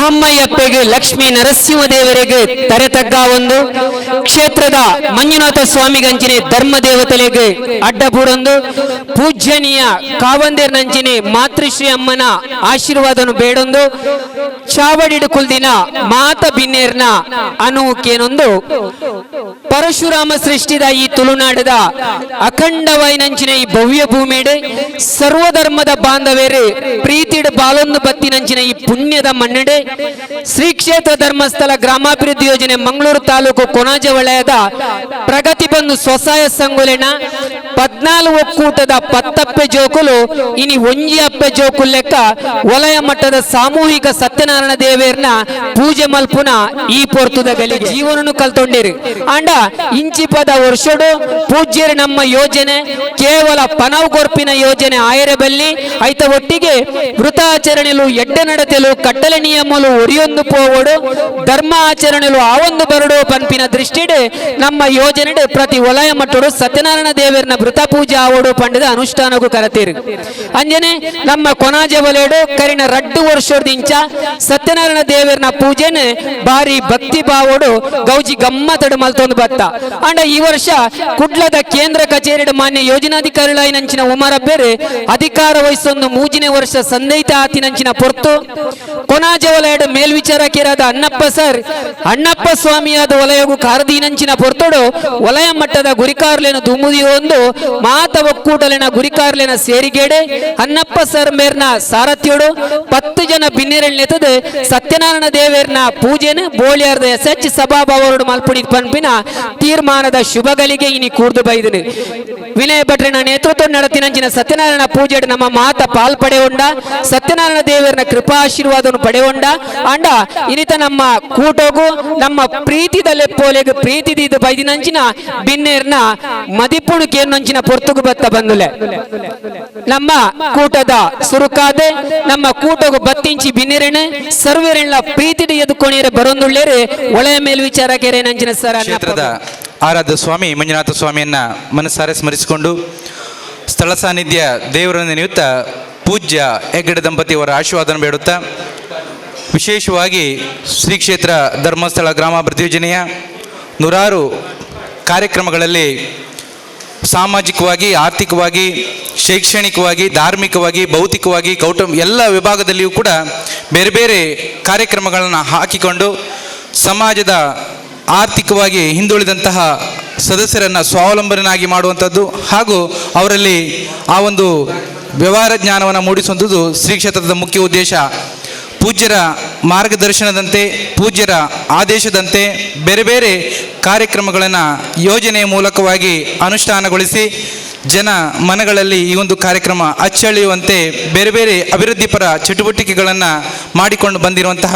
ಮಹಮ್ಮಯ್ಯಪ್ಪಗೆ ಲಕ್ಷ್ಮೀ ನರಸಿಂಹದೇವರಿಗೆ ತರೆತಗ್ಗ ಒಂದು ಕ್ಷೇತ್ರದ ಮಂಜುನಾಥ ಸ್ವಾಮಿಗಂಚಿನ ಧರ್ಮ ದೇವತೆಗೆ ಅಡ್ಡಬೂಡೊಂದು ಪೂಜ್ಯನೀಯ ಕಾವಂದೇರ್ ನಂಚಿನ ಮಾತೃಶ್ರೀ ಅಮ್ಮನ ಆಶೀರ್ವಾದನು ಬೇಡೊಂದು ಚಾವಡಿಡು ಕುಲ್ದಿನ ಮಾತ ಬಿನ್ನೇರ್ನ ಅನುಕೇನೊಂದು ಪರಶುರಾಮ ಸೃಷ್ಟಿದ ಈ ತುಳುನಾಡದ ಅಖಂಡವಾಯಿನಂಚಿನ ಈ ಭವ್ಯ ಭೂಮಿಡೆ ಸರ್ವಧರ್ಮದ ಬಾಂಧವೇರು ಪ್ರೀತಿಡ್ ಬಾಲೊಂದು ಬತ್ತಿನಂಚಿನ ಈ ಪುಣ್ಯದ ಮಣ್ಣೆಡೆ ಶ್ರೀ ಕ್ಷೇತ್ರ ಧರ್ಮಸ್ಥಳ ಗ್ರಾಮಾಭಿವೃದ್ಧಿ ಯೋಜನೆ ಮಂಗಳೂರು ತಾಲೂಕು ಕೊಣಾಜೆ ವಲಯದ ಪ್ರಗತಿ ಬಂಧು ಸ್ವಸಹಾಯ ಸಂಘುಲೆನ 14 ಒಕ್ಕೂಟದ ಪತ್ತಪ್ಪೆ ಜೋಕುಲು ಇನಿ ಒಂಜಿ ಅಪ್ಪೆ ಜೋಕುಲ್ ಲೆಕ್ಕ ವಲಯ ಮಟ್ಟದ ಸಾಮೂಹಿಕ ಸತ್ಯನಾರಾಯಣ ದೇವೇರ್ನ ಪೂಜೆ ಮಲ್ಪುನ ಈ ಪೊರ್ತುದ ಗಲಿ ಜೀವನನು ಕಲ್ತೊಂಡಿರಿ ಅಂಡ ಇಂಚಿ ಪದ ವರ್ಷಡು ಪೂಜ್ಯರು ನಮ್ಮ ಯೋಜನೆ ಕೇವಲ ಪನವ್ ಕೊರ್ಪಿನ ಯೋಜನೆ ಆಯರಬಲ್ಲಿ ಐತ ಒಟ್ಟಿಗೆ ವೃತಾಚರಣೆಲು ಎಡ್ಡೆ ನಡತೆಲು ಕಟ್ಟಲೆ ನಿಯಮಲು ಒರಿಯೊಂದು ಪೋವಡು ಧರ್ಮ ಆಚರಣೆಲು ಆವೊಂದು ಬರಡು ಪನ್ಪಿನ ದೃಷ್ಟಿಡೆ ನಮ್ಮ ಯೋಜನೆ ಪ್ರತಿ ವಲಯ ಮಟ್ಟಡು ಸತ್ಯನಾರಾಯಣ ದೇವರನ ವೃತ ಪೂಜೆ ಆವಡು ಪಂಡದ ಅನುಷ್ಠಾನಕ್ಕೂ ಕರತೀರಿ ಅಂಜನೆ ನಮ್ಮ ಕೊನಾಜೆ ವಲಯಡು ಕರಿನ 2 ವರ್ಷದಿಂಚ ಸತ್ಯನಾರಾಯಣ ದೇವರನ ಪೂಜೆನೆ ಬಾರಿ ಭಕ್ತಿ ಭಾವಡು ಗೌಜಿ ಗಮ್ಮತ್ತಡು ಮಲ್ತೊಂದು ಬತ್ತ ಅಂಡ ಈ ವರ್ಷ ಕುಡ್ಲದ ಕೇಂದ್ರ ಕಚೇರಿಡ ಮಾನ್ಯ ಯೋಜನಾಧಿಕಾರಿಗಳಾಯಿನಂಚಿನ ಉಮರಬ್ಬೆರೆ ಅಧಿಕಾರ ವಹಿಸೊಂದು ಮೂಜಿನೇ ವರ್ಷ ಸಂದೈತ ಆತಿನಂಚಿನ ಪೊರ್ತು ಕೊನಾಜೆ ವಲಯಡ ಮೇಲ್ವಿಚಾರಕರಾದ ಅಣ್ಣಪ್ಪ ಸರ್ ಅಣ್ಣಪ್ಪ ಸ್ವಾಮಿಯಾದ ವಲಯಗೂ ಕಾರದೀನಂಚಿನ ಪೊರ್ತಡು ವಲಯ ಮಟ್ಟದ ಗುರಿಕಾರ್ಲೆನ ದುಮುದಿ ಒಂದು ಮಾತ ಒಕ್ಕೂಟಲಿನ ಗುರಿಕಾರ್ಲೆನ ಸೇರಿಗೇಡೆ ಅಣ್ಣಪ್ಪ ಸರ್ ಮೇರ್ನ ಸಾರಥ್ಯೋಡು 10 ಜನ ಬಿನ್ನೆರೆಳ್ನೆತದೆ ಸತ್ಯನಾರಾಯಣ ದೇವೇರ್ನ ಪೂಜೆನ ಬೋಳಿಯಾರ್ದ SH ಸಭಾಭವರೋಡು ಮಲ್ಪುಡಿ ಪಂಪಿನ ತೀರ್ಮಾನದ ಶುಭಗಳಿಗೆ ಇನಿ ಕೂರ್ದು ಬೈದನು ವಿನಯ ಭಟ್ರನ ನೇತೃತ್ವ ನಡೆತಿನಂಚಿನ ಸತ್ಯನಾರಾಯಣ ಪೂಜೆ ನಮ್ಮ ಮಾತ ಪಾಲ್ ಪಡೆಯೊಂಡ ಸತ್ಯನಾರಾಯಣ ದೇವರನ ಕೃಪಾಶೀರ್ವಾದವನ್ನು ಪಡೆಯೊಂಡ ಅಂಡ ಇನಿತ ನಮ್ಮ ಕೂಟೋಗು ನಮ್ಮ ಪ್ರೀತಿದಲ್ಲೇ ಪೋಲೆಗೆ ಪ್ರೀತಿದಿದ್ದು ಬೈದಿನಂಚಿನ ಬಿನ್ನೇರ್ನ ಮದಿಪುಣು ಕೇರ್ನಂಚಿನ ಪೊರ್ತುಗು ಬತ್ತ ಬಂದುಲೆ ನಮ್ಮ ಕೂಟದ ಸುರುಕಾದೆ ನಮ್ಮ ಕೂಟೋಗು ಬತ್ತಿಂಚಿ ಬಿನ್ನೆರೆನೆ ಸರ್ವೇರೆಲ್ಲ ಪ್ರೀತಿದ ಎದುಕೊಣಿರೆ ಬರೊಂದುಳ್ಳೇರೆ ಒಳೆಯ ಮೇಲ್ವಿಚಾರಕೆರೆ ನಂಚಿನ ಸರ ಕ್ಷೇತ್ರದ ಆರಾಧ್ಯ ಸ್ವಾಮಿ ಮಂಜುನಾಥ ಸ್ವಾಮಿಯನ್ನ ಮನಸಾರೆ ಸ್ಮರಿಸಿಕೊಂಡು ಸ್ಥಳ ಸಾನ್ನಿಧ್ಯ ದೇವರನ್ನು ನೆನೆಯುತ್ತ ಪೂಜ್ಯ ಹೆಗ್ಗಡೆ ದಂಪತಿಯವರ ಆಶೀರ್ವಾದನ ಬೇಡುತ್ತಾ ವಿಶೇಷವಾಗಿ ಶ್ರೀ ಕ್ಷೇತ್ರ ಧರ್ಮಸ್ಥಳ ಗ್ರಾಮಾಭಿವೃದ್ಧಿ ಯೋಜನೆಯ ನೂರಾರು ಕಾರ್ಯಕ್ರಮಗಳಲ್ಲಿ ಸಾಮಾಜಿಕವಾಗಿ ಆರ್ಥಿಕವಾಗಿ ಶೈಕ್ಷಣಿಕವಾಗಿ ಧಾರ್ಮಿಕವಾಗಿ ಭೌತಿಕವಾಗಿ ಎಲ್ಲ ವಿಭಾಗದಲ್ಲಿಯೂ ಕೂಡ ಬೇರೆ ಬೇರೆ ಕಾರ್ಯಕ್ರಮಗಳನ್ನು ಹಾಕಿಕೊಂಡು ಸಮಾಜದ ಆರ್ಥಿಕವಾಗಿ ಹಿಂದುಳಿದಂತಹ ಸದಸ್ಯರನ್ನು ಸ್ವಾವಲಂಬನಾಗಿ ಮಾಡುವಂಥದ್ದು ಹಾಗೂ ಅವರಲ್ಲಿ ಆ ಒಂದು ವ್ಯವಹಾರ ಜ್ಞಾನವನ್ನು ಮೂಡಿಸುವಂಥದ್ದು ಶ್ರೀ ಕ್ಷೇತ್ರದ ಮುಖ್ಯ ಉದ್ದೇಶ. ಪೂಜ್ಯರ ಮಾರ್ಗದರ್ಶನದಂತೆ ಪೂಜ್ಯರ ಆದೇಶದಂತೆ ಬೇರೆ ಬೇರೆ ಕಾರ್ಯಕ್ರಮಗಳನ್ನು ಯೋಜನೆಯ ಮೂಲಕವಾಗಿ ಅನುಷ್ಠಾನಗೊಳಿಸಿ ಜನ ಮನಗಳಲ್ಲಿ ಈ ಒಂದು ಕಾರ್ಯಕ್ರಮ ಅಚ್ಚಳಿಯುವಂತೆ ಬೇರೆ ಬೇರೆ ಅಭಿವೃದ್ಧಿಪರ ಚಟುವಟಿಕೆಗಳನ್ನು ಮಾಡಿಕೊಂಡು ಬಂದಿರುವಂತಹ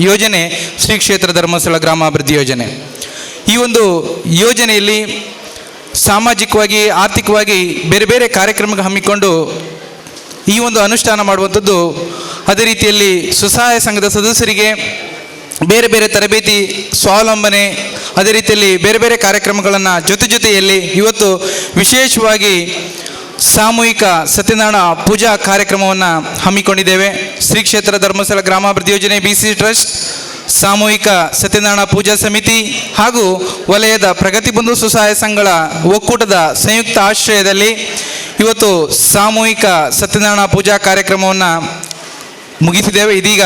ಯೋಜನೆ ಶ್ರೀ ಕ್ಷೇತ್ರ ಧರ್ಮಸ್ಥಳ ಗ್ರಾಮಾಭಿವೃದ್ಧಿ ಯೋಜನೆ. ಈ ಒಂದು ಯೋಜನೆಯಲ್ಲಿ ಸಾಮಾಜಿಕವಾಗಿ ಆರ್ಥಿಕವಾಗಿ ಬೇರೆ ಬೇರೆ ಕಾರ್ಯಕ್ರಮಗಳು ಹಮ್ಮಿಕೊಂಡು ಈ ಒಂದು ಅನುಷ್ಠಾನ ಮಾಡುವಂಥದ್ದು. ಅದೇ ರೀತಿಯಲ್ಲಿ ಸ್ವಸಹಾಯ ಸಂಘದ ಸದಸ್ಯರಿಗೆ ಬೇರೆ ಬೇರೆ ತರಬೇತಿ, ಸ್ವಾವಲಂಬನೆ, ಅದೇ ರೀತಿಯಲ್ಲಿ ಬೇರೆ ಬೇರೆ ಕಾರ್ಯಕ್ರಮಗಳನ್ನು ಜೊತೆಯಲ್ಲಿ ಇವತ್ತು ವಿಶೇಷವಾಗಿ ಸಾಮೂಹಿಕ ಸತ್ಯನಾರಾಯಣ ಪೂಜಾ ಕಾರ್ಯಕ್ರಮವನ್ನು ಹಮ್ಮಿಕೊಂಡಿದ್ದೇವೆ. ಶ್ರೀ ಕ್ಷೇತ್ರ ಧರ್ಮಸ್ಥಳ ಗ್ರಾಮಾಭಿವೃದ್ಧಿ ಯೋಜನೆ BC ಟ್ರಸ್ಟ್, ಸಾಮೂಹಿಕ ಸತ್ಯನಾರಾಯಣ ಪೂಜಾ ಸಮಿತಿ ಹಾಗೂ ವಲಯದ ಪ್ರಗತಿ ಬಂಧು ಸ್ವಸಹಾಯ ಸಂಘಗಳ ಒಕ್ಕೂಟದ ಸಂಯುಕ್ತ ಆಶ್ರಯದಲ್ಲಿ ಇವತ್ತು ಸಾಮೂಹಿಕ ಸತ್ಯನಾರಾಯಣ ಪೂಜಾ ಕಾರ್ಯಕ್ರಮವನ್ನು ಮುಗಿಸಿದ್ದೇವೆ. ಇದೀಗ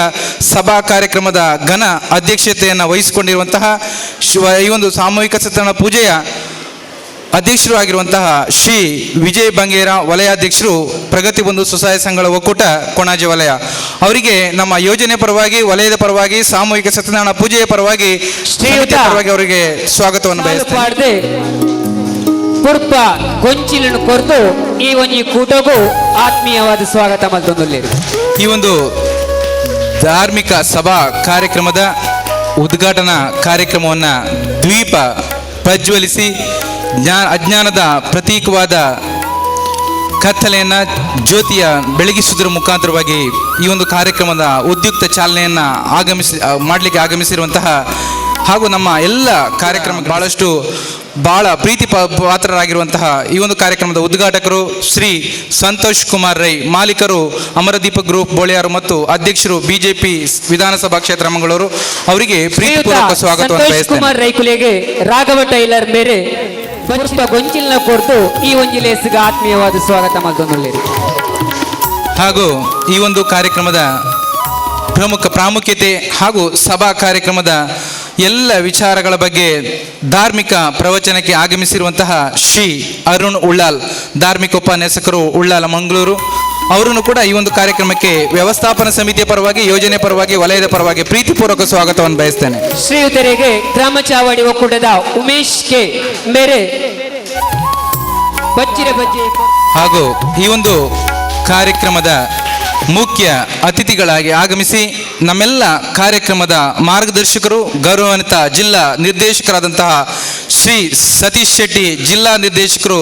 ಸಭಾ ಕಾರ್ಯಕ್ರಮದ ಘನ ಅಧ್ಯಕ್ಷತೆಯನ್ನು ವಹಿಸಿಕೊಂಡಿರುವಂತಹ ಈ ಒಂದು ಸಾಮೂಹಿಕ ಸತ್ಯನಾರಾಯಣ ಪೂಜೆಯ ಅಧ್ಯಕ್ಷರು ಆಗಿರುವಂತಹ ಶ್ರೀ ವಿಜಯ್ ಬಂಗೇರ ವಲಯಾಧ್ಯಕ್ಷರು, ಪ್ರಗತಿ ಬಂಧು ಸ್ವಸಹಾಯ ಸಂಘಗಳ ಒಕ್ಕೂಟ ಕೊಣಾಜೆ ವಲಯ, ಅವರಿಗೆ ನಮ್ಮ ಯೋಜನೆ ಪರವಾಗಿ, ವಲಯದ ಪರವಾಗಿ, ಸಾಮೂಹಿಕ ಸತ್ಯನಾರಾಯಣ ಪೂಜೆಯ ಪರವಾಗಿ ಅವರಿಗೆ ಸ್ವಾಗತವನ್ನು ಬಯಸುತ್ತೇನೆ. ಪುರ್ಪ ಗೊಂಚಿಲನ್ನು ಕೊರ್ದು ಈ ಒಂದು ಕೂಟಗೂ ಆತ್ಮೀಯವಾದ ಸ್ವಾಗತ ಮತ್ತೊಂದು. ಈ ಒಂದು ಧಾರ್ಮಿಕ ಸಭಾ ಕಾರ್ಯಕ್ರಮದ ಉದ್ಘಾಟನಾ ಕಾರ್ಯಕ್ರಮವನ್ನು ದ್ವೀಪ ಪ್ರಜ್ವಲಿಸಿ ಅಜ್ಞಾನದ ಪ್ರತೀಕವಾದ ಕತ್ತಲೆಯನ್ನು ಜ್ಯೋತಿಯ ಬೆಳಗಿಸುವುದರ ಮುಖಾಂತರವಾಗಿ ಈ ಒಂದು ಕಾರ್ಯಕ್ರಮದ ಉದ್ಯುಕ್ತ ಚಾಲನೆಯನ್ನು ಮಾಡಲಿಕ್ಕೆ ಆಗಮಿಸಿರುವಂತಹ ಹಾಗೂ ನಮ್ಮ ಎಲ್ಲ ಕಾರ್ಯಕ್ರಮ ಬಹಳ ಪ್ರೀತಿ ಪಾತ್ರರಾಗಿರುವಂತಹ ಈ ಒಂದು ಕಾರ್ಯಕ್ರಮದ ಉದ್ಘಾಟಕರು ಶ್ರೀ ಸಂತೋಷ್ ಕುಮಾರ್ ರೈ, ಮಾಲೀಕರು ಅಮರದೀಪ ಗ್ರೂಪ್ ಬೋಳಿಯಾರು ಮತ್ತು ಅಧ್ಯಕ್ಷರು ಬಿಜೆಪಿ ವಿಧಾನಸಭಾ ಕ್ಷೇತ್ರ ಮಂಗಳೂರು ಅವರಿಗೆ ಪ್ರೀತಿಪೂರ್ವಕ ಸ್ವಾಗತವನ್ನು ಬಯಸ್ತೇನೆ. ಕುಮಾರ್ ರೈಕುಲೆಗೆ ರಾಘವ ಟೈಲರ್ ಮೇರೆ ಗೊಂಚಿಲ್ನ ಕೊರ್ದು ಈ ಒಂಜಿಲೇಸಿಗೆ ಆತ್ಮೀಯವಾದ ಸ್ವಾಗತ ಮಲ್ತೊಂದುಲ್ಲೇರಿ. ಹಾಗೂ ಈ ಒಂದು ಕಾರ್ಯಕ್ರಮದ ಪ್ರಾಮುಖ್ಯತೆ ಹಾಗೂ ಸಭಾ ಕಾರ್ಯಕ್ರಮದ ಎಲ್ಲ ವಿಚಾರಗಳ ಬಗ್ಗೆ ಧಾರ್ಮಿಕ ಪ್ರವಚನಕ್ಕೆ ಆಗಮಿಸಿರುವಂತಹ ಶ್ರೀ ಅರುಣ್ ಉಳ್ಳಾಲ್, ಧಾರ್ಮಿಕ ಉಪನ್ಯಾಸಕರು ಉಳ್ಳಾಲ ಮಂಗಳೂರು, ಅವರನ್ನು ಕೂಡ ಈ ಒಂದು ಕಾರ್ಯಕ್ರಮಕ್ಕೆ ವ್ಯವಸ್ಥಾಪನಾ ಸಮಿತಿಯ ಪರವಾಗಿ, ಯೋಜನೆ ಪರವಾಗಿ, ವಲಯದ ಪರವಾಗಿ ಪ್ರೀತಿಪೂರ್ವಕ ಸ್ವಾಗತವನ್ನು ಬಯಸ್ತೇನೆ. ಶ್ರೀಯುತರಿಗೆ ಗ್ರಾಮ ಚಾವಡಿ ಒಕ್ಕೂಟದ ಉಮೇಶ್ ಕೆ ಮೇರೆ ಹಾಗೂ ಈ ಒಂದು ಕಾರ್ಯಕ್ರಮದ ಮುಖ್ಯ ಅತಿಥಿಗಳಾಗಿ ಆಗಮಿಸಿ ನಮ್ಮೆಲ್ಲ ಕಾರ್ಯಕ್ರಮದ ಮಾರ್ಗದರ್ಶಕರು, ಗೌರವಾನ್ವಿತ ಜಿಲ್ಲಾ ನಿರ್ದೇಶಕರಾದಂತಹ ಶ್ರೀ ಸತೀಶ್ ಶೆಟ್ಟಿ, ಜಿಲ್ಲಾ ನಿರ್ದೇಶಕರು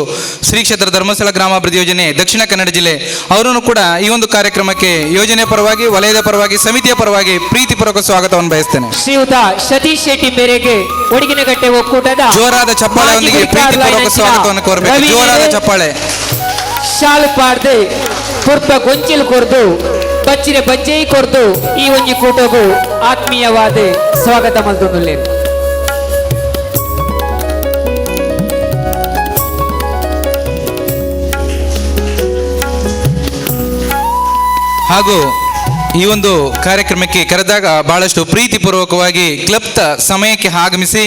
ಶ್ರೀ ಕ್ಷೇತ್ರ ಧರ್ಮಸ್ಥಳ ಗ್ರಾಮಾಭಿವೃದ್ಧಿ ಯೋಜನೆ ದಕ್ಷಿಣ ಕನ್ನಡ ಜಿಲ್ಲೆ, ಅವರನ್ನು ಕೂಡ ಈ ಒಂದು ಕಾರ್ಯಕ್ರಮಕ್ಕೆ ಯೋಜನೆ ಪರವಾಗಿ, ವಲಯದ ಪರವಾಗಿ, ಸಮಿತಿಯ ಪರವಾಗಿ ಪ್ರೀತಿಪೂರ್ವಕ ಸ್ವಾಗತವನ್ನು ಬಯಸ್ತೇನೆ. ಶ್ರೀಯುತ ಸತೀಶ್ ಶೆಟ್ಟಿ ಮೇರೆಗೆ ಒಡಗಿನಗಟ್ಟೆ ಒಕ್ಕೂಟದ ಜೋರಾದ ಚಪ್ಪಾಳೆಯೊಂದಿಗೆ ಪ್ರೀತಿಪೂರ್ವಕ ಸ್ವಾಗತವನ್ನು ಕೋರಬೇಕು. ಜೋರಾದ ಚಪ್ಪಾಳೆ. ಶಾಲು ಪಾಡ್ದೆ ಪುರ್ಪ ಗೊಂಚಿಲ್ ಕೊರ್ದು ಬಚ್ಚಿರೆ ಬಜ್ಜೈ ಕೊರ್ದು ಈ ಒಂಜಿ ಕೂಟಗೂ ಆತ್ಮೀಯವಾದ ಸ್ವಾಗತ ಮಲ್ತೊಂದುಲ್ಲೇರು. ಹಾಗೂ ಈ ಒಂದು ಕಾರ್ಯಕ್ರಮಕ್ಕೆ ಕರೆದಾಗ ಬಹಳಷ್ಟು ಪ್ರೀತಿಪೂರ್ವಕವಾಗಿ ಕ್ಲಬ್ತ ಸಮಯಕ್ಕೆ ಆಗಮಿಸಿ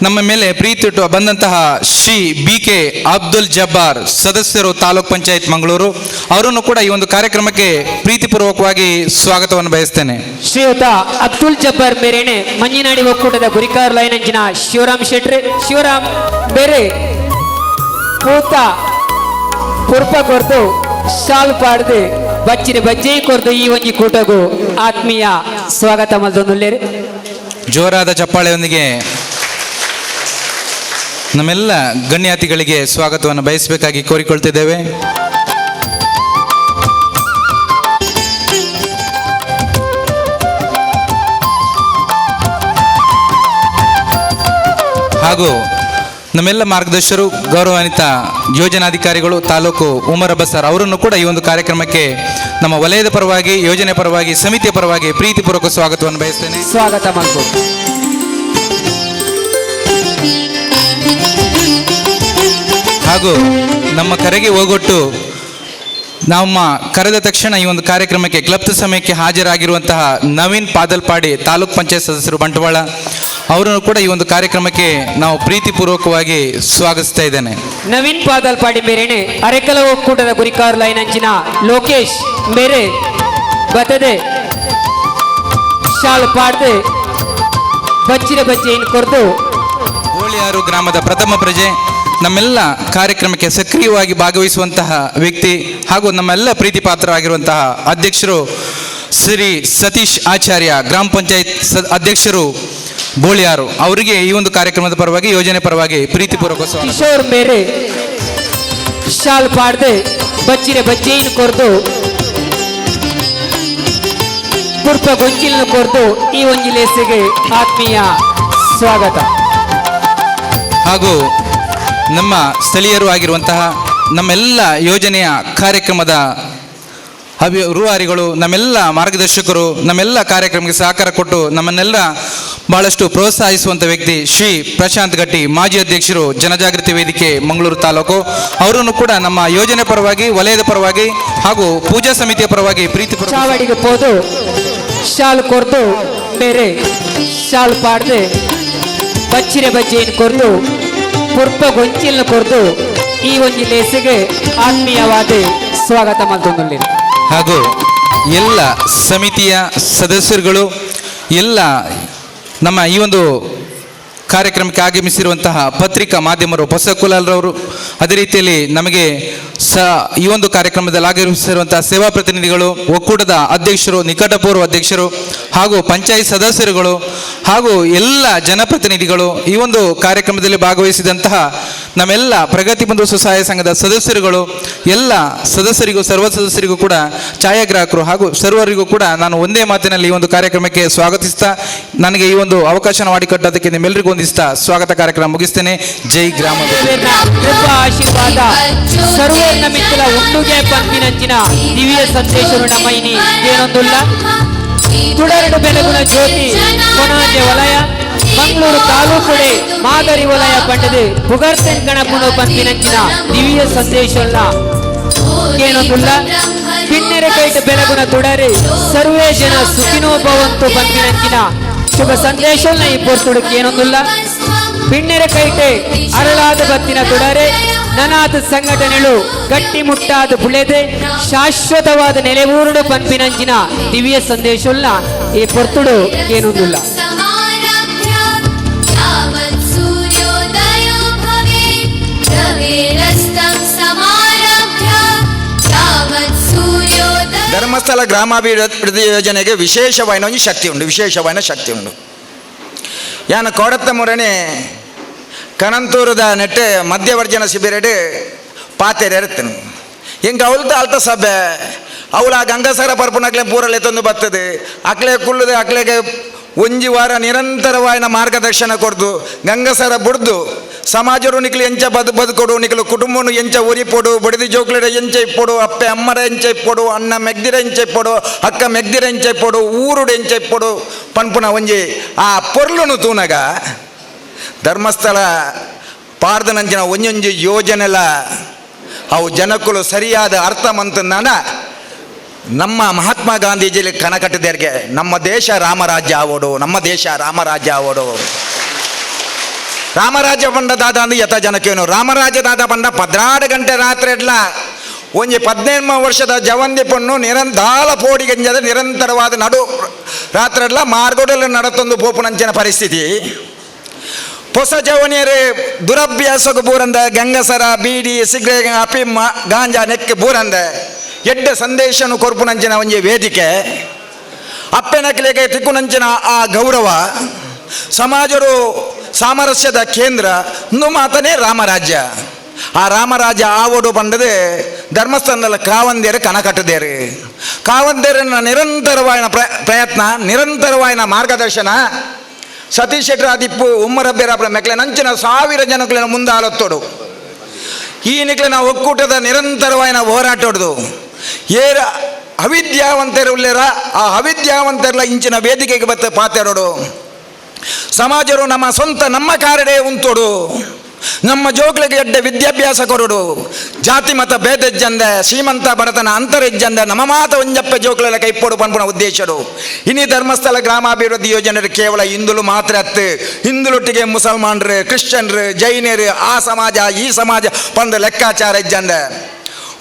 ನಮ್ಮ ಮೇಲೆ ಪ್ರೀತಿ ಇಟ್ಟು ಬಂದಂತಹ ಶ್ರೀ ಬಿ ಕೆ ಅಬ್ದುಲ್ ಜಬ್ಬಾರ್, ಸದಸ್ಯರು ತಾಲೂಕ್ ಪಂಚಾಯತ್ ಮಂಗಳೂರು, ಅವರನ್ನು ಕೂಡ ಈ ಒಂದು ಕಾರ್ಯಕ್ರಮಕ್ಕೆ ಪ್ರೀತಿಪೂರ್ವಕವಾಗಿ ಸ್ವಾಗತವನ್ನು ಬಯಸ್ತೇನೆ. ಶ್ರೀಯುತ ಅಬ್ದುಲ್ ಜಬ್ಬಾರ್ ಮೇರೆನೆ ಮಂಜಿನಾಡಿ ಒಕ್ಕೂಟದ ಗುರಿಕಾರ್ ಲೈನಂಚಿನ ಶಿವರಾಮ್ ಶೆಟ್ರೆ, ಶಿವರಾಮ್ ಬೇರೆ ಪೂತ ಪುರ್ಪ ಕೊರ್ದು ಶಾಲು ಪಾಡ್ದು ಬಚ್ಚಿರೆ ಬಜ್ಜೈ ಕೊರ್ದು ಈ ಒಂಜಿ ಕೂಟಗೂ ಆತ್ಮೀಯ ಸ್ವಾಗತ ಮಲ್ತೊಂದುಲ್ಲೇರು. ಜೋರಾದ ಚಪ್ಪಾಳೆಯೊಂದಿಗೆ ನಮ್ಮೆಲ್ಲ ಗಣ್ಯಾತಿಗಳಿಗೆ ಸ್ವಾಗತವನ್ನು ಬಯಸಬೇಕಾಗಿ ಕೋರಿಕೊಳ್ತಿದ್ದೇವೆ. ಹಾಗೂ ನಮ್ಮೆಲ್ಲ ಮಾರ್ಗದರ್ಶಕರು, ಗೌರವಾನ್ವಿತ ಯೋಜನಾಧಿಕಾರಿಗಳು, ತಾಲೂಕು ಉಮರ್ ಬಸಾರ್, ಅವರನ್ನು ಕೂಡ ಈ ಒಂದು ಕಾರ್ಯಕ್ರಮಕ್ಕೆ ನಮ್ಮ ವಲಯದ ಪರವಾಗಿ, ಯೋಜನೆ ಪರವಾಗಿ, ಸಮಿತಿಯ ಪರವಾಗಿ ಪ್ರೀತಿಪೂರ್ವಕ ಸ್ವಾಗತವನ್ನು ಬಯಸ್ತೇನೆ. ಸ್ವಾಗತ ಮಾಡ್ಬೋದು. ಹಾಗೂ ನಮ್ಮ ಕರೆಗೆ ಹೋಗೊಟ್ಟು ನಮ್ಮ ಕರೆದ ತಕ್ಷಣ ಈ ಒಂದು ಕಾರ್ಯಕ್ರಮಕ್ಕೆ ಕ್ಲಬ್ದ ಸಮಯಕ್ಕೆ ಹಾಜರಾಗಿರುವಂತಹ ನವೀನ್ ಪಾದಲ್ಪಾಡಿ, ತಾಲೂಕ್ ಪಂಚಾಯತ್ ಸದಸ್ಯರು ಬಂಟ್ವಾಳ, ಅವರನ್ನು ಕೂಡ ಈ ಒಂದು ಕಾರ್ಯಕ್ರಮಕ್ಕೆ ನಾವು ಪ್ರೀತಿಪೂರ್ವಕವಾಗಿ ಸ್ವಾಗತಿಸ್ತಾ ಇದ್ದೇನೆ. ನವೀನ್ ಪಾದಲ್ಪಾಡಿ ಮೇರೆನೆ ಅರೆಕಲ ಒಕ್ಕೂಟದ ಗುರಿಕಾರ್ ಲೈನ್ ಅಂಚಿನ ಲೋಕೇಶ್ ಮೇರೆ ಬತದೆ ಶಾಲು ಪಾಡ್ದೆ ಬಚ್ಚಿರೆ ಬಜ್ಜೆಯನ್ನು ಕೊರ್ದು ಬೋಳಿಯಾರು ಗ್ರಾಮದ ಪ್ರಥಮ ಪ್ರಜೆ, ನಮ್ಮೆಲ್ಲ ಕಾರ್ಯಕ್ರಮಕ್ಕೆ ಸಕ್ರಿಯವಾಗಿ ಭಾಗವಹಿಸುವಂತಹ ವ್ಯಕ್ತಿ ಹಾಗೂ ನಮ್ಮೆಲ್ಲ ಪ್ರೀತಿ ಪಾತ್ರರಾಗಿರುವಂತಹ ಅಧ್ಯಕ್ಷರು ಶ್ರೀ ಸತೀಶ್ ಆಚಾರ್ಯ, ಗ್ರಾಮ ಪಂಚಾಯತ್ ಅಧ್ಯಕ್ಷರು ಬೋಳಿಯಾರು, ಅವರಿಗೆ ಈ ಒಂದು ಕಾರ್ಯಕ್ರಮದ ಪರವಾಗಿ, ಯೋಜನೆ ಪರವಾಗಿ ಪ್ರೀತಿಪೂರ್ವಕ ಸ್ವಾಗತ. ಕಿಶೋರ್ ಮೇರೆ ಶಾಲ್ ಪಾಡ್ದೆ ಬಚ್ಚಿರೆ ಬಜ್ಜೆಯನ್ನು ಕೊರ್ದು ಪುರ್ಪ ಗೊಂಚಿಲ್ನ ಕೊರ್ದು ಈ ಒಂಜಿಲೇಸಿಗೆ ಆತ್ಮೀಯ ಸ್ವಾಗತ. ಹಾಗೂ ನಮ್ಮ ಸ್ಥಳೀಯರು ಆಗಿರುವಂತಹ ನಮ್ಮೆಲ್ಲ ಯೋಜನೆಯ ಕಾರ್ಯಕ್ರಮದ ರೂವಾರಿಗಳು, ನಮ್ಮೆಲ್ಲ ಮಾರ್ಗದರ್ಶಕರು, ನಮ್ಮೆಲ್ಲ ಕಾರ್ಯಕ್ರಮಕ್ಕೆ ಸಹಕಾರ ಕೊಟ್ಟು ನಮ್ಮನ್ನೆಲ್ಲ ಬಹಳಷ್ಟು ಪ್ರೋತ್ಸಾಹಿಸುವಂಥ ವ್ಯಕ್ತಿ ಶ್ರೀ ಪ್ರಶಾಂತ್ ಗಟ್ಟಿ, ಮಾಜಿ ಅಧ್ಯಕ್ಷರು ಜನಜಾಗೃತಿ ವೇದಿಕೆ ಮಂಗಳೂರು ತಾಲೂಕು, ಅವರನ್ನು ಕೂಡ ನಮ್ಮ ಯೋಜನೆ ಪರವಾಗಿ, ವಲಯದ ಪರವಾಗಿ ಹಾಗೂ ಪೂಜಾ ಸಮಿತಿಯ ಪರವಾಗಿ ಪ್ರೀತಿಪೂರ್ವಕ ಚಾವಡಿಗೆ ಹೋದು ಶಾಲು ಕೊರ್ದು ಬೇರೆ ಶಾಲು ಪಾಡ್ದೆ ಬಚ್ಚಿರೆ ಬಜ್ಜೆಯನ್ನು ಕೊರ್ದು ಪುರ್ಪ ಗೊಂಚಿಲ್ನ ಕೊರ್ದು ಈ ಒಂದು ಲೇಸಿಗೆ ಆತ್ಮೀಯವಾದ ಸ್ವಾಗತ ಮಲ್ತೊಂದುಲ್ಲೇರು. ಹಾಗೂ ಎಲ್ಲ ಸಮಿತಿಯ ಸದಸ್ಯರುಗಳು, ಎಲ್ಲ ನಮ್ಮ ಈ ಒಂದು ಕಾರ್ಯಕ್ರಮಕ್ಕೆ ಆಗಮಿಸಿರುವಂತಹ ಪತ್ರಿಕಾ ಮಾಧ್ಯಮರು, ಹೊಸಕುಲಾಲ್ರವರು, ಅದೇ ರೀತಿಯಲ್ಲಿ ನಮಗೆ ಈ ಒಂದು ಕಾರ್ಯಕ್ರಮದಲ್ಲಿ ಆಗಮಿಸಿರುವಂತಹ ಸೇವಾ ಪ್ರತಿನಿಧಿಗಳು, ಒಕ್ಕೂಟದ ಅಧ್ಯಕ್ಷರು, ನಿಕಟಪೂರ್ವ ಅಧ್ಯಕ್ಷರು ಹಾಗೂ ಪಂಚಾಯತ್ ಸದಸ್ಯರುಗಳು ಹಾಗೂ ಎಲ್ಲ ಜನಪ್ರತಿನಿಧಿಗಳು, ಈ ಒಂದು ಕಾರ್ಯಕ್ರಮದಲ್ಲಿ ಭಾಗವಹಿಸಿದಂತಹ ನಮ್ಮೆಲ್ಲ ಪ್ರಗತಿ ಬಂಧು ಸ್ವಸಹಾಯ ಸಂಘದ ಸದಸ್ಯರುಗಳು, ಎಲ್ಲ ಸದಸ್ಯರಿಗೂ, ಸರ್ವ ಸದಸ್ಯರಿಗೂ ಕೂಡ, ಛಾಯಾಗ್ರಾಹಕರು ಹಾಗೂ ಸರ್ವರಿಗೂ ಕೂಡ ನಾನು ಒಂದೇ ಮಾತಿನಲ್ಲಿ ಈ ಒಂದು ಕಾರ್ಯಕ್ರಮಕ್ಕೆ ಸ್ವಾಗತಿಸ್ತಾ ನನಗೆ ಈ ಒಂದು ಅವಕಾಶ ಮಾಡಿಕೊಟ್ಟದಕ್ಕೆ ನಿಮ್ಮೆಲ್ಲರಿಗೂ ಒಂದಿಸ್ತಾ ಸ್ವಾಗತ ಕಾರ್ಯಕ್ರಮ ಮುಗಿಸ್ತೇನೆ. ಜೈ ಗ್ರಾಮ ಕೃಪಾ ಆಶೀರ್ವಾದ ಸರ್ವೇರ್ನ ಮಿಕ್ಕಲ ಉಂಡುಗೆ ಪಂಪಿನಂಚಿನ ದಿವ್ಯ ಸಂದೇಶರು ನಮ್ಮ ಇನಿ ಏನೊಂದುಲ್ಲ ತುಡರಡು ಬೆಳಗುನ ಜ್ಯೋತಿ ಕೊನಾಜೆ ವಲಯ ಮಂಗಳೂರು ತಾಲೂಕುಡೆ ಮಾದರಿ ವಲಯ ಪಂಡದು ಪುಗರ್ತನ್ ಗಣಪುನು ಪಂಪಿನಂಚಿನ ದಿವ್ಯ ಸಂದೇಶಲ್ಲ ಏನೊಂದುಲ್ಲ ಕಿಣ್ಣೆರೆ ಕೈಟ ಬೆಳಗುನ ತುಡರೆ ಸರ್ವೇ ಜನ ಸುಖಿನೋ ಭವಂತು ಪಂಪಿನಂಚಿನ ಶುಭ ಸಂದೇಶನ ಈ ಪೊರ್ತುಡುಕ್ಕೆ ಏನೊಂದುಲ್ಲ ಪಿಣ್ಣೆರೆ ಕೈಟೆ ಅರಳಾದ ಬತ್ತಿನ ತುಡರೆ ನನಾದ ಸಂಘಟನೆಗಳು ಗಟ್ಟಿ ಮುಟ್ಟಾದ ಬುಳೆದೆ ಶಾಶ್ವತವಾದ ನೆಲೆವೂರುಡು ಪಂಪಿನಂಚಿನ ದಿವ್ಯ ಸಂದೇಶಲ್ಲ ಈ ಪೊರ್ತುಡು ಏನೊಂದುಲ್ಲ ಧರ್ಮಸ್ಥಳ ಗ್ರಾಮಾಭಿವೃದ್ಧಿ ಯೋಜನೆಗೆ ವಿಶೇಷವಾದ ಒಂದು ಶಕ್ತಿ ಉಂಟು, ವಿಶೇಷವಾದ ಶಕ್ತಿ ಉಂಟು. ಯಾನ ಕೋಡತ್ತ ಮುರಣೆ ಕಣಂತೂರದ ನೆಟ್ಟೆ ಮಧ್ಯವರ್ಜನ ಶಿಬಿರಡು ಪಾತೆರೆ ಇರ್ತೇನೆ ಹೆಂಗೆ ಅವಲ್ತ ಅಲ್ತ ಸಭೆ ಅವಳು ಆ ಗಂಗಸರ ಪರ್ಪುನಕ್ಲೆ ಪೂರಲೆ ತಂದು ಬರ್ತದೆ ಅಕ್ಲೆ ಕುಲ್ಲದೆ ಅಕ್ಲೆಗೆ ಒಂಜಿ ವಾರ ನಿರಂತರವಾದ ಮಾರ್ಗದರ್ಶನ ಕೊಡ್ದು ಗಂಗಸರ ಬುಡ್ದು ಸಮಾಜರು ನಿಕ್ಲು ಎಂಚ ಬದುಕೊಡು ನಿಕ್ಲು ಕುಟುಂಬನು ಎಂಚ ಉರಿಪೊಡು ಬಡಿದಿ ಜೋಕ್ಲೆಡ ಎಂಚ ಇಪ್ಪೊಡು ಅಪ್ಪೆ ಅಮ್ಮರ ಎಂಚ ಇಪ್ಪೊಡು ಅಣ್ಣ ಮೆಗ್ದಿರ ಎಂಚ ಇಪ್ಪೊಡು ಅಕ್ಕ ಮೆಗ್ದಿರ ಎಂಚ ಇಪ್ಪೊಡು ಊರುಡು ಎಂಚ ಇಪ್ಪೊಡು ಪನ್ಪುನ ಒಂಜಿ ಆ ಪೊರ್ಲುನು ತೂನಗ ಧರ್ಮಸ್ಥಳ ಪಾರ್ದನಂಚಿನ ಒಂಜೊಂಜಿ ಯೋಜನೆಲ ಅವು ಜನಕ್ಕಳು ಸರಿಯಾದ ಅರ್ಥ ಮಂತನಾನ ನಮ್ಮ ಮಹಾತ್ಮ ಗಾಂಧೀಜಿಲಿ ಕಣಕಟ್ಟಿದರಿಗೆ ನಮ್ಮ ದೇಶ ರಾಮರಾಜ್ಯ ಆವೋಡು, ನಮ್ಮ ದೇಶ ರಾಮರಾಜ್ಯ ಆವೋಡು. ರಾಮರಾಜ್ಯ ಪಂಡ ದಾದ ಅಂದ್ರೆ ಯಥ ಜನಕ್ಕೇನು ರಾಮರಾಜ್ಯ ದಾದ ಪಂಡ 16 ಗಂಟೆ ರಾತ್ರಿ ಎಡ್ಲ ಒಂಜಿ 17 ವರ್ಷದ ಜವಂದಿ ಪಣ್ಣು ದಾಲ ಪೋಡಿ ಗಂಜದ ನಿರಂತರವಾದ ನಡು ರಾತ್ರಿ ಎಡ್ಲ ಮಾರ್ಗೋಡಲ್ಲಿ ನಡತೊಂದು ಪೋಪುನಂಚಿನ ಪರಿಸ್ಥಿತಿ. ಹೊಸ ಜವನಿಯರು ದುರಭ್ಯಾಸకు ಬೂರಂದ ಗಂಗಸರ ಬೀಡಿ ಸಿಗರೇಟ್ ಅಫೀಮ್ ಗಾಂಜಾ ನೆಕ್ಕೆ ಬೂರಂದ ಎಡ್ಡ ಸಂದೇಶನು ಕೊರ್ಪುನಂಚಿನ ಒಂಜಿ ವೇದಿಕೆ ಅಪ್ಪೆನಕ್ಲೆಗೆ ತಿಕ್ಕುನಂಚಿನ ಆ ಗೌರವ ಸಮಾಜರು ಸಾಮರಸ್ಯದ ಕೇಂದ್ರ ಮಾತನೇ ರಾಮರಾಜ್ಯ. ಆ ರಾಮರಾಜ್ಯ ಆವೋಡು ಬಂಡದೆ ಧರ್ಮಸ್ಥಳದ ಕಾವಂದೇರು ಕಣಕಟ್ಟದೇರು ಕಾವಂದೇರನ ನಿರಂತರವಾದ ಪ್ರಯತ್ನ ನಿರಂತರವಾದ ಮಾರ್ಗದರ್ಶನ ಸತೀಶ್ ಶೆಟ್ಟರ್ ಆದಿಪ್ಪು ಉಮ್ಮರಬ್ಬೇರ ಮೆಕ್ಲೆ ನಂಚಿನ 1000 ಜನಗಳನ್ನ ಮುಂದೆ ಆಲತ್ತೋಡು ಈ ನಿಕ್ಲಿನ ಒಕ್ಕೂಟದ ನಿರಂತರವಾದ ಹೋರಾಟ ಹೊಡೆದು ಏರ ಅವಿದ್ಯಾವಂತರು ಉಳ್ಳೇರ ಆ ಅವಿದ್ಯಾವಂತರೆಲ್ಲ ಇಂಚಿನ ವೇದಿಕೆಗೆ ಬತ್ತ ಪಾತೆರೋಡು ಸಮಾಜರು ನಮ್ಮ ಸ್ವಂತ ನಮ್ಮ ಕಾರಡೆ ಉಂತೋಡು ನಮ್ಮ ಜೋಕ್ಳಿಗೆ ಎಡ್ಡೆ ವಿದ್ಯಾಭ್ಯಾಸ ಕೊರಡು ಜಾತಿ ಮತ ಭೇದ ಇಜ್ಜಂದೆ ಶ್ರೀಮಂತ ಬಡತನ ಅಂತರ ಇಜ್ಜಂದೆ ನಮ್ಮ ಮಾತ ಒಂಜಪ್ಪ ಜೋಕ್ಳೆಲ್ಲ ಕೈಪೋಡು ಪನ್ಪುಣ ಉದ್ದೇಶರು ಇನಿ ಧರ್ಮಸ್ಥಳ ಗ್ರಾಮಾಭಿವೃದ್ಧಿ ಯೋಜನೆ ಕೇವಲ ಹಿಂದುಳು ಮಾತ್ರ ಅತ್ತು ಹಿಂದುಳೊಟ್ಟಿಗೆ ಮುಸಲ್ಮಾನರು ಕ್ರಿಶ್ಚಿಯನ್ರು ಜೈನರು ಆ ಸಮಾಜ ಈ ಸಮಾಜ ಪಂದ ಲೆಕ್ಕಾಚಾರ ಇಜ್ಜಂದೆ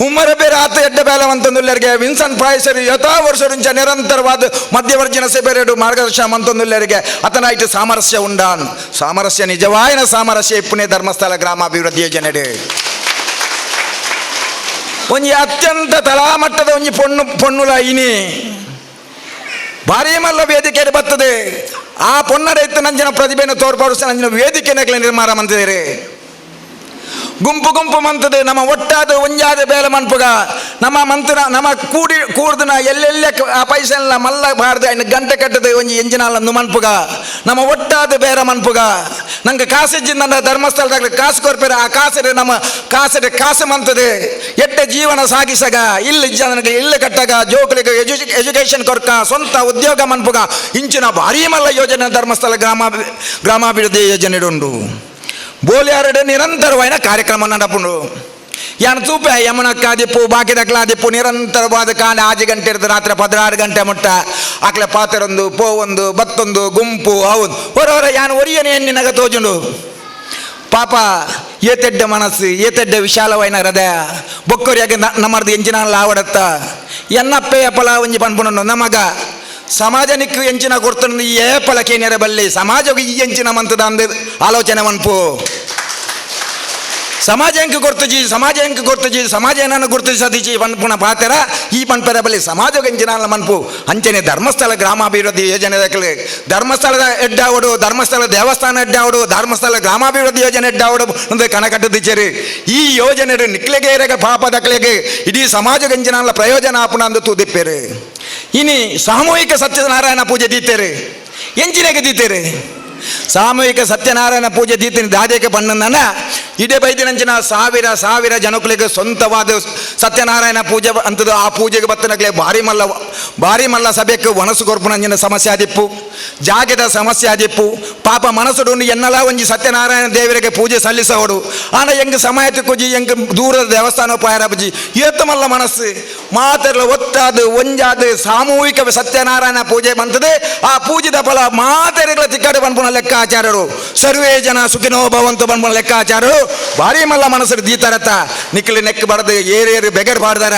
ಉಮ್ಮರ ಬೇರೆ ಆತ ಎಡ್ಡ ಬೇಲವಂತಂದುಲ್ಲರಿಗೆ ವಿನ್ಸೆಂಟ್ ಪ್ರೈಸರ್ ಯಥಾ ವರ್ಷ ನಿರಂತರವಾದ ಮಧ್ಯವರ್ಜನ ಸಭೆರೆಡು ಮಾರ್ಗದರ್ಶನ ಮಂತೊಂದುಲ್ಲರಿಗೆ ಅತನ ಇಟ್ಟು ಸಾಮರಸ್ಯ ಉಂಡಾನ್ ಸಾಮರಸ್ಯ ನಿಜವಾಯಿನ ಸಾಮರಸ್ಯ ಇಪ್ಪುನೇ ಧರ್ಮಸ್ಥಳ ಗ್ರಾಮಾಭಿವೃದ್ಧಿ ಯೋಜನೆ ಒಂಜಿ ಅತ್ಯಂತ ತಳಾಮಟ್ಟದ ಒಂಜಿ ಪೊಣ್ಣುಲ ಇನಿ ಭಾರಿ ಮಲ್ಲ ವೇದಿಕೆ ಬರ್ತದೆ ಆ ಪೊನ್ನಡ ಇತ್ತು ನಂಜಿನ ಪ್ರತಿಭೆಯನ್ನು ತೋರ್ಪಡಿಸ ನಂಜಿನ ವೇದಿಕೆನಗಲ ನಿರ್ಮಾಣ ಮಂತಿದ್ದಾರೆ ಗುಂಪು ಗುಂಪು ಮಂತದೆ ನಮ್ಮ ಒಟ್ಟಾದ ಒಂಜಾದ ಬೇಲ ಮನ್ಪುಗ ನಮ್ಮ ಮಂತ್ರ ನಮ್ಮ ಕೂಡ್ದನ ಎಲ್ಲೆಲ್ಲ ಆ ಪೈಸೆಲ್ಲ ಮಲ್ಲ ಬಾರ್ದು ಇನ್ನು ಗಂಟೆ ಕಟ್ಟದೆ ಒಂಜಿ ಎಂಜಿನಲ್ಲೊಂದು ಮನ್ಪುಗ ನಮ್ಮ ಒಟ್ಟಾದ ಬೇರೆ ಮನ್ಪುಗ ನಂಗೆ ಕಾಸಿಜ್ಜಿಂದ ಧರ್ಮಸ್ಥಳದಾಗ ಕಾಸು ಕೊರ್ಪೇರ ಆ ಕಾಸರೆ ನಮ್ಮ ಕಾಸರೆ ಕಾಸು ಮಂತದೆ ಎಡ್ಡ ಜೀವನ ಸಾಗಿಸಗ ಇಲ್ಲಿ ಜನಕ್ಕೆ ಇಲ್ಲಿ ಕಟ್ಟಗ ಜೋಕಳಿಗೆ ಎಜುಕೇಶನ್ ಕೊರ್ಕ ಸ್ವಂತ ಉದ್ಯೋಗ ಮನ್ಪುಗ ಇಂಚಿನ ಭಾರಿ ಮಲ್ಲ ಯೋಜನೆ ಧರ್ಮಸ್ಥಳ ಗ್ರಾಮಾಭಿವೃದ್ಧಿ ಯೋಜನೆ ಉಂಟು ಬೋಲಿಯಾರಡೆ ನಿರಂತರವಾದ ಕಾರ್ಯಕ್ರಮ ನಡಪುಂಡು ಯಾನು ತೂಪೆ ಯಮನಕ್ಕಾದಿಪ್ಪು ಬಾಕಿದಕ್ಲಾದಿಪ್ಪು ನಿರಂತರವಾದ ಕಾಲ 6 ಗಂಟೆ ಇರ್ತದೆ ರಾತ್ರಿ 16 ಗಂಟೆ ಮುಟ್ಟ ಆಕಲೆ ಪಾತೆರೊಂದು ಪೋವೊಂದು ಬತ್ತೊಂದು ಗುಂಪು ಹೌದು ಹೊರವರ ಯಾನು ಒರಿಯನೇ ನಿನಗ ತೋಜುಂಡು ಪಾಪ ಏತೆಡ್ಡ ಮನಸ್ಸು ಏತೆಡ್ಡ ವಿಶಾಲವಾಯಿನ ಹೃದಯ ಬೊಕ್ಕರಿಯಾಗಿ ನಮ್ಮದು ಎಂಜಿನಲ್ಲ ಆವಡತ್ತ ಎನ್ನಪ್ಪೆಯ ಫಲ ಒಂಜಿ ಪನ್ಪುಣನು ನಮಗ ಸಮಾಜ ನಿಕ್ಕು ಎಂಚಿನ ಕೊಡ್ತಂದು ಏ ಫಲಕೇನ್ಯರ ಬಲ್ಲಿ ಸಮಾಜಕ್ಕೆ ಈ ಎಂಚಿನ ಮಂತದ ಅಂದ ಆಲೋಚನೆ ಮನ್ಪು ಸಮಾಜ ಹೆಂಗೆ ಕೊಡ್ತಜಿ ಸಮಾಜ ಏನನ್ನು ಗುರುತಿಸದಿಜಿ ಪನ್ಪುಣ ಪಾತೆರ ಈ ಪನ್ಪೆರ ಬಲ್ಲಿ ಸಮಾಜ ಎಂಚಿನ ಮನ್ಪು ಅಂಚನೆ ಧರ್ಮಸ್ಥಳ ಗ್ರಾಮಾಭಿವೃದ್ಧಿ ಯೋಜನೆ ಧರ್ಮಸ್ಥಳದ ಎಡ್ಡಾವಡು ಧರ್ಮಸ್ಥಳ ದೇವಸ್ಥಾನ ಎಡ್ಡಾವಡು ಧರ್ಮಸ್ಥಳ ಗ್ರಾಮಾಭಿವೃದ್ಧಿ ಯೋಜನೆ ಎಡ್ಡಾವಡು ಒಂದು ಕಣಕಟ್ಟದಿಚ್ಚರಿ ಈ ಯೋಜನೆ ನಿಕ್ಲೆಗೇರೆಗೆ ಪಾಪ ದಕ್ಲೆಗೆ ಇಡೀ ಸಮಾಜ ಎಂಚಿನ ಪ್ರಯೋಜನ ಆಪುಣ ಅಂದು ತೂದಿಪ್ಪೇರು ಇನಿ ಸಾಮೂಹಿಕ ಸತ್ಯನಾರಾಯಣ ಪೂಜೆ ದೀತೇರು ಎಂಚಿನಾಗ ದೀತೇರೆ ಸಾಮೂಹಿಕ ಸತ್ಯನಾರಾಯಣ ಪೂಜೆ ದೀತಿನ ದಾದೇಕೆ ಬಣ್ಣನ ಇಡೇ ಬೈದಿನಂಚಿನ ಸಾವಿರ ಜನಗಳಿಗೆ ಸ್ವಂತವಾದ ಸತ್ಯನಾರಾಯಣ ಪೂಜೆ ಅಂತದ್ದು ಆ ಪೂಜೆಗೆ ಬತ್ತನಗ್ಲೆ ಭಾರಿ ಮಲ್ಲ ಸಭೆಗೆ ಒಣಸು ಕೊರ್ಪುನಂಜಿನ ಸಮಸ್ಯೆ ಆದಿಪ್ಪು ಜಾಗದ ಸಮಸ್ಯೆ ಆದಿಪ್ಪು ಪಾಪ ಮನಸ್ಸುಡು ಎನ್ನಲ ಒಂಜಿ ಸತ್ಯನಾರಾಯಣ ದೇವರಿಗೆ ಪೂಜೆ ಸಲ್ಲಿಸೋಡು ಆನ ಎಂಗೆ ಸಮಯಕ್ಕೆ ಕುಜಿ ಎಂಗೆ ದೂರದ ದೇವಸ್ಥಾನ ಪಾಯರ ಬುಜಿ ಏತಮಲ್ಲ ಮನಸ್ಸು ಮಾತೆಲ್ಲ ಒತ್ತಾದು ಒಂಜಾದು ಸಾಮೂಹಿಕ ಸತ್ಯನಾರಾಯಣ ಪೂಜೆ ಬಂತದೆ ಆ ಪೂಜೆದ ಫಲ ಮಾತೆರೆಗಳ ತಿಕ್ಕಾಡು ಬಂದ್ಪುಣ ಲೆಕ್ಕಾಚಾರರು ಸರ್ವೇ ಜನ ಸುಖಿನೋ ಭವಂತು ಬಂದ್ಪುಣ ಲೆಕ್ಕಾಚಾರರು ಭಾರಿ ಮಲ್ಲ ಮನಸ್ಸರು ದೀತಾರತ್ತ ನಿಕ್ಕಲಿ ನೆಕ್ ಬಡದು ಏರೇರು ಬೆಗರ್ ಬಾಡ್ದಾರ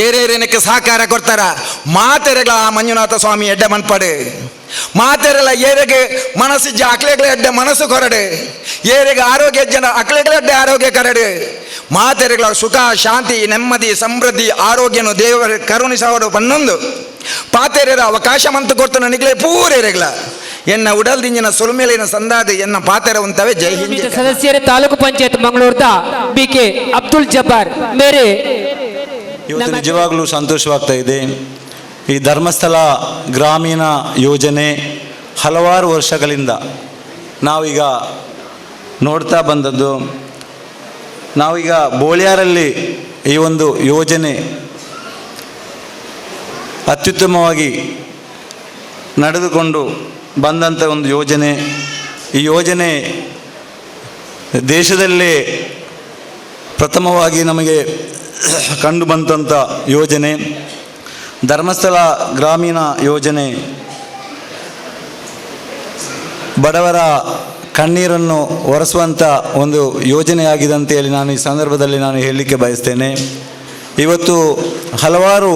ಏರೇರೇನಕ್ಕೆ ಸಹಕಾರ ಕೊಡ್ತಾರ ಮಾತೆರೆಗಳ ಆ ಮಂಜುನಾಥ ಸ್ವಾಮಿ ಎಡ್ಡೆ ಮನ್ಪಡು ಮಾತೆರೆಲ್ಲ ಏರೆಗೆ ಮನಸ್ಸಿಜ್ಜ ಅಕ್ಲೆಗಳ ಎಡ್ಡೆ ಮನಸ್ಸು ಕೊರಡು ಏರೆಗೆ ಆರೋಗ್ಯ ಜನ ಅಕ್ಲೆಗಳ ಎಡ್ಡೆ ಆರೋಗ್ಯ ಕರಡು ಮಾತೆರೆಗಳ ಸುಖ ಶಾಂತಿ ನೆಮ್ಮದಿ ಸಮೃದ್ಧಿ ಆರೋಗ್ಯನು ದೇವರ ಕರುಣಿಸೋಡು ಪನ್ನೊಂದು ಪಾತೆರೆರ ಅವಕಾಶ ಮಂತು ಕೊಡ್ತಾನೆ ನಿಗ್ಲೆ ಪೂರೆರೆಗಳ ಎನ್ನ ಉಡಲ್ ದಿಂಜಿನ ಸುಲ್ಮೇಲಿನ ಸಂದಾದ ಎನ್ನ ಪಾತೆರ ಉಂತವೆ ಜೈ ಹಿಂದ್ ಸದಸ್ಯರೇ ತಾಲೂಕು ಪಂಚಾಯತ್ ಮಂಗಳೂರದ BK ಅಬ್ದುಲ್ ಜಬ್ಬಾರ್ ಮೇರೆ ಇವತ್ತು ನಿಜವಾಗ್ಲೂ ಸಂತೋಷವಾಗ್ತಾ ಇದೆ. ಈ ಧರ್ಮಸ್ಥಳ ಗ್ರಾಮೀಣ ಯೋಜನೆ ಹಲವಾರು ವರ್ಷಗಳಿಂದ ನಾವೀಗ ನೋಡ್ತಾ ಬಂದದ್ದು. ನಾವೀಗ ಬೋಳ್ಯಾರಲ್ಲಿ ಈ ಒಂದು ಯೋಜನೆ ಅತ್ಯುತ್ತಮವಾಗಿ ನಡೆದುಕೊಂಡು ಬಂದಂಥ ಒಂದು ಯೋಜನೆ. ಈ ಯೋಜನೆ ದೇಶದಲ್ಲೇ ಪ್ರಥಮವಾಗಿ ನಮಗೆ ಕಂಡು ಬಂದಂಥ ಯೋಜನೆ ಧರ್ಮಸ್ಥಳ ಗ್ರಾಮೀಣ ಯೋಜನೆ. ಬಡವರ ಕಣ್ಣೀರನ್ನು ಒರೆಸುವಂಥ ಒಂದು ಯೋಜನೆಯಾಗಿದೆ ಅಂತೇಳಿ ನಾನು ಈ ಸಂದರ್ಭದಲ್ಲಿ ನಾನು ಹೇಳಲಿಕ್ಕೆ ಬಯಸ್ತೇನೆ. ಇವತ್ತು ಹಲವಾರು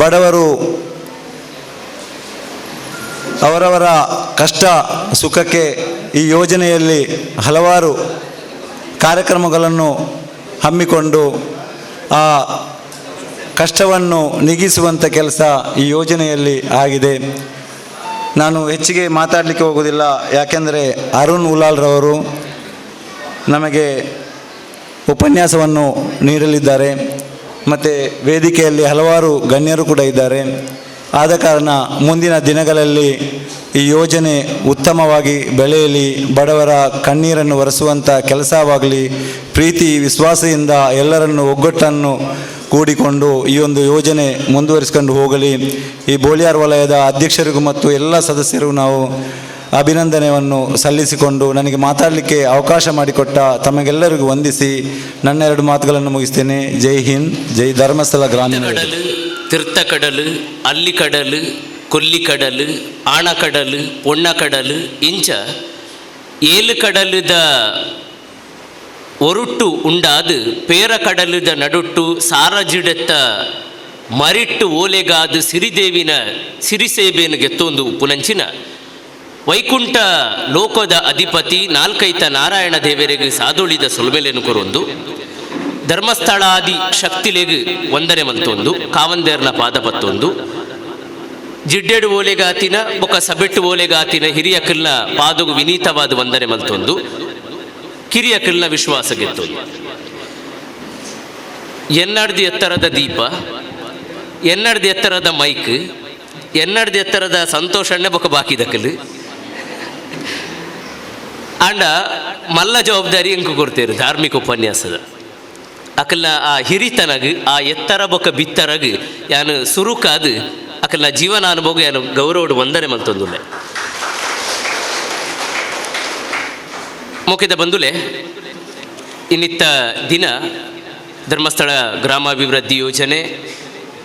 ಬಡವರು ಅವರವರ ಕಷ್ಟ ಸುಖಕ್ಕೆ ಈ ಯೋಜನೆಯಲ್ಲಿ ಹಲವಾರು ಕಾರ್ಯಕ್ರಮಗಳನ್ನು ಹಮ್ಮಿಕೊಂಡು ಆ ಕಷ್ಟವನ್ನು ನೀಗಿಸುವಂಥ ಕೆಲಸ ಈ ಯೋಜನೆಯಲ್ಲಿ ಆಗಿದೆ. ನಾನು ಹೆಚ್ಚಿಗೆ ಮಾತಾಡಲಿಕ್ಕೆ ಹೋಗೋದಿಲ್ಲ, ಯಾಕೆಂದರೆ ಅರುಣ್ ಉಲಾಲ್ರವರು ನಮಗೆ ಉಪನ್ಯಾಸವನ್ನು ನೀಡಲಿದ್ದಾರೆ ಮತ್ತು ವೇದಿಕೆಯಲ್ಲಿ ಹಲವಾರು ಗಣ್ಯರು ಕೂಡ ಇದ್ದಾರೆ. ಆದ ಕಾರಣ ಮುಂದಿನ ದಿನಗಳಲ್ಲಿ ಈ ಯೋಜನೆ ಉತ್ತಮವಾಗಿ ಬೆಳೆಯಲಿ, ಬಡವರ ಕಣ್ಣೀರನ್ನು ಒರೆಸುವಂಥ ಕೆಲಸವಾಗಲಿ, ಪ್ರೀತಿ ವಿಶ್ವಾಸದಿಂದ ಎಲ್ಲರನ್ನು ಒಗ್ಗಟ್ಟನ್ನು ಕೂಡಿಕೊಂಡು ಈ ಒಂದು ಯೋಜನೆ ಮುಂದುವರಿಸಿಕೊಂಡು ಹೋಗಲಿ. ಈ ಬೋಳ್ಯಾರ್ ವಲಯದ ಅಧ್ಯಕ್ಷರಿಗೂ ಮತ್ತು ಎಲ್ಲ ಸದಸ್ಯರಿಗೂ ನಾವು ಅಭಿನಂದನೆಯನ್ನು ಸಲ್ಲಿಸಿಕೊಂಡು ನನಗೆ ಮಾತಾಡಲಿಕ್ಕೆ ಅವಕಾಶ ಮಾಡಿಕೊಟ್ಟ ತಮಗೆಲ್ಲರಿಗೂ ವಂದಿಸಿ ನನ್ನ ಎರಡು ಮಾತುಗಳನ್ನು ಮುಗಿಸ್ತೇನೆ. ಜೈ ಹಿಂದ್, ಜೈ ಧರ್ಮಸ್ಥಳ ಗ್ರಾಮೀಣ. ತೀರ್ಥಕಡಲು, ಅಲ್ಲಿಕಡಲು, ಕೊಲ್ಲಿಕಡಲು, ಆಣಕಡಲು, ಪೊಣ್ಣಕಡಲು ಇಂಚ 7 ಕಡಲುದ ಒರುಟ್ಟು ಉಂಡಾದು ಪೇರ ಕಡಲುದ ನಡುಟ್ಟು ಸಾರಜಿಡೆತ್ತ ಮರಿಟ್ಟು ಓಲೆಗಾದು ಸಿರಿದೇವಿನ ಸಿರಿಸೇಬೇನು ಗೆತ್ತೊಂದು ಪುನಂಚಿನ ವೈಕುಂಠ ಲೋಕದ ಅಧಿಪತಿ ನಾಲ್ಕೈತ ನಾರಾಯಣ ದೇವರಿಗೆ ಸಾದುಳಿದ ಸೊಲ್ಮೆಲೆನು ಕೊರೊಂದು ಧರ್ಮಸ್ಥಳಾದಿ ಶಕ್ತಿಲೆಗು ವಂದನೆ ಮಂತೊಂದು ಕಾವಂದೇರ್ನ ಪಾದ ಪತ್ತೊಂದು ಜಿಡ್ಡೆಡು ಓಲೆಗಾತಿನ ಬೊಕ ಸಬೆಟ್ಟು ಓಲೆಗಾತಿನ ಹಿರಿಯಕಲ್ನ ಪಾದಗು ವಿನೀತವಾದ ವಂದನೆ ಮಂತೊಂದು ಕಿರಿಯಕಲ್ನ ವಿಶ್ವಾಸ ಗೆತ್ತೊಂದು ಎನ್ನಡ್ದು ಎತ್ತರದ ದೀಪ, ಎನ್ನಡ್ದು ಎತ್ತರದ ಮೈಕ್, ಎನ್ನಡ್ದು ಎತ್ತರದ ಸಂತೋಷಣ್ಣೆ ಬೊಕ ಬಾಕಿದಕಲು ಅಂಡ ಮಲ್ಲ ಜವಾಬ್ದಾರಿ ಎಂಕು ಕೊಡ್ತೇರು ಧಾರ್ಮಿಕ ಉಪನ್ಯಾಸದ ಅಕಲ್ನ ಆ ಹಿರಿತನಗ್ ಆ ಎತ್ತರ ಬೊಕ ಬಿತ್ತರಗ್ ಯಾನು ಸುರುಕಾದು ಅಕಲ್ನ ಜೀವನ ಅನುಭವ ಯಾನು ಗೌರವಡು ವಂದನೆ ಮಂತೊಂದುಲ್ಲೆ. ಮುಖ್ಯದ ಬಂದುಲೆ ಇನ್ನಿತ್ತ ದಿನ ಧರ್ಮಸ್ಥಳ ಗ್ರಾಮಾಭಿವೃದ್ಧಿ ಯೋಜನೆ,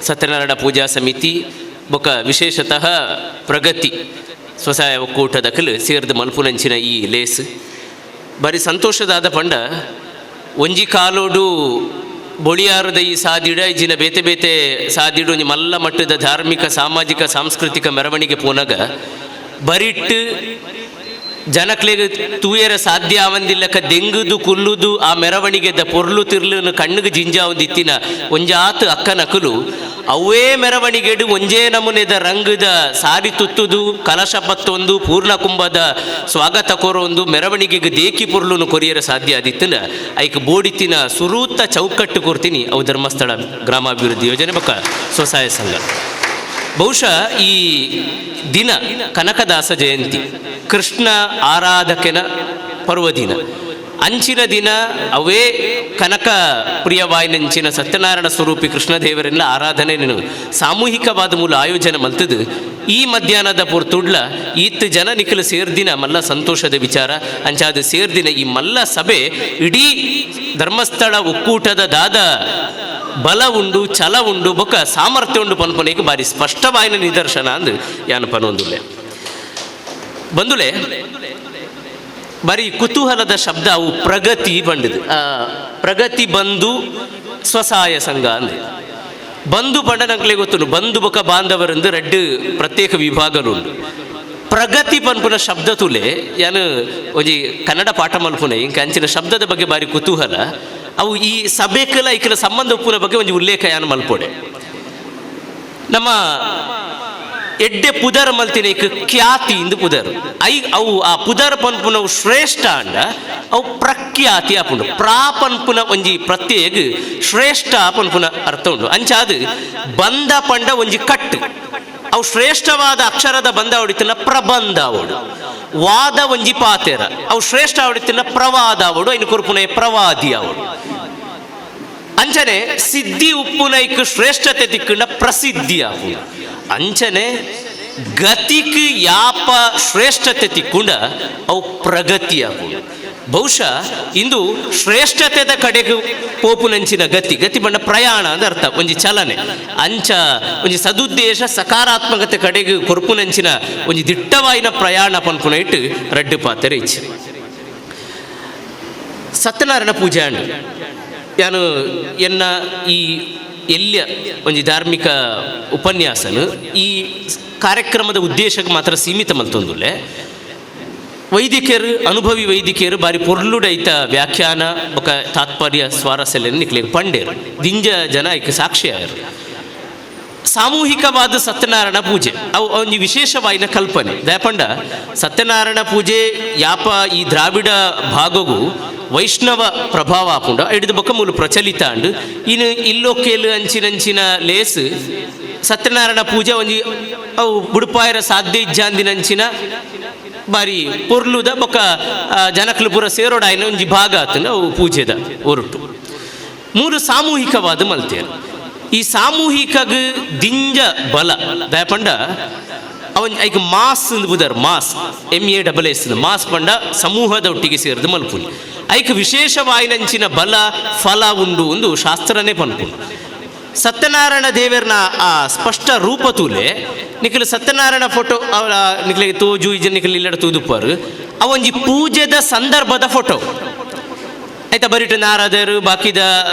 ಸತ್ಯನಾರಾಯಣ ಪೂಜಾ ಸಮಿತಿ ಬೊಕ ವಿಶೇಷತಃ ಪ್ರಗತಿ ಸ್ವಸಹಾಯ ಒಕ್ಕೂಟದಕಲು ಸೇರಿದ ಮಲ್ಪುನಂಚಿನ ಈ ಲೇಸ್ ಬಾರಿ ಸಂತೋಷದಾದ ಪಂಡ ಒಂಜಿ ಕಾಲೋಡು ಬೊಳಿಯಾರದ ಈ ಸಾದಿಡ ಇಜಿನ ಬೇತೆ ಬೇತೆ ಸಾದಿಡು ಒಂಜಿ ಮಲ್ಲ ಮಟ್ಟದ ಧಾರ್ಮಿಕ ಸಾಮಾಜಿಕ ಸಾಂಸ್ಕೃತಿಕ ಮೆರವಣಿಗೆ ಪೋನಾಗ ಬರಿಟ್ಟು ಜನಕ್ಲೆಗ್ ತೂಯರ ಸಾಧ್ಯ ಆವಂದಿಲ್ಲಕ ದೆಂಗುದು ಕುಲ್ಲುದು ಆ ಮೆರವಣಿಗೆದ ಪೊರ್ಲು ತಿರ್ಲು ಕಣ್ಣಿಗೆ ಜಿಂಜಾವಂದಿತ್ತಿನ ಒಂಜಾತು ಅಕ್ಕನಕಲು ಅವೇ ಮೆರವಣಿಗೆಡು ಒಂಜೇ ನಮೂನೆದ ರಂಗದ ಸಾರಿ ತುತ್ತುದು ಕಲಶ ಪತ್ತೊಂದು ಪೂರ್ಣ ಕುಂಭದ ಸ್ವಾಗತ ಕೋರೊಂದು ಮೆರವಣಿಗೆಗೆ ದೇಕಿ ಪೊರ್ಲುನು ಕೊರಿಯರ ಸಾಧ್ಯ ಆದಿತ್ತಿನ ಐಕ್ ಬೋಡಿತ್ತಿನ ಸುರೂತ ಚೌಕಟ್ಟು ಕೊರ್ತೀನಿ ಅವು ಧರ್ಮಸ್ಥಳ ಗ್ರಾಮಾಭಿವೃದ್ಧಿ ಯೋಜನೆ ಬೊಕ್ಕ ಸ್ವಸಹಾಯ ಸಂಘ ಬಹುಶಃ ಈ ದಿನ ಕನಕದಾಸ ಜಯಂತಿ, ಕೃಷ್ಣ ಆರಾಧಕನ ಪರ್ವದಿನ. ಅಂಚಿನ ದಿನ ಅವೇ ಕನಕ ಪ್ರಿಯವಾಯಿನಂಚಿನ ಸತ್ಯನಾರಾಯಣ ಸ್ವರೂಪಿ ಕೃಷ್ಣದೇವರೆಲ್ಲ ಆರಾಧನೆ ಸಾಮೂಹಿಕವಾದ ಮೂಲ ಆಯೋಜನೆ ಮಲ್ತದು. ಈ ಮಧ್ಯಾಹ್ನದ ಪುರ್ತುಡ್ಲ ಈತ್ ಜನ ನಿಖಲು ಸೇರ್ದಿನ ಮಲ್ಲ ಸಂತೋಷದ ವಿಚಾರ. ಅಂಚಾದ ಸೇರ್ದಿನ ಈ ಮಲ್ಲ ಸಭೆ ಇಡೀ ಧರ್ಮಸ್ಥಳ ಒಕ್ಕೂಟದ ದಾದ ಬಲ ಉಂಡು, ಛಲ ಉಂಡು, ಬೊಕ್ಕ ಸಾಮರ್ಥ್ಯ ಉಂಡು ಪನ್ಪನೆಗೆ ಬಾರಿ ಸ್ಪಷ್ಟವಾಯಿನ ನಿದರ್ಶನ ಅಂದು ಯಾನು ಪನೊಂದುಲೆ ಬಂದುಲೆ. ಬಾರಿ ಕುತೂಹಲದ ಶಬ್ದ ಅವು ಪ್ರಗತಿ ಬಂಡಿದು. ಪ್ರಗತಿ ಬಂಧು ಸ್ವಸಹಾಯ ಸಂಘ ಅಂದ್ರೆ ಬಂಧು ಪಂಡ ನಂಗೆ ಗೊತ್ತು. ಬಂಧು ಬೊಕ ಬಾಂಧವರಂದು ರೆಡ್ ಪ್ರತ್ಯೇಕ ವಿಭಾಗಲುಂಡು. ಪ್ರಗತಿ ಪನ್ಪುನ ಶಬ್ದ ತುಲೆ ಯಾನು ಒಂಜಿ ಕನ್ನಡ ಪಾಠ ಮಲ್ಪುನೆ ಇಂಕ ಅಂಚಿನ ಶಬ್ದದ ಬಗ್ಗೆ ಬಾರಿ ಕುತೂಹಲ. ಅವು ಈ ಸಭೆಕಲ ಈಕಲ ಸಂಬಂಧ ಉಪ್ಪುನ ಬಗ್ಗೆ ಒಂದು ಉಲ್ಲೇಖ ಯಾನು ಮಲ್ಪೊಡೆ. ನಮ್ಮ ಎಡ್ಡೆ ಪುದರ್ ಮಲ್ತಿನ ಈಗ ಖ್ಯಾತಿ ಇಂದು ಪುದರ್ ಅವು ಆ ಪುದರ್ ಪನ್ಪುನವು ಶ್ರೇಷ್ಠ ಅಂಡ ಅವು ಪ್ರಖ್ಯಾತಿ ಆಪುಂಡು. ಪ್ರಾಪನ್ಪುನ ಒಂಜಿ ಪ್ರತ್ಯೇಕ ಶ್ರೇಷ್ಠ ಪನ್ಪುನ ಅರ್ಥ ಉಂಡು. ಅಂಚಾದು ಬಂದ ಪಂಡ ಒಂಜಿ ಕಟ್ಟು ಅವು ಶ್ರೇಷ್ಠವಾದ ಅಕ್ಷರದ ಬಂದ ಹೊಡಿತಿನ ಪ್ರಬಂಧ ಅವಡು. ವಾದ ಒಂಜಿ ಪಾತೆರ ಅವು ಶ್ರೇಷ್ಠ ಹೊಡಿತಿನ ಪ್ರವಾದ ಅವಡು. ಐನು ಕೊರ್ಪುನ ಪ್ರವಾದಿ ಅವಡು. ಅಂಚನೆ ಸಿದ್ಧಿ ಉಪ್ಪುನೈಕ್ ಶ್ರೇಷ್ಠತೆ ತಿಕ್ಕಂಡ ಪ್ರಸಿದ್ಧಿ ಆಪುಂಡು. ಅಂಚನೆ ಗತಿಕ್ ಯಾಪ ಶ್ರೇಷ್ಠತೆ ತಿಕ್ಕುಂಡ ಅವು ಪ್ರಗತಿ ಆಪುಂಡು. ಬಹುಶಃ ಇಂದು ಶ್ರೇಷ್ಠತೆದ ಕಡೆಗೆ ಪೋಪುನಂಚಿನ ಗತಿ ಬಂಡ ಪ್ರಯಾಣ ಅಂತ ಅರ್ಥ, ಒಂಜಿ ಚಲನೆ. ಅಂಚ ಒಂಜಿ ಸದುದ್ದೇಶ ಸಕಾರಾತ್ಮಕತೆ ಕಡೆಗೆ ಕೊರ್ಪುನಂಚಿನ ಒಂಜಿ ದಿಟ್ಟವಾಯಿನ ಪ್ರಯಾಣ ಪನ್ಪುನ ಇಟ್ಟು ರಡ್ಡು ಪಾತೆರೆ ಇಚ್ಚಿ ಸತ್ಯನಾರಾಯಣ ಪೂಜೆ ಅಂಡು ಯಾನು ಎನ್ನ ಈ ಎಲ್ಲಿಯ ಒಂಜಿ ಧಾರ್ಮಿಕ ಉಪನ್ಯಾಸನು ಈ ಕಾರ್ಯಕ್ರಮದ ಉದ್ದೇಶಕ್ಕೆ ಮಾತ್ರ ಸೀಮಿತ ಮಲ್ತೊಂದುಲ್ಲೆ. ವೈದಿಕರು, ಅನುಭವಿ ವೈದಿಕರು ಬಾರಿ ಪೊರ್ಲುಡೈತ ವ್ಯಾಖ್ಯಾನ ಬೊಕ ತಾತ್ಪರ್ಯ ಸ್ವಾರಸ್ಯಲೆಯನ್ನು ನಿಕ್ಲಿಗೆ ಪಂಡೇರು ದಿಂಜ ಜನ ಐಕೆ ಸಾಕ್ಷಿಯಾಯರು. ಸಾಮೂಹಿಕವಾದ ಸತ್ಯನಾರಾಯಣ ಪೂಜೆ ಅವು ಒಂದು ವಿಶೇಷವಾಯಿನ ಕಲ್ಪನೆ ದಯಪಂಡ. ಸತ್ಯನಾರಾಯಣ ಪೂಜೆ ಯಾಪ ಈ ದ್ರಾವಿಡ ಭಾಗಗೂ ವೈಷ್ಣವ ಪ್ರಭಾವ ಆಪುಂಡ ಹಿಡಿದು ಬೊಕ್ಕ ಮೂಲು ಪ್ರಚಲಿತ ಅಂಡು. ಇನ್ನು ಇಲ್ಲೊಕ್ಕೇಲು ಅಂಚಿನಂಚಿನ ಲೇಸ್ ಸತ್ಯನಾರಾಯಣ ಪೂಜೆ ಒಂಜಿ ಅವು ಬುಡುಪಾಯರ ಸಾಧ್ಯ ಇಜ್ಜಾಂದಿನಂಚಿನ ಬಾರಿ ಪೊರ್ಲುದ ಬೊಕ್ಕ ಜನಕ್ಲು ಪೂರ ಸೇರೋಡಾಯಿನ ಒಂಜಿ ಭಾಗ ಆತನ ಅವು ಪೂಜೆದ ಹೊರಟು. ಮೂರು ಸಾಮೂಹಿಕವಾದ ಮಲ್ತೇರು. ಈ ಸಾಮೂಹಿಕಗ್ ದಿಂಜ ಬಲ ದಯಪಂಡ ಅವನ್ ಐಕ್ ಮಾಸ್ ಬುದರ್ ಮಾಸ್ MASS ಮಾಸ್ ಪಂಡ ಸಮೂಹದ ಒಟ್ಟಿಗೆ ಸೇರಿದು ಮಲ್ಪುನಿ. ಐಕ್ ವಿಶೇಷವಾಯಿನಂಚಿನ ಬಲ ಫಲ ಉಂಡು ಒಂದು ಶಾಸ್ತ್ರನೇ ಪನ್ಪುನು. ಸತ್ಯನಾರಾಯಣ ದೇವರನ ಆ ಸ್ಪಷ್ಟ ರೂಪ ತೂಲೆ ನಿಖಲು ಸತ್ಯನಾರಾಯಣ ಫೋಟೋ ಅವರ ನಿಖಲಿಗೆ ತೋಜು ಇಜ ನಿಖಲು ಇಲ್ಲಡ ತೂದುಪ್ಪರು ಅವೊಂಜಿ ಪೂಜೆದ ಸಂದರ್ಭದ ಫೋಟೋ ಆಯ್ತಾ ಬರಿಟ ನಾರದರು ಬಾಕಿದ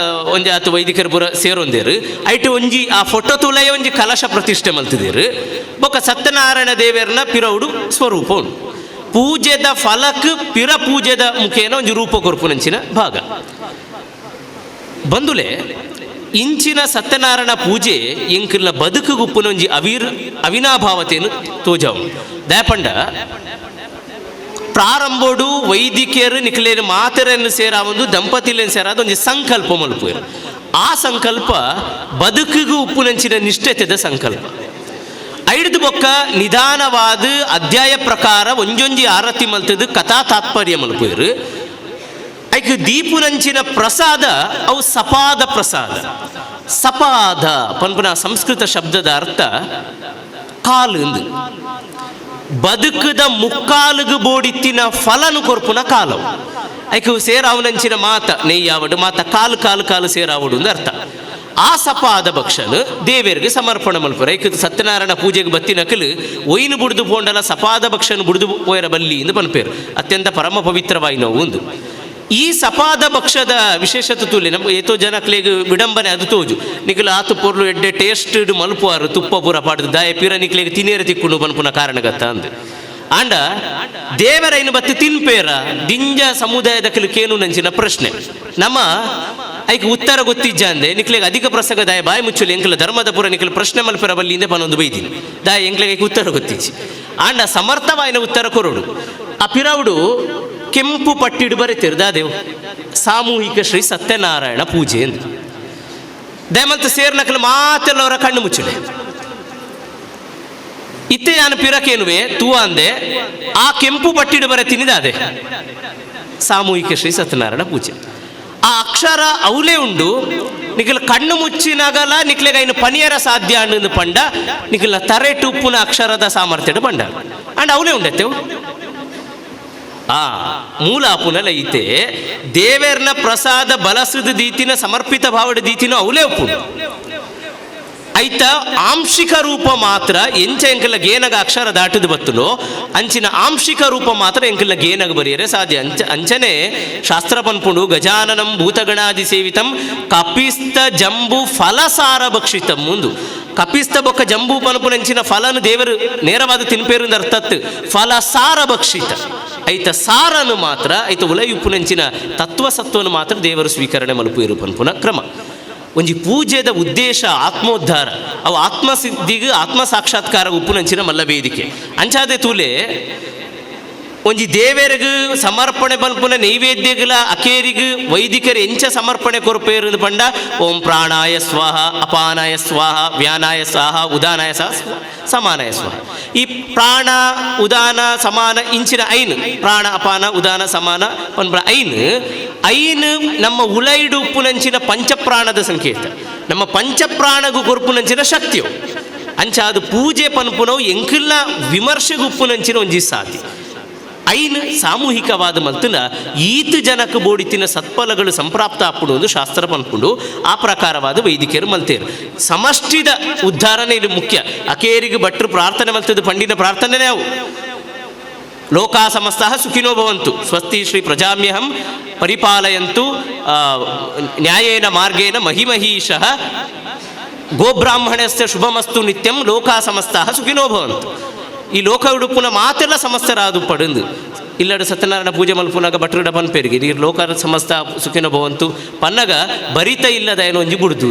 ಒಂಜಿ ಆತು ವೈದಿಕರು ಪುರ ಸೇರೊಂದೇರು ಐಟು ಒಂಜಿ ಆ ಫೋಟೋ ತೂಲಯ ಒಂಜಿ ಕಲಶ ಪ್ರತಿಷ್ಠೆ ಮಲ್ತಿದೇರು. ಬೊಕ್ಕ ಸತ್ಯನಾರಾಯಣ ದೇವರನ ಪಿರವುಡು ಸ್ವರೂಪ ಉಂಡು. ಪೂಜೆದ ಫಲಕ್ ಪಿರ ಪೂಜೆದ ಮುಖೇನ ಒಂಜಿ ರೂಪ ಕೊರ್ಪುನಂಚಿನ ಭಾಗ ಬಂದುಲೆ. ಇಂಚಿನ ಸತ್ಯನಾರಾಯಣ ಪೂಜೆ ಎಂಕಲ್ನ ಬದುಕುಗುಪ್ಪುನ ಒಂಜಿ ಅವಿನಾಭಾವತೆಯನ್ನು ತೋಜಾವು ದಯಪಂಡ. ಪ್ರಾರಂಭೋಡು ವೈದಿಕರು ನಿಖಲೇನು ಮಾತೆರನ್ನು ಸೇರ ಒಂದು ದಂಪತಿಲೇನು ಸೇರ ಅದೊಂದು ಸಂಕಲ್ಪ ಮಲ್ಪುರು. ಆ ಸಂಕಲ್ಪ ಬದುಕಿಗೂ ಉಪ್ಪುನಂಚಿನ ನಿಷ್ಠತೆದ ಸಂಕಲ್ಪ. ಐಡ್ದು ಬೊಕ್ಕ ನಿಧಾನವಾದ ಅಧ್ಯಾಯ ಪ್ರಕಾರ ಒಂಜೊಂಜಿ ಆರತಿ ಮಲ್ತದು ಕಥಾ ತಾತ್ಪರ್ಯ ಮಲ್ಪುರು. ಐಕ್ ದೀಪುನಂಚಿನ ಪ್ರಸಾದ ಅವು ಸಪಾದ ಪ್ರಸಾದ. ಸಪಾದ ಪನ್ಪುನ ಸಂಸ್ಕೃತ ಶಬ್ದದ ಅರ್ಥ ಕಾಲು. ಬದುಕದ ಮುಕ್ಕಾಲುಗು ಬೋಡಿತ್ತಿನ ಫಲನು ಕೊರ್ಪುನ ಕಾಲವು ಐಕು ಸೇರಾವನಂಚಿನ ಮಾತ ನೆಯ್ಯಾವಡು ಮಾತ ಕಾಲು ಕಾಲು ಕಾಲು ಸೇರಾವಡು ಅಂದ ಅರ್ಥ. ಆ ಸಪಾದ ಭಕ್ಷನು ದೇವರಿಗೆ ಸಮರ್ಪಣೆ ಮಲ್ಪುರ. ಐಕ ಸತ್ಯನಾರಾಯಣ ಪೂಜೆಗೆ ಬತ್ತಿನಕಲು ಒಯ್ನು ಬುಡ್ದು ಪೋಂಡಲ ಸಪಾದ ಭಕ್ಷನು ಬುಡ್ದು ಪೋಯರ ಬಲ್ಲಿ ಎಂದು ಪನ್ಪೇರು. ಅತ್ಯಂತ ಪರಮ ಪವಿತ್ರವಾಯಿ ನಾವು ಒಂದು ಈ ಸಪಾದ ಭಕ್ಷದ ವಿಶೇಷತೆ ತೂಲಿ ನಮ್ಗೆ ಏತೋ ಜನಕ್ಲೆಗ್ ವಿಡಂಬನೆ ಅದು ತೋಜು ನಿಖಲು ಆತು ಪೊರ್ಲು ಎಡ್ಡೆ ಟೇಸ್ಟ್ ಮಲ್ಪುವಾರು ತುಪ್ಪ ಪೂರ ಪಾಡ್ದು ದಾಯ ಪಿರ ನಿಕ್ಲೆಗ್ ತಿನೇರ ತಿಕ್ಕೊಂಡು ಪನ್ಪುನ ಕಾರಣಗತ್ತ ಅಂದ್ ಆಂಡ ದೇವರ ಇನ್ನು ಬತ್ತಿ ತಿನ್ಪೇರ ದಿಂಜ ಸಮುದಾಯದ ಕೆಲಕೇನು ನಂಚಿನ ಪ್ರಶ್ನೆ ನಮ್ಮ ಐಕ್ ಉತ್ತರ ಗೊತ್ತಿಜ್ಜ ಅಂದೆ ನಿಕ್ಲೆಗ್ ಅಧಿಕ ಪ್ರಸಂಗ ದಾಯ ಬಾಯಿ ಮುಚ್ಚಲಿ ಎಂಕಲ ಧರ್ಮದ ಪುರ ನಿಖಲು ಪ್ರಶ್ನೆ ಮಲ್ಪೆರ ಬಲ್ಲಿಂದ ಪನೊಂದು ಬೈದಿನಿ ದಾಯ ಎಂಕ್ಲೆಗ್ ಉತ್ತರ ಗೊತ್ತಿಜ್ಜಿ ಆಂಡ ಸಮರ್ಥವಾಯಿನ ಉತ್ತರ ಕೊರೋಡು ಆ ಪಿರವುಡು ಕೆಂಪು ಪಟ್ಟಿಡು ಬರೀತೀರು ದಾದೇವು ಸಾಮೂಹಿಕ ಶ್ರೀ ಸತ್ಯನಾರಾಯಣ ಪೂಜೆ ಎಂದು ದಯಮಂತ ಸೇರ್ನಕಲು ಮಾತೆಲ್ಲವರ ಕಣ್ಣು ಮುಚ್ಚಲೆ ಇತ್ತೆ ಯಾನು ಪಿರಕೇನುವೆ ತೂ ಅಂದೆ ಆ ಕೆಂಪು ಪಟ್ಟಿಡು ಬರ ತಿನ್ನಿದಾದೆ ಸಾಮೂಹಿಕ ಶ್ರೀ ಸತ್ಯನಾರಾಯಣ ಪೂಜೆ. ಆ ಅಕ್ಷರ ಅವಲೇ ಉಂಡು ನಿಖಿಲ ಕಣ್ಣು ಮುಚ್ಚಿನಾಗಲ್ಲ ನಿಖಿಲೆಗ ಇನ್ನು ಪನಿಯರ ಸಾಧ್ಯ ಅನ್ನೋದು ಪಂಡ ನಿಖಿಲ ತರೆಟು ಉಪ್ಪುನ ಅಕ್ಷರದ ಸಾಮರ್ಥ್ಯಡು ಪಂಡ ಅಂಡ್ ಅವಲೇ ಉಂಡೆತ್ತೇವು ಮೂಲ ಪುನಲ ಐತೆ ದೇವೇರ್ನ ಪ್ರಸಾದ ಬಲಸದ ದೀತಿನ ಸಮರ್ಪಿತ ಭಾವದ ದೀತಿನ ಅವಲೇ ಉಪ್ಪು ಐತ ಆಂಶಿಕ ರೂಪ ಮಾತ್ರ ಎಂಚ ಎಂಕಲ್ಲ ಗೇನಗ ಅಕ್ಷರ ದಾಟದು ಬತ್ತುನೋ ಅಂಚಿನ ಆಂಶಿಕ ರೂಪ ಮಾತ್ರ ಎಂಕಲ್ಲ ಗೇನಗ ಬರೆಯರೆ ಸಾಧ್ಯ. ಅಂಚನೆ ಶಾಸ್ತ್ರ ಪನ್ಪುಂಡು ಗಜಾನನಂ ಭೂತಗಣಾದಿ ಸೇವಿತಂ ಕಪಿಸ್ತ ಜಂಬು ಫಲಸಾರ ಭಕ್ಷಿತಂ ಮುಂದು ಕಪಿಸ್ತ ಬೊಕ್ಕ ಜಂಬೂ ಪನ್ಪುನಂಚಿನ ಫಲನು ದೇವರು ನೇರವಾದ ತಿನ್ಪೇರಿಂದ ಅರ್ಥತ್ ಫಲಸಾರ ಭಕ್ಷಿತ ಐತ ಸಾರನು ಮಾತ್ರ ಐತ ಉಲಯುಪ್ಪುನಂಚಿನ ತತ್ವಸತ್ವನು ಮಾತ್ರ ದೇವರು ಸ್ವೀಕರಣೆ ಮಲ್ಪು ಇರು ಪನ್ಪುನ ಕ್ರಮ. ಒಂಜಿ ಪೂಜೆದ ಉದ್ದೇಶ ಆತ್ಮೋದ್ಧಾರ ಅವು ಆತ್ಮಸಿದ್ಧಿಗೆ ಆತ್ಮ ಸಾಕ್ಷಾತ್ಕಾರ ಉಪ್ಪುನಂಚಿನ ಮಲ್ಲ ವೇದಿಕೆ ಅಂಚಾದೆ ತೂಲೆ ಒಂಜಿ ದೇವೇರಿಗೂ ಸಮರ್ಪಣೆ ಪನ್ಪುನ ನೈವೇದ್ಯಗಳ ಅಕೇರಿಗೂ ವೈದಿಕರು ಎಂಚ ಸಮರ್ಪಣೆ ಕೊರಪೇರು ಪಂಡ ಓಂ ಪ್ರಾಣಾಯ ಸ್ವಾಹ ಅಪಾನಾಯ ಸ್ವಾಹ ವ್ಯಾನಾಯ ಸ್ವಾಹ ಉದಾನಾಯ ಸ್ವಾಹ ಸಮಾನಾಯ ಸ್ವಾಹ. ಈ ಪ್ರಾಣ ಉದಾನ ಸಮಾನ ಇಂಚಿನ ಐನು ಪ್ರಾಣ ಅಪಾನ ಉದಾನ ಸಮಾನ ಪನ್ಪುನ ಐನು ನಮ್ಮ ಉಲೈಡು ಉಪ್ಪುನಂಚಿನ ಪಂಚಪ್ರಾಣದ ಸಂಕೇತ ನಮ್ಮ ಪಂಚಪ್ರಾಣಗೂ ಕೊರ್ಪುನಂಚಿನ ಶಕ್ತಿಯು ಅಂಚ ಅದು ಪೂಜೆ ಪನ್ಪುನವು ಎಂಕಿಲ್ಲ ವಿಮರ್ಶೆಗೆ ಉಪ್ಪುನಂಚಿನ ಒಂಜಿ ಸಾಧ್ಯ ಐನು ಸಾಮೂಹಿಕವಾದ ಮಲ್ತನ ಈತ ಜನಕ್ಕೆ ಬೋಡಿತಿನ ಸತ್ಫಲಗಳು ಸಂಪ್ರಾಪ್ತ ಆಪುಡುವುದು ಶಾಸ್ತ್ರ ಪನ್ಪುಂಡು ಆ ಪ್ರಕಾರವಾದ ವೈದಿಕರು ಮಲ್ತೇರು. ಸಮಷ್ಟಿದ ಉದ್ಧಾರನೆ ಇದು ಮುಖ್ಯ. ಅಕೇರಿಗೆ ಭಟ್ರು ಪ್ರಾರ್ಥನೆ ಮಲ್ತದ್ದು ಪಂಡಿನ ಪ್ರಾರ್ಥನೆನೇ ಅವು ಲೋಕಾ ಸಮಸ್ತಃ ಸುಖಿನೋ ಭವಂತು ಸ್ವಸ್ತಿ ಶ್ರೀ ಪ್ರಜಾಮ್ಯಹಂ ಪರಿಪಾಲಯಂತು ನ್ಯಾಯೇನ ಮಾರ್ಗೇನ ಮಹಿಮಹೀಶಃ ಗೋಬ್ರಾಹ್ಮಣಸ್ಯ ಶುಭಮಸ್ತು ನಿತ್ಯಂ ಲೋಕಾ ಸಮಸ್ತಃ ಸುಖಿನೋ ಭವಂತು. ಈ ಲೋಕ ಉಡುಪುನ ಮಾತೆಲ್ಲ ಸಮಸ್ತರಾದು ಪಡೆದು ಇಲ್ಲಡ ಸತ್ಯನಾರಾಯಣ ಪೂಜೆ ಮಲ್ಪುನಾಗ ಭಟ್ರುಡ ಪನ್ಪೇರಿಗೆ ನೀರು ಲೋಕ ಸಮಸ್ತ ಸುಖಿನ ಭವಂತು ಪನ್ನಗ ಭರಿತ ಇಲ್ಲದ ಏನೋ ಒಂಜಿ ಬಿಡ್ದು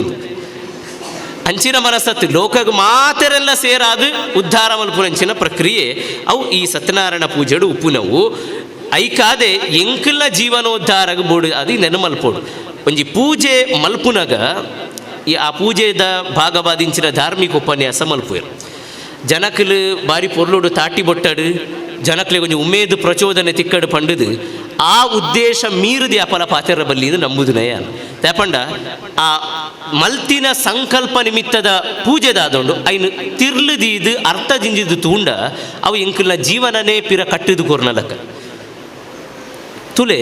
ಅಂಚಿನ ಮನಸ್ಸತ್ತು ಲೋಕಗೆ ಮಾತೆರೆಲ್ಲ ಸೇರಾದು ಉದ್ಧಾರ ಮಲ್ಪುನಂಚಿನ ಪ್ರಕ್ರಿಯೆ ಅವು ಈ ಸತ್ಯನಾರಾಯಣ ಪೂಜೆಡು ಉಪ್ಪುನವು ಐಕಾದೆ ಎಂಕಲ್ನ ಜೀವನೋದ್ಧಾರಗ ಬೋಡು ಅದು ನೆನ ಮಲ್ಪೋಡು ಒಂಜಿ ಪೂಜೆ ಮಲ್ಪುನಗ ಈ ಆ ಪೂಜೆದ ಭಾಗವಾದಿಂಚಿನ ಧಾರ್ಮಿಕ ಉಪನ್ಯಾಸ ಮಲ್ಪುಯರು ಜನಕಲು ಬಾರಿ ಪೊರ್ಲೋಡು ತಾಟಿ ಬೊಟ್ಟಡು ಜನಕ್ಲೆ ಕೊಂಚ ಉಮೇದು ಪ್ರಚೋದನೆ ತಿಕ್ಕಡು ಪಂಡುದು ಆ ಉದ್ದೇಶ ಮೀರಿದ ಅಪಲ ಪಾತೆರ ಬಲ್ಲಿದು ನಂಬುದು ನಯ ತಪಂಡ ಆ ಮಲ್ತಿನ ಸಂಕಲ್ಪ ನಿಮಿತ್ತದ ಪೂಜೆದಾದೊಂಡು ಐನು ತಿರ್ಲುದೀದು ಅರ್ಥ ಜಿಂಜಿದು ತೂಂಡ ಅವು ಎಂಕಲ್ನ ಜೀವನನೇ ಪಿರ ಕಟ್ಟಿದು ಕೊರ್ನಲಕ್ಕ ತುಲೆ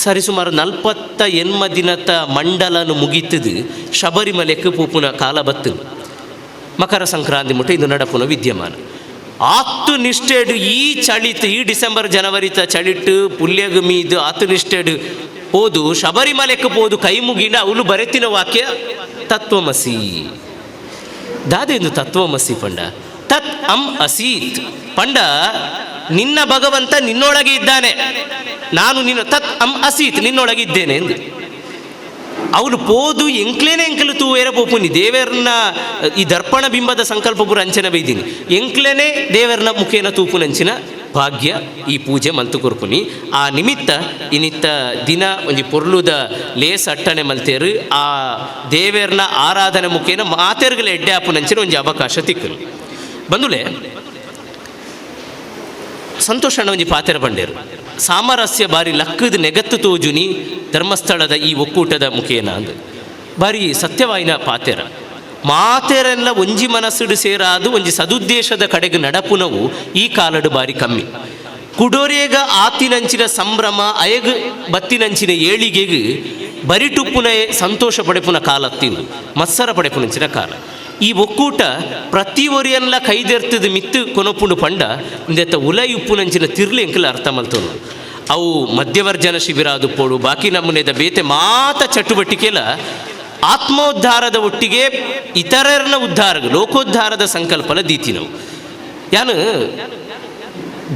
ಸರಿಸುಮಾರು 48 ದಿನದ ಮಂಡಲನು ಮುಗಿತದು ಶಬರಿಮಲೆಕ್ಕೆ ಪೂಪುನ ಕಾಲ ಬತ್ತು ಮಕರ ಸಂಕ್ರಾಂತಿ ಮುಟ್ಟ ಇದು ನಡಪುನ ವಿದ್ಯಮಾನ ಆತ್ತು ನಿಷ್ಠೆಡು ಈ ಚಳಿತು ಈ ಡಿಸೆಂಬರ್ ಜನವರಿತ ಚಳಿಟ್ಟು ಪುಲ್ಯಗ ಮೀದು ಆತು ನಿಷ್ಠೆಡು ಓದು ಶಬರಿಮಲೆಕ್ಕೆ ಪೋದು ಕೈ ಮುಗಿಂಡ ಅವಳು ಬರೆತಿನ ವಾಕ್ಯ ತತ್ವಮಸಿ ದಾದೆಂದು ತತ್ವಮಸಿ ಪಂಡ ತತ್ ಅಂ ಅಸೀತ್ ಪಂಡ ನಿನ್ನ ಭಗವಂತ ನಿನ್ನೊಳಗೆ ಇದ್ದಾನೆ ನಾನು ನಿನ್ನ ತತ್ ಅಂ ಅಸೀತ್ ನಿನ್ನೊಳಗೆ ಇದ್ದೇನೆ ಎಂದು ಅವನು ಪೋದು ಎಂಕ್ಲೇನೆ ಎಂಕಲು ತೂವೇರ ಪೋಪುನಿ ದೇವರನ್ನ ಈ ದರ್ಪಣ ಬಿಂಬದ ಸಂಕಲ್ಪ ಪುರ ಅಂಚನ ಬೈದಿನಿ ಎಂಕ್ಲೇನೆ ದೇವರನ್ನ ಮುಖೇನ ತೂಪುನಂಚಿನ ಭಾಗ್ಯ ಈ ಪೂಜೆ ಮಲ್ತು ಕೊರ್ಪುನಿ ಆ ನಿಮಿತ್ತ ಇನ್ನಿತ್ತ ದಿನ ಒಂಜಿ ಪೊರ್ಲುದ ಲೇಸ್ ಅಟ್ಟಣೆ ಮಲ್ತೇರು ಆ ದೇವರನ್ನ ಆರಾಧನೆ ಮುಖೇನ ಮಾತೆರ್ಗಲ ಎಡ್ಡೆ ಆಪುನಂಚಿನ ಒಂಜಿ ಅವಕಾಶ ತಿಕ್ಕಲು ಬಂದುಲೆ ಸಂತೋಷ ಅಣ್ಣ ಒಂಜಿ ಪಾತೆರ ಬಂಡೇರು ಸಾಮರಸ್ಯ ಬಾರಿ ಲಕ್ಕದ ನೆಗತ್ತು ತೋಜುನಿ ಧರ್ಮಸ್ಥಳದ ಈ ಒಕ್ಕೂಟದ ಮುಖೇನ ಅಂದು ಬಾರಿ ಸತ್ಯವಾಯಿನ ಪಾತೆರ ಮಾತೆರೆಲ್ಲ ಒಂಜಿ ಮನಸ್ಸುಡು ಸೇರಾದು ಒಂಜಿ ಸದುದ್ದೇಶದ ಕಡೆಗೆ ನಡಪುನವು ಈ ಕಾಲಡು ಬಾರಿ ಕಮ್ಮಿ ಕುಡೋರೇಗ ಆತಿನಂಚಿನ ಸಂಭ್ರಮ ಅಯಗ ಬತ್ತಿನಂಚಿನ ಏಳಿಗೆಗೆ ಬರಿಟುಪ್ಪುನ ಸಂತೋಷ ಪಡೆಪುನ ಕಾಲ ತಿಂದು ಮತ್ಸರ ಪಡೆಪುನಂಚಿನ ಕಾಲ ಈ ಒಕ್ಕೂಟ ಪ್ರತಿ ಒರಿಯನ್ಲ ಕೈದೆರ್ತದ ಮಿತ್ತು ಕೊನಪುಂಡು ಪಂಡ ಇಂದೆತ್ತ ಉಲಯುಪ್ಪುನಂಚಿನ ತಿರ್ಲಿ ಎಂಕಲ ಅರ್ಥ ಮಲ್ತನು ಅವು ಮಧ್ಯವರ್ಜನ ಶಿಬಿರ ಅದು ಪೋಡು ಬಾಕಿ ನಮ್ಮನೆದ ಬೇತೆ ಮಾತ ಚಟುವಟಿಕೆಲ ಆತ್ಮೋದ್ಧಾರದ ಒಟ್ಟಿಗೆ ಇತರರನ್ನ ಉದ್ಧಾರ ಲೋಕೋದ್ಧಾರದ ಸಂಕಲ್ಪನ ದೀತಿನವು ಯಾನು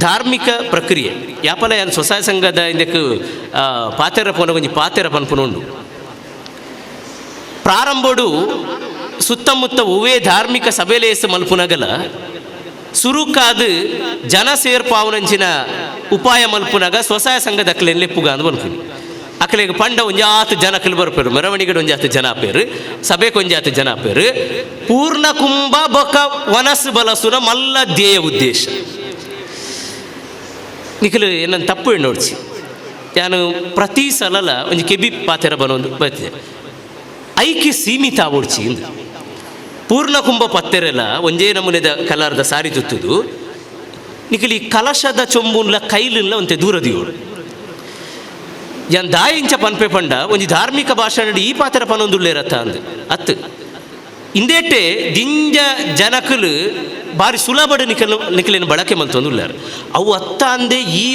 ಧಾರ್ಮಿಕ ಪ್ರಕ್ರಿಯೆ ಯಾಪಲ ಯಾನು ಸ್ವಸಹಾಯ ಸಂಘದ ಇಂದಕ್ಕೆ ಪಾತೆರ ಪೋನ ಒಂಜಿ ಪಾತೆರ ಪನ್ಪುನುಂಡು ಪ್ರಾರಂಭಡು ಸುತ್ತಮುತ್ತ ಒವೇ ಧಾರ್ಮಿಕ ಸಭೆಲೇಸ ಮಲ್ಪುನಗಲ ಸುರುಕಾದ ಜನ ಸೇರ್ಪಾವನಂಚಿನ ಉಪಾಯ ಮಲ್ಪುನಗ ಸ್ವಸಹಾಯ ಸಂಘದ ಲೆಪ್ಪುಗ ಅಂದು ಅನ್ಕುನಿ ಅಕಲೆಗೆ ಪಂಡ ಒಂಜಾತು ಜನಕಲು ಬರ್ಪೇರು, ಮೆರವಣಿಗೆ ಒಂಜಾತು ಜನ ಪೇರು, ಸಭೆಗೆ ಒಂಜಾತು ಜನ ಪೇರು. ಪೂರ್ಣ ಕುಂಭ ಬೊಕ ವನಸ್ಸು ಬಲಸುನ ಮಲ್ಲ ಧ್ಯೇಯ ಉದ್ದೇಶ ನಿಖಲು ಏನನ್ನು ತಪ್ಪು ನೋಡ್ಸಿ. ನಾನು ಪ್ರತಿ ಸಲಲ ಒಂದು ಕೆಬಿ ಪಾತೆರ ಬನ್ನೊಂದು ಬರ್ತಿದೆ ಐಕಿ ಸೀಮಿತ ಓಡ್ಸಿ ಇಂದು ಪೂರ್ಣ ಕುಂಭ ಪತ್ತೆರೆಲ್ಲ ಒಂಜೇ ನಮೂನೆದ ಕಲರ್ದ ಸಾರಿ ತುತ್ತುದು ನಿಖಲಿ ಕಲಶದ ಚೊಂಬುನ್ಲ ಕೈಲಿಲ್ಲ ಒಂತೆ ದೂರದಿಯೋಡು ಯಾನ್ ದಾಯಿಂಚ ಪನ್ಪೆ ಪಂಡ ಒಂಜಿ ಧಾರ್ಮಿಕ ಭಾಷಣ ಈ ಪಾತೆರ ಪನ್ನೊಂದುಳ್ಳೇರತ್ತ ಅಂದು ಅತ್ತು ಇಂದೇಟೆ ದಿಂಜ ಜನಕಲು ಬಾರಿ ಸುಲಭದ ನಿಖಲಿನ ಬಳಕೆ ಮಲ್ತೊಂದುಲ್ಲಾರ ಅವು ಅತ್ತ ಅಂದೆ ಈ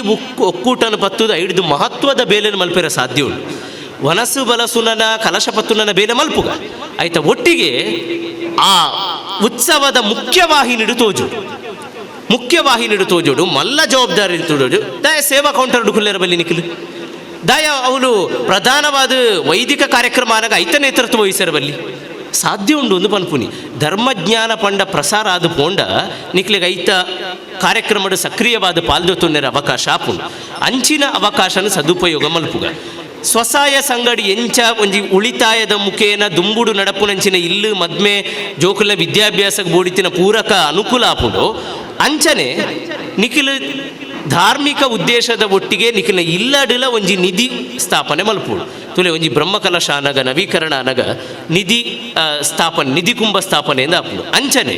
ಒಕ್ಕೂಟನ ಪತ್ತುದ ಹಿಡಿದು ಮಹತ್ವದ ಬೇಲೆನ ಮಲ್ಪೆರ ಸಾಧ್ಯ ಉಂಟು. ವನಸ್ಸು ಬಲಸುನನ ಕಲಶ ಪತ್ತುನನ ಬೇಲೆ ಮಲ್ಪುಗ ಆಯ್ತಾ. ಒಟ್ಟಿಗೆ ಆ ಉತ್ಸವದ ಮುಖ್ಯವಾಹಿನಿಡು ತೋಜೋಡು ಮಲ್ಲ ಜವಾಬ್ದಾರಿ ತೋಜೋಡು ದಯ ಸೇವಾ ಕೌಂಟರ್ ಡುಕುಲ್ಲೇರ ಬಲ್ಲಿ ನಿಖಿಲು ದಯ ಅವನು ಪ್ರಧಾನವಾದ ವೈದಿಕ ಕಾರ್ಯಕ್ರಮ ಆನಾಗ ಐತ ನೇತೃತ್ವ ವಹಿಸ್ಯಾರ ಬಲ್ಲಿ ಸಾಧ್ಯ ಉಂಡು ಒಂದು ಪನ್ಪುನಿ ಧರ್ಮಜ್ಞಾನ ಪಂಡ ಪ್ರಸಾರ ಆದ ಪೋಂಡ ನಿಕ್ಲೆಗೆ ಐತ ಕಾರ್ಯಕ್ರಮದ ಸಕ್ರಿಯವಾದ ಪಾಲ್ದೊತ್ತೊಂದರ ಅವಕಾಶ ಆಪುಂಡು. ಅಂಚಿನ ಅವಕಾಶನ ಸದುಪಯೋಗ ಮಲ್ಪುಗ ಸ್ವಸಹಾಯ ಸಂಗಡಿ ಎಂಚ ಒಂಜಿ ಉಳಿತಾಯದ ಮುಖೇನ ದುಂಬುಡು ನಡಪುನಂಚಿನ ಇಲ್ಲು ಮದ್ಮೆ ಜೋಕುಲ ವಿದ್ಯಾಭ್ಯಾಸಕ್ಕೆ ಬೋಡಿತಿನ ಪೂರಕ ಅನುಕೂಲ ಆಪುಂಡು. ಅಂಚನೆ ನಿಖಿಲ್ ಧಾರ್ಮಿಕ ಉದ್ದೇಶದ ಒಟ್ಟಿಗೆ ನಿಖಿಲ್ನ ಇಲ್ಲಡಿಲ ಒಂಜಿ ನಿಧಿ ಸ್ಥಾಪನೆ ಮಲ್ಪುಡು. ತುಲೆ ಒಂಜಿ ಬ್ರಹ್ಮಕಲಶ ಅನಗ ನವೀಕರಣ ಅನಗ ನಿಧಿ ಸ್ಥಾಪನೆ ನಿಧಿ ಕುಂಭ ಸ್ಥಾಪನೆ ಎಂದು ಆಪುಡು. ಅಂಚನೆ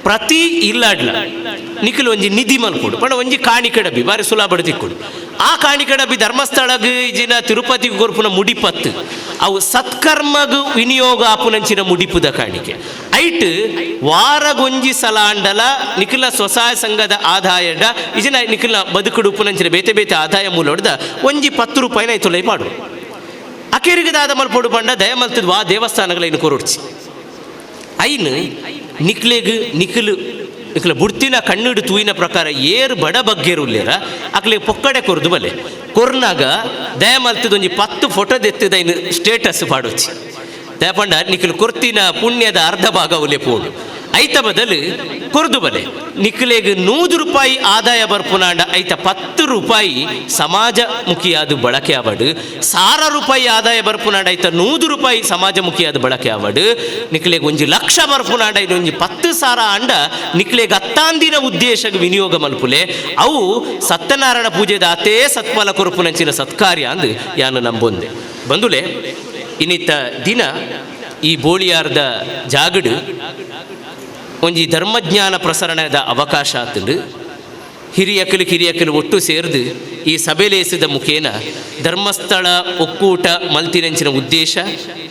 ಪ್ರತಿ ಇಲ್ಲಾಡ್ಲ ನಿಖಿಲ್ ಒಂಜಿ ನಿಧಿ ಮಲ್ಪುಡು ಪಂಡ ಒಂಜಿ ಕಾಣಿಕೆ ಡಬ್ಬಿ ಬಾರಿ ಸುಲಭ ತಿಕ್ಕೊಡು. ಆ ಕಾಣಿಕೆ ಡಬ್ಬಿ ಧರ್ಮಸ್ಥಳಗ್ ಇಜಿನ ತಿರುಪತಿಗೆ ಗೊರ್ಪುನ ಮುಡಿಪತ್ತು ಅವು ಸತ್ಕರ್ಮಗ್ ವಿನಿಯೋಗ ಆಪುನಂಚಿನ ಮುಡಿಪುದ ಕಾಣಿಕೆ ಐಟ್ ವಾರಗೊಂಜಿ ಸಲ ಅಂಡಲ ನಿಖಿಲ್ನ ಸ್ವಸಹಾಯ ಸಂಘದ ಆದಾಯದ ಇಜಿನ ನಿಖಿಲ್ನ ಬದುಕುಡು ಉಪುನಂಚಿನ ಬೇತೆ ಬೇತೆ ಆದಾಯ ಮೂಲ ಹೊಡೆದ ಒಂಜಿ 10 ರೂಪಾಯಿನ ಐತೊಲೈ ಪಾಡು ಅಕೇರಿಗೆ ದಾದ ಮಲ್ಪೊಡು ಪಂಡ ದಯ ಮಲ್ತದ ವಾ ದೇವಸ್ಥಾನಗಳ ಇನ್ನು ಕೊರೊಡ್ಸಿ ಐನ್ ನಿಖಿಲ ಬುಡ್ತಿನ ಕಣ್ಣಿಡು ತೂಯಿನ ಪ್ರಕಾರ ಏರು ಬಡ ಬಗ್ಗೆರುಲ್ಲೇರ ಅಕ್ಲೆ ಪೊಕ್ಕಡೆ ಕೊರ್ದು ಬಲೆ ಕೊರ್ನಾಗ ದಯ ಮಲ್ತದೊಂಜಿ 10 ಫೋಟೋ ದೆತ್ತದ ಇನ್ನು ಸ್ಟೇಟಸ್ ಪಾಡೊಚ್ಚಿ ದಯ ಪಂಡ ನಿಖಿಲ್ ಕೊರ್ತಿನ ಪುಣ್ಯದ ಅರ್ಧ ಭಾಗ ಉಲೆ ಪೋಡು ಐತ ಬದಲು ಕೊರ್ದು ಬಲೆ ನಿಖಿಲೆಗ್ 100 ರೂಪಾಯಿ ಆದಾಯ ಬರ್ಪುನಾಂಡ ಐತ 10 ರೂಪಾಯಿ ಸಮಾಜಮುಖಿಯಾದ ಬಳಕೆ ಆವಡು 1000 ರೂಪಾಯಿ ಆದಾಯ ಬರ್ಪುನಾಂಡ ಐತ 100 ರೂಪಾಯಿ ಸಮಾಜಮುಖಿಯಾದ ಬಳಕೆ ಆವಡು ನಿಖಿಲೆಗ್ 1 ಲಕ್ಷ ಬರ್ಪುನಾಂಡ ಇದು 10,000 ಅಂಡ ನಿಖಿಲೆಗ್ ಹತ್ತಾಂದಿನ ಉದ್ದೇಶಕ್ಕೆ ವಿನಿಯೋಗ ಮಲ್ಪುಲೆ ಅವು ಸತ್ಯನಾರಾಯಣ ಪೂಜೆದ ಅತೇ ಸತ್ಫಲ ಕೊರಪುನಂಚಿನ ಸತ್ಕಾರ್ಯ ಅಂದು ಯಾನು ನಂಬೊಂದೆ ಬಂದುಲೆ ಇನ್ನಿತ್ತ ದಿನ ಈ ಬೋಳಿಯಾರ್ದ ಜಾಗಡು ಒಂಜಿ ಧರ್ಮಜ್ಞಾನ ಪ್ರಸರಣದ ಅವಕಾಶ ಆತಂಡು ಹಿರಿಯಕಲು ಒಟ್ಟು ಸೇರಿದು ಈ ಸಭೆಲೇಸಿದ ಮುಖೇನ ಧರ್ಮಸ್ಥಳ ಒಕ್ಕೂಟ ಮಲ್ತಿನಂಚಿನ ಉದ್ದೇಶ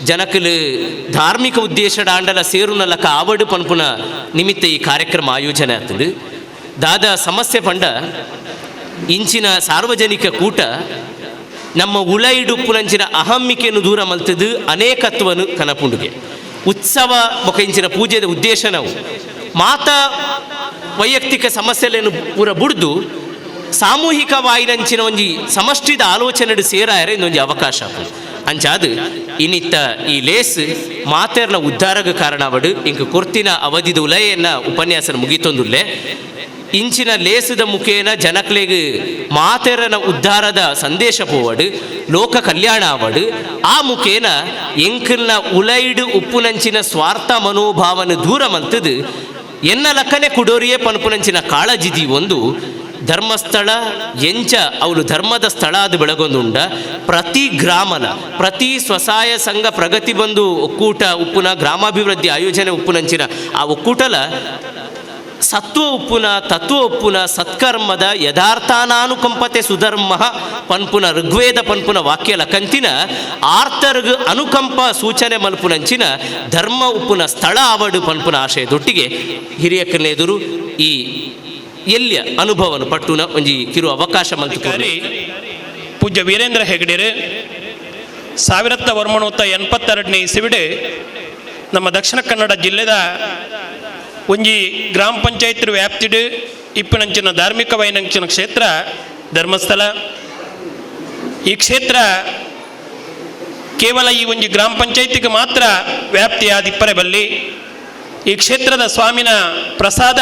ಜನಕಲು ಧಾರ್ಮಿಕ ಉದ್ದೇಶದ ಆಂಡಲ ಸೇರುನಲಕ ಆವಡು ಪನ್ಪುನ ನಿಮಿತ್ತ ಈ ಕಾರ್ಯಕ್ರಮ ಆಯೋಜನೆ ಆತಂಡು ದಾದ ಸಮಸ್ಯೆ ಪಂಡ ಇಂಚಿನ ಸಾರ್ವಜನಿಕ ಕೂಟ ನಮ್ಮ ಉಳೈಡುಪ್ಪುನಂಚಿನ ಅಹಮ್ಮಿಕೆಯನ್ನು ದೂರ ಮಲ್ತದು ಅನೇಕತ್ವನು ಕನಪುಂಡುಗೆ ಉತ್ಸವ ಬೊಕ ಇಂಚಿನ ಪೂಜೆದ ಉದ್ದೇಶ ನಾವು ಮಾತಾ ವೈಯಕ್ತಿಕ ಸಮಸ್ಯೆಗಳನ್ನು ಪೂರ ಬುಡ್ದು ಸಾಮೂಹಿಕವಾಯಿನಂಚಿನ ಒಂಜಿ ಸಮಷ್ಟಿದ ಆಲೋಚನೆ ಸೇರಾಯರ ಇನ್ನೊಂದು ಅವಕಾಶ ಅಂಚಾದು ಇನ್ನಿತ್ತ ಈ ಲೇಸ್ ಮಾತೆರ್ನ ಉದ್ಧಾರಗ ಕಾರಣವಡು ಇಂಕ ಕೊರ್ತಿನ ಅವಧಿದ ಉಲಯನ್ನ ಉಪನ್ಯಾಸನ ಮುಗಿತೊಂದುಲ್ಲೆ ಇಂಚಿನ ಲೇಸದ ಮುಖೇನ ಜನಕ್ಲೆಗ್ ಮಾತೆರನ ಉದ್ಧಾರದ ಸಂದೇಶ ಪೋವಡು ಲೋಕ ಕಲ್ಯಾಣ ಆವಡು ಆ ಮುಖೇನ ಎಂಕಲ್ನ ಉಲೈಡು ಉಪ್ಪುನಂಚಿನ ಸ್ವಾರ್ಥ ಮನೋಭಾವನ ದೂರ ಮಲ್ತದು ಎನ್ನ ಲಕ್ಕನೆ ಕುಡೋರಿಯೇ ಪನ್ಪುನಂಚಿನ ಕಾಳಜಿದಿ ಒಂದು ಧರ್ಮಸ್ಥಳ ಎಂಚ ಅವಳು ಧರ್ಮದ ಸ್ಥಳ ಅದು ಬೆಳಗೊಂದುಂಡ ಪ್ರತಿ ಗ್ರಾಮನ ಪ್ರತಿ ಸ್ವಸಹಾಯ ಸಂಘ ಪ್ರಗತಿ ಬಂಧು ಒಕ್ಕೂಟ ಉಪ್ಪುನ ಗ್ರಾಮಾಭಿವೃದ್ಧಿ ಆಯೋಜನೆ ಉಪ್ಪುನಂಚಿನ ಆ ಒಕ್ಕೂಟಲ ಸತ್ವ ಉಪ್ಪುನ ತತ್ವ ಉಪ್ಪುನ ಸತ್ಕರ್ಮದ ಯಥಾರ್ಥಾನಾನುಕಂಪತೆ ಸುಧರ್ಮ ಪನ್ಪುನ ಋಗ್ವೇದ ಪನ್ಪುನ ವಾಕ್ಯಲ ಕಂತಿನ ಆರ್ತರ್ಗ್ ಅನುಕಂಪ ಸೂಚನೆ ಮಲ್ಪುನಂಚಿನ ಧರ್ಮ ಉಪ್ಪುನ ಸ್ಥಳ ಆವಡು ಪನ್ಪುನ ಆಶಯದೊಟ್ಟಿಗೆ ಹಿರಿಯಕನ ಎದುರು ಈ ಎಲ್ಲಿಯ ಅನುಭವನು ಪಟ್ಟುನ ಒಂಜಿ ಕಿರು ಅವಕಾಶ ಮಲ್ತುಕೊಂಡು ಪೂಜ್ಯ ವೀರೇಂದ್ರ ಹೆಗಡೆರು 1982 ಇಸವಿಡು ನಮ್ಮ ದಕ್ಷಿಣ ಕನ್ನಡ ಜಿಲ್ಲೆದ ಒಂಜಿ ಗ್ರಾಮ ಪಂಚಾಯತ್ ವ್ಯಾಪ್ತಿಡು ಇಪ್ಪನಂಚಿನ ಧಾರ್ಮಿಕ ವೈನಂಚಿನ ಕ್ಷೇತ್ರ ಧರ್ಮಸ್ಥಳ. ಈ ಕ್ಷೇತ್ರ ಕೇವಲ ಈ ಒಂಜಿ ಗ್ರಾಮ ಪಂಚಾಯತಿಗೆ ಮಾತ್ರ ವ್ಯಾಪ್ತಿಯಾದ ಇಪ್ಪರೆ ಬಲ್ಲಿ ಈ ಕ್ಷೇತ್ರದ ಸ್ವಾಮಿನ ಪ್ರಸಾದ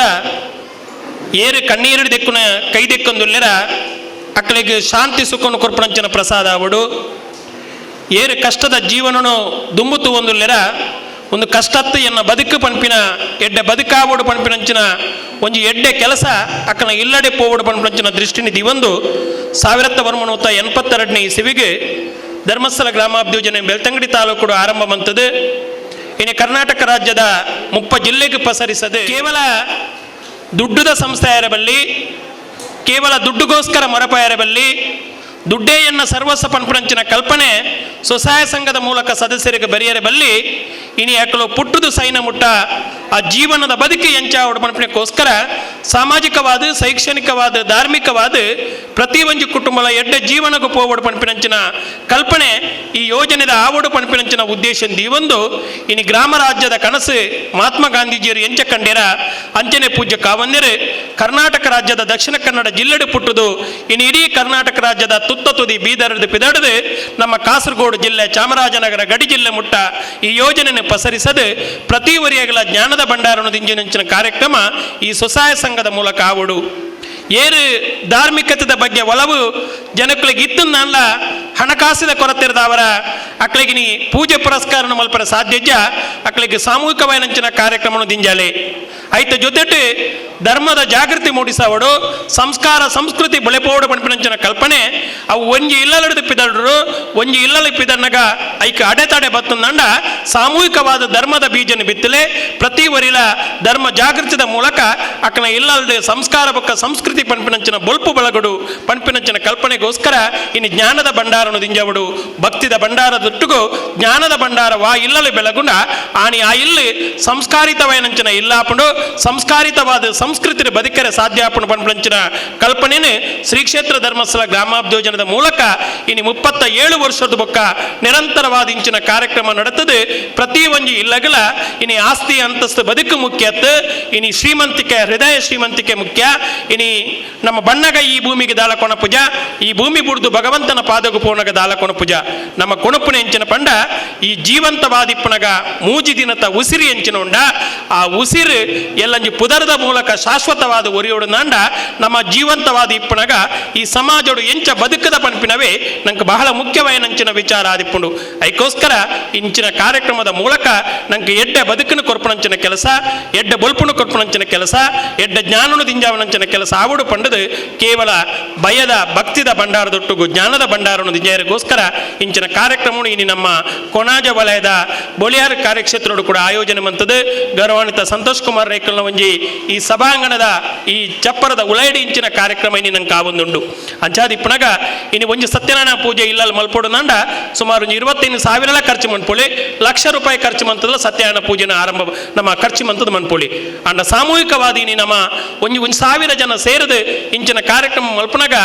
ಏರು ಕಣ್ಣೀರು ದೆಕ್ಕುನ ಕೈ ದೆಕ್ಕೊಂದುಲ್ಲೆರ ಅಕ್ಕಳಿಗೆ ಶಾಂತಿ ಸುಖವನ್ನು ಕೊರ್ಪಣಂಚಿನ ಪ್ರಸಾದ ಅವಡು ಏರು ಕಷ್ಟದ ಜೀವನನು ದುಂಬುತು ಒಂದು ಲೆರ ಒಂದು ಕಷ್ಟತ್ತು ಎನ್ನ ಬದುಕು ಪಂಪಿನ ಎಡ್ಡೆ ಬದುಕಾವೋಡು ಪಂಪಿನಂಚಿನ ಒಂದು ಎಡ್ಡೆ ಕೆಲಸ ಅಕ್ಕನ ಇಲ್ಲಡೆ ಪೋವೋಡು ಪಂಪಿನಂಚಿನ ದೃಷ್ಟಿನಿಧಿ ಒಂದು 1982 ಇಸವಿಗೆ ಧರ್ಮಸ್ಥಳ ಗ್ರಾಮಾಭಿಯೋಜನೆ ಬೆಳ್ತಂಗಡಿ ತಾಲೂಕು ಆರಂಭ ಬಂತದ್ದು. ಇನ್ನು ಕರ್ನಾಟಕ ರಾಜ್ಯದ 30 ಜಿಲ್ಲೆಗೆ ಪಸರಿಸದೆ ಕೇವಲ ದುಡ್ಡುದ ಸಂಸ್ಥೆ ಇರಬಲ್ಲಿ, ಕೇವಲ ದುಡ್ಡುಗೋಸ್ಕರ ಮೊರಪ ಇರಬಲ್ಲಿ, ದುಡ್ಡೇಯನ್ನ ಸರ್ವಸ್ವ ಪಂಪಣಂಚಿನ ಕಲ್ಪನೆ ಸ್ವಸಹಾಯ ಸಂಘದ ಮೂಲಕ ಸದಸ್ಯರಿಗೆ ಬರೆಯರಬಲ್ಲಿ ಇನಿ ಯಾಕಲು ಪುಟ್ಟುದು ಸೈನ ಮುಟ್ಟ ಆ ಜೀವನದ ಬದುಕಿ ಎಂಚ ಪಂಪಣಕ್ಕೋಸ್ಕರ ಸಾಮಾಜಿಕವಾದ, ಶೈಕ್ಷಣಿಕವಾದ, ಧಾರ್ಮಿಕವಾದ ಪ್ರತಿ ಒಂದು ಕುಟುಂಬದ ಎಡ್ಡೆ ಜೀವನಕ್ಕೂ ಪೋವಡು ಪಂಪಿನಂಚಿನ ಕಲ್ಪನೆ ಈ ಯೋಜನೆದ ಆವಡು ಪಂಪಿನಂಚಿನ ಉದ್ದೇಶ ಒಂದು ಇನಿ ಗ್ರಾಮ ರಾಜ್ಯದ ಕನಸು ಮಹಾತ್ಮ ಗಾಂಧೀಜಿಯರು ಎಂಚ ಕಂಡ್ಯಾರ ಅಂಚನೆ ಪೂಜ್ಯ ಕಾವನ್ಯರು ಕರ್ನಾಟಕ ರಾಜ್ಯದ ದಕ್ಷಿಣ ಕನ್ನಡ ಜಿಲ್ಲೆಡು ಪುಟ್ಟುದು ಇನ್ನು ಇಡೀ ಕರ್ನಾಟಕ ರಾಜ್ಯದ ತುತ್ತ ತುದಿ ಬೀದರ್ದು ಪಿದಡದು ನಮ್ಮ ಕಾಸರಗೋಡು ಜಿಲ್ಲೆ ಚಾಮರಾಜನಗರ ಗಡಿ ಜಿಲ್ಲೆ ಮುಟ್ಟ ಈ ಯೋಜನೆಯನ್ನು ಪಸರಿಸದು ಪ್ರತಿ ವರಿಯಗಳ ಜ್ಞಾನದ ಭಂಡಾರನದ ಇಂಜಿನಿಂಚಿನ ಕಾರ್ಯಕ್ರಮ ಈ ಸ್ವಸಹಾಯ ಸಂಘದ ಮೂಲಕ ಆವಡು ಏರು ಧಾರ್ಮಿಕತೆದ ಬಗ್ಗೆ ಒಲವು ಜನಗಳಿಗೆ ಇತ್ತು ನಾನಲ್ಲ ಹಣಕಾಸಿನ ಕೊರತೆ ಇರದವರ ಅಕ್ಳಿಗೆ ನೀ ಪೂಜೆ ಪುರಸ್ಕಾರ ಮಲ್ಪರ ಸಾಧ್ಯಜ ಅಕ್ಳಿಗೆ ಸಾಮೂಹಿಕವಾದಂಚಿನ ಕಾರ್ಯಕ್ರಮ ದಿಂಜಾಲೆ ಐತ ಜೊತೆಟು ಧರ್ಮದ ಜಾಗೃತಿ ಮೂಡಿಸವಡು ಸಂಸ್ಕಾರ ಸಂಸ್ಕೃತಿ ಬೆಳೆಪೋಡು ಪಂಪಿನಂಚಿನ ಕಲ್ಪನೆ ಅವು ಒಂಜಿ ಇಲ್ಲಲಡು ಪಿದಡ್ರು ಒಂಜಿ ಇಲ್ಲಲ ಪಿದನ್ನಗ ಐಕ ಅಡೆತಡೆ ಬತ್ತಂದಂಡ ಸಾಮೂಹಿಕವಾದ ಧರ್ಮದ ಬೀಜನ ಬಿತ್ತಲೆ ಪ್ರತಿ ವರಿಲ ಧರ್ಮ ಜಾಗೃತಿದ ಮೂಲಕ ಅಕ್ಕನ ಇಲ್ಲಲ್ದೆ ಸಂಸ್ಕಾರ ಬೊಕ್ಕ ಸಂಸ್ಕೃತಿ ಪಂಪಿನಂಚಿನ ಬೊಲ್ಪು ಬಳಗಡು ಪಂಪಿನಂಚಿನ ಕಲ್ಪನೆಗೋಸ್ಕರ ಇನ್ನು ಜ್ಞಾನದ ಭಂಡಾರನು ದಿಂಜವಡು ಭಕ್ತಿದ ಭಂಡಾರದೊಟ್ಟಿಗೂ ಜ್ಞಾನದ ಭಂಡಾರ ವಾ ಇಲ್ಲಲು ಬೆಳಗುಂಡ ಆನಿ ಆ ಇಲ್ಲಿ ಸಂಸ್ಕಾರಿತವಾಯನಂಚಿನ ಇಲ್ಲಾಪುಂಡು ಸಂಸ್ಕಾರಿತವಾದ ಸಂಸ್ಕೃತಿ ಬದುಕರೆ ಸಾಧ್ಯ ಪಂಪಿನಂಚಿನ ಕಲ್ಪನೆನೇ ಶ್ರೀ ಕ್ಷೇತ್ರ ಧರ್ಮಸ್ಥಳ ಗ್ರಾಮಾಭಿಯೋಜನದ ಮೂಲಕ ಇನ್ನು 37 ವರ್ಷದ ಬೊಕ್ಕ ನಿರಂತರವಾದ ಇಂಚಿನ ಕಾರ್ಯಕ್ರಮ ನಡೆತದೆ. ಪ್ರತಿ ಒಂದು ಇಲ್ಲಗಳ ಇನಿ ಆಸ್ತಿ ಅಂತಸ್ತು ಬದುಕು ಮುಖ್ಯತ್ ಇನಿ ಶ್ರೀಮಂತಿಕೆ ಹೃದಯ ಶ್ರೀಮಂತಿಕೆ ಮುಖ್ಯ ಇನಿ ನಮ್ಮ ಬಣ್ಣಗ ಈ ಭೂಮಿಗೆ ದಾಲ ಕೊಣಪುಜ ಈ ಭೂಮಿ ಬುಡ್ದು ಭಗವಂತನ ಪಾದಗು ಪೋಣಗ ದಾಲ ಕೊಣಪುಜ ನಮ್ಮ ಕೊಣಪುನ ಎಂಚಿನ ಪಂಡ ಈ ಜೀವಂತವಾದಿಪ್ಪನಗ ಮೂಜಿ ದಿನತ ಉಸಿರಿ ಎಂಚಿನ ಉಂಡ ಆ ಉಸಿರು ಎಲ್ಲಂಜಿ ಪುದರದ ಮೂಲಕ ಶಾಶ್ವತವಾದ ಒರಿಯೋಡು ನಾಂಡ ನಮ್ಮ ಜೀವಂತವಾದ ಇಪ್ಪನಗ ಈ ಸಮಾಜಡು ಎಂಚ ಬದುಕದ ಪಂಪಿನವೇ ನಂಗೆ ಬಹಳ ಮುಖ್ಯವಾದ ವಿಚಾರ ಆದಿಪ್ಪುಂಡು ಅದಕ್ಕೋಸ್ಕರ ಇಂಚಿನ ಕಾರ್ಯಕ್ರಮದ ಮೂಲಕ ನಂಗೆ ಎಡ್ಡೆ ಬದುಕನ್ನು ಕೊರ್ಪಣಂಚಿನ ಕೆಲಸ ಎಡ್ಡೆ ಬೊಲ್ಪುನು ಕೊರ್ಪಣಂಚಿನ ಕೆಲಸ ಎಡ್ಡೆ ಜ್ಞಾನನು ದಿಂಜಾವನಂಚಿನ ಕೆಲಸ ಆವಡು ಪಂಡದು ಕೇವಲ ಭಯದ ಭಕ್ತಿದ ಭಂಡಾರದೊಟ್ಟಿಗೂ ಜ್ಞಾನದ ಭಂಡಾರನು ದಿಂಜಾರಿಗೋಸ್ಕರ ಇಂಚಿನ ಕಾರ್ಯಕ್ರಮ ಇನ್ನು ನಮ್ಮ ಕೊಣಾಜ ವಲಯದ ಬೊಲಿಯಾರ್ ಕಾರ್ಯಕ್ಷೇತ್ರಡು ಕೂಡ ಆಯೋಜನೆ ಮಂತದ್ದು ಗೌರವಾನ್ವಿತ ಸಂತೋಷ್ ಕುಮಾರ್ ರೇಕಲ್ನ ಒಂಜಿ ಈ ಸಭಾಂಗಣದ ಈ ಚಪ್ಪರದ ಉಳೈಡಿ ಇಂಚಿನ ಕಾರ್ಯಕ್ರಮ ಇನ್ನು ನಂಗೆ ಕಾವೊಂದುಂಡು ಅಂಚಾದಿಪ್ಪನಾಗ ಇನ್ನು ಒಂಜಿ ಸತ್ಯನಾರಾಯಣ ಪೂಜೆ ಇಲ್ಲಲ್ಲಿ ಮಲ್ಪೋಡು ನಾಂಡ ಸುಮಾರು 25,000 ಖರ್ಚು ಮನ್ಪೊಳಿ ₹1,00,000 ಖರ್ಚು ಮಂತದ ಸತ್ಯನಾರಾಯಣ ಪೂಜೆನ ಆರಂಭ ನಮ್ಮ ಖರ್ಚು ಮಂತದ ಮನ್ಪೊಳಿ ಅಂಡ ಸಾಮೂಹಿಕವಾದಿ ನಮ್ಮ ಒಂಜಿ 1,000 ಜನ ಸೇರಿದು ಇಂಚಿನ ಕಾರ್ಯಕ್ರಮ ಮಲ್ಪನಾಗ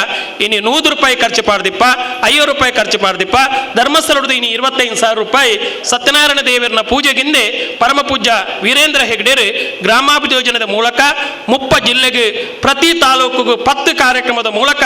ಇನ್ನು ₹100 ಖರ್ಚು ಪಾಡ್ದಿಪ್ಪ ₹50 ಖರ್ಚು ಪಾಡ್ದಿಪ್ಪ ಧರ್ಮಸ್ಥಳದ ಇನ್ನು ₹25,000 ಸತ್ಯನಾರಾಯಣ ದೇವರನ ಪೂಜೆಗಿಂದೆ ಪರಮ ಪೂಜ್ಯ ವೀರೇಂದ್ರ ಹೆಗ್ಡೇರು ಗ್ರಾಮಾಭಿಯೋಜನದ ಮೂಲಕ 30 ಜಿಲ್ಲೆಗೆ ಪ್ರತಿ ತಾಲೂಕಿಗೂ 10 ಕಾರ್ಯಕ್ರಮದ ಮೂಲಕ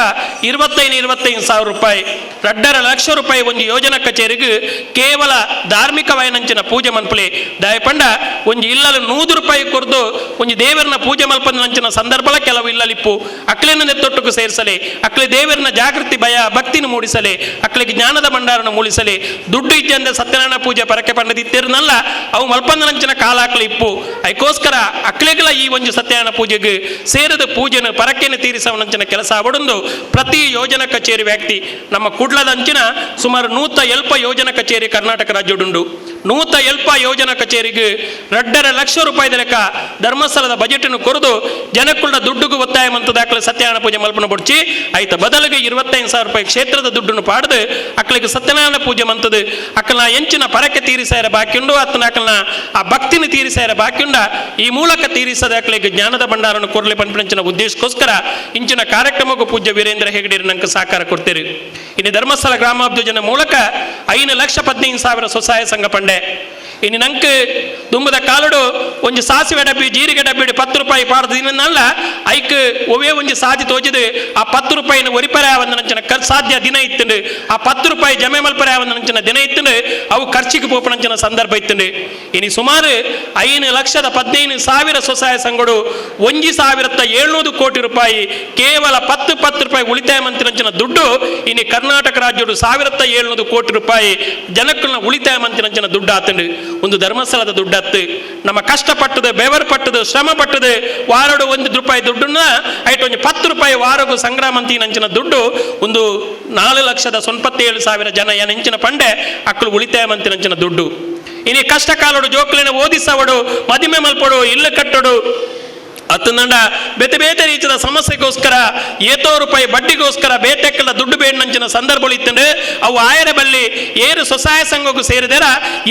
₹25,000 ₹2,00,000 ಒಂದು ಯೋಜನಾ ಕಚೇರಿಗೆ ಕೇವಲ ಧಾರ್ಮಿಕವಾಯನಂಚಿನ ಪೂಜೆ ಮನ್ಪಲೆ ದಯಪಂಡ ಒಂದು ಇಲ್ಲಲು ₹100 ಕೊರ್ದು ಒಂದು ದೇವರನ ಪೂಜೆ ಮಲ್ಪಂಚಿನ ಸಂದರ್ಭ ಕೆಲವು ಇಲ್ಲಲಿಪ್ಪು ಅಕ್ಲೇನ ನೆತ್ತೊಟ್ಟುಕು ಸೇರಿಸಲೆ ಅಕ್ಲೆ ದೇವರನ ಜಾಗೃತಿ ಭಯ ಭಕ್ತಿನ ಮೂಡಿಸಲೆ ಅಕ್ಲೆಗೆ ಜ್ಞಾನದ ಭಂಡಾರನ ಮೂಡಿಸಲೆ ದುಡ್ಡು ಇದ್ದಂದ ಸತ್ಯನಾರಾಯಣ ಪೂಜೆ ಪರಕೆ ಪಂಡದಿತ್ತೇರ್ನಲ್ಲ ಅವು ಮಲ್ಪಂದನಂಚಿನ ಕಾಲ ಹಾಕ್ಲಿ ಇಪ್ಪು ಅದಕ್ಕೋಸ್ಕರ ಅಕ್ಲೆಗಳ ಈ ಒಂದು ಸತ್ಯನಾರಾಯಣ ಪೂಜೆಗೆ ಸೇರಿದ ಪೂಜೆನ ಪರಕೆನ ತೀರಿಸವನಂಚಿನ ಕೆಲಸ ಅವಡೊಂದು ಪ್ರತಿ ಯೋಜನಾ ಕಚೇರಿ ವ್ಯಕ್ತಿ ನಮ್ಮ ಕುಡ್ಲದಂಚಿನ ಸುಮಾರು 100 ಯೋಜನಾ ಕಚೇರಿ ಕರ್ನಾಟಕ ರಾಜ್ಯಡುಂಡು 100 ಯೋಜನಾ ಕಚೇರಿಗೆ ₹2,00,000 ಲೆಕ್ಕ ಧರ್ಮಸ್ಥಳದ ಬಜೆಟ್ನ್ನು ಕೊರದು ಜನಕ್ಕುಳ್ಳ ದುಡ್ಡುಗೂ ಒತ್ತಾಯ ಮಂತು ದಾಖಲೆ ಸತ್ಯನಾರಾಯಣ ಪೂಜೆ ಮಲ್ಪನ ಬೊಡ್ಚಿ ಆಯ್ತ ಬದಲಿಗೆ ₹25,000 ಕ್ಷೇತ್ರದ ದುಡ್ಡನ್ನು ಪಾಡ್ದು ಅಕ್ಕಳಿಗೆ ಸತ್ಯನಾರಾಯಣ ಪೂಜೆ ಮಂತದು ಅಕ್ಕನ ಎಂಚಿನ ಪರಕೆ ತೀರಿಸಾರ ಬಾಕಿಯುಂಡು ಅತ್ತನ ಅಕ್ಕನ ಆ ಭಕ್ತಿನ ತೀರಿಸಾರ ಬಾಕಿಯುಂಡ ಈ ಮೂಲಕ ತೀರಿಸದ ಅಕ್ಕಳಿಗೆ ಜ್ಞಾನದ ಭಂಡಾರನ್ನು ಕೊರಲೆ ಪಂಪಿನಂಚಿನ ಉದ್ದೇಶಕ್ಕೋಸ್ಕರ ಇಂಚಿನ ಕಾರ್ಯಕ್ರಮಕ್ಕೂ ಪೂಜ್ಯ ವೀರೇಂದ್ರ ಹೆಗ್ಡೇರಿ ನಂಗೆ ಸಹಕಾರ ಕೊಡ್ತೀರಿ. ಇನ್ನು ಧರ್ಮಸ್ಥಳ ಗ್ರಾಮಾಭಿಯೋಜನೆ ಮೂಲಕ 5,15,000 ಸ್ವಸಹಾಯ ಸಂಘ ಪಂಡೆ ಇನ್ನು ನಂಗೆ ದುಂಬದ ಕಾಲಡು ಒಂಜಿ ಸಾಸಿವೆ ಡಬ್ಬಿ ಜೀರಿಗೆ ಡಬ್ಬಿ 10 ರೂಪಾಯಿ ಪಾಡ್ದು ಇನ್ನಲ್ಲ ಐಕ್ ಒವೇ ಒಂಜಿ ಸಾಜಿ ತೋಜಿದು ಆ 10 ರೂಪಾಯಿನ ಒರಿಪರೆ ಆವಂದನಂಚಿನ ಸಾಧ್ಯ ದಿನ ಇತ್ತಂಡು ಆ 10 ರೂಪಾಯಿ ಜಮೆ ಮಲ್ಪರೆ ಆವಂದನಂಚಿನ ದಿನ ಇತ್ತಂಡು ಅವು ಖರ್ಚಿಗೆ ಪೋಪನಂಚಿನ ಸಂದರ್ಭ ಇತ್ತಂಡು ಇನ್ನು ಸುಮಾರು 5,15,000 ಸ್ವಸಹಾಯ ಸಂಘಗಳು 1,700 ಕೋಟಿ ರೂಪಾಯಿ ಕೇವಲ 10 ರೂಪಾಯಿ ಉಳಿತಾಯ ಮಂತ್ರಿನಂಚಿನ ದುಡ್ಡು ಇನ್ನು ಕರ್ನಾಟಕ ರಾಜ್ಯಡು 1,700 ಕೋಟಿ ರೂಪಾಯಿ ಜನಕ್ಕನ್ನ ಉಳಿತಾಯ ಮಂತ್ರಿನಂಚಿನ ದುಡ್ಡು ಆತಂಡು ಒಂದು ಧರ್ಮಸ್ಥಳದ ದುಡ್ಡು ಹತ್ತು ನಮ್ಮ ಕಷ್ಟಪಟ್ಟದು ಬೆವರು ಪಟ್ಟದು ಶ್ರಮ ಪಟ್ಟದು ವಾರಡು 1 ರೂಪಾಯಿ ದುಡ್ಡನ್ನ ಐಟ್ ಒಂದು 10 ರೂಪಾಯಿ ವಾರಗೂ ಸಂಗ್ರಾಮ ನಂಚಿನ ದುಡ್ಡು ಒಂದು 4,97,000 ಜನ ಹೆಂಚಿನ ಪಂಡೆ ಅಕ್ಕಳು ಉಳಿತಾಯ ಮಂತ್ರಿನಂಚಿನ ದುಡ್ಡು ಇನ್ನು ಕಷ್ಟ ಕಾಲೋಡು ಜೋಕ್ಲಿನ ಓದಿಸವಡು ಮದಿಮೆ ಮಲ್ಪಡು ಇಲ್ಲು ಕಟ್ಟೋಡು ಅತ್ತಂದಂಡ ಬೇತೆ ಬೇತೆ ರೀತಿಯ ಸಮಸ್ಯೆಗೋಸ್ಕರ ಏತೋ ರೂಪಾಯಿ ಬಡ್ಡಿಗೋಸ್ಕರ ಬೇಟೆಕ್ಕೆಲ್ಲ ದುಡ್ಡು ಬೇಡಂಚಿನ ಸಂದರ್ಭಗಳು ಇತ್ತಂದ್ರೆ ಅವು ಆಯರ ಬಲ್ಲಿ ಏರು ಸ್ವಸಹಾಯ ಸಂಘಕ್ಕೂ ಸೇರಿದಾರ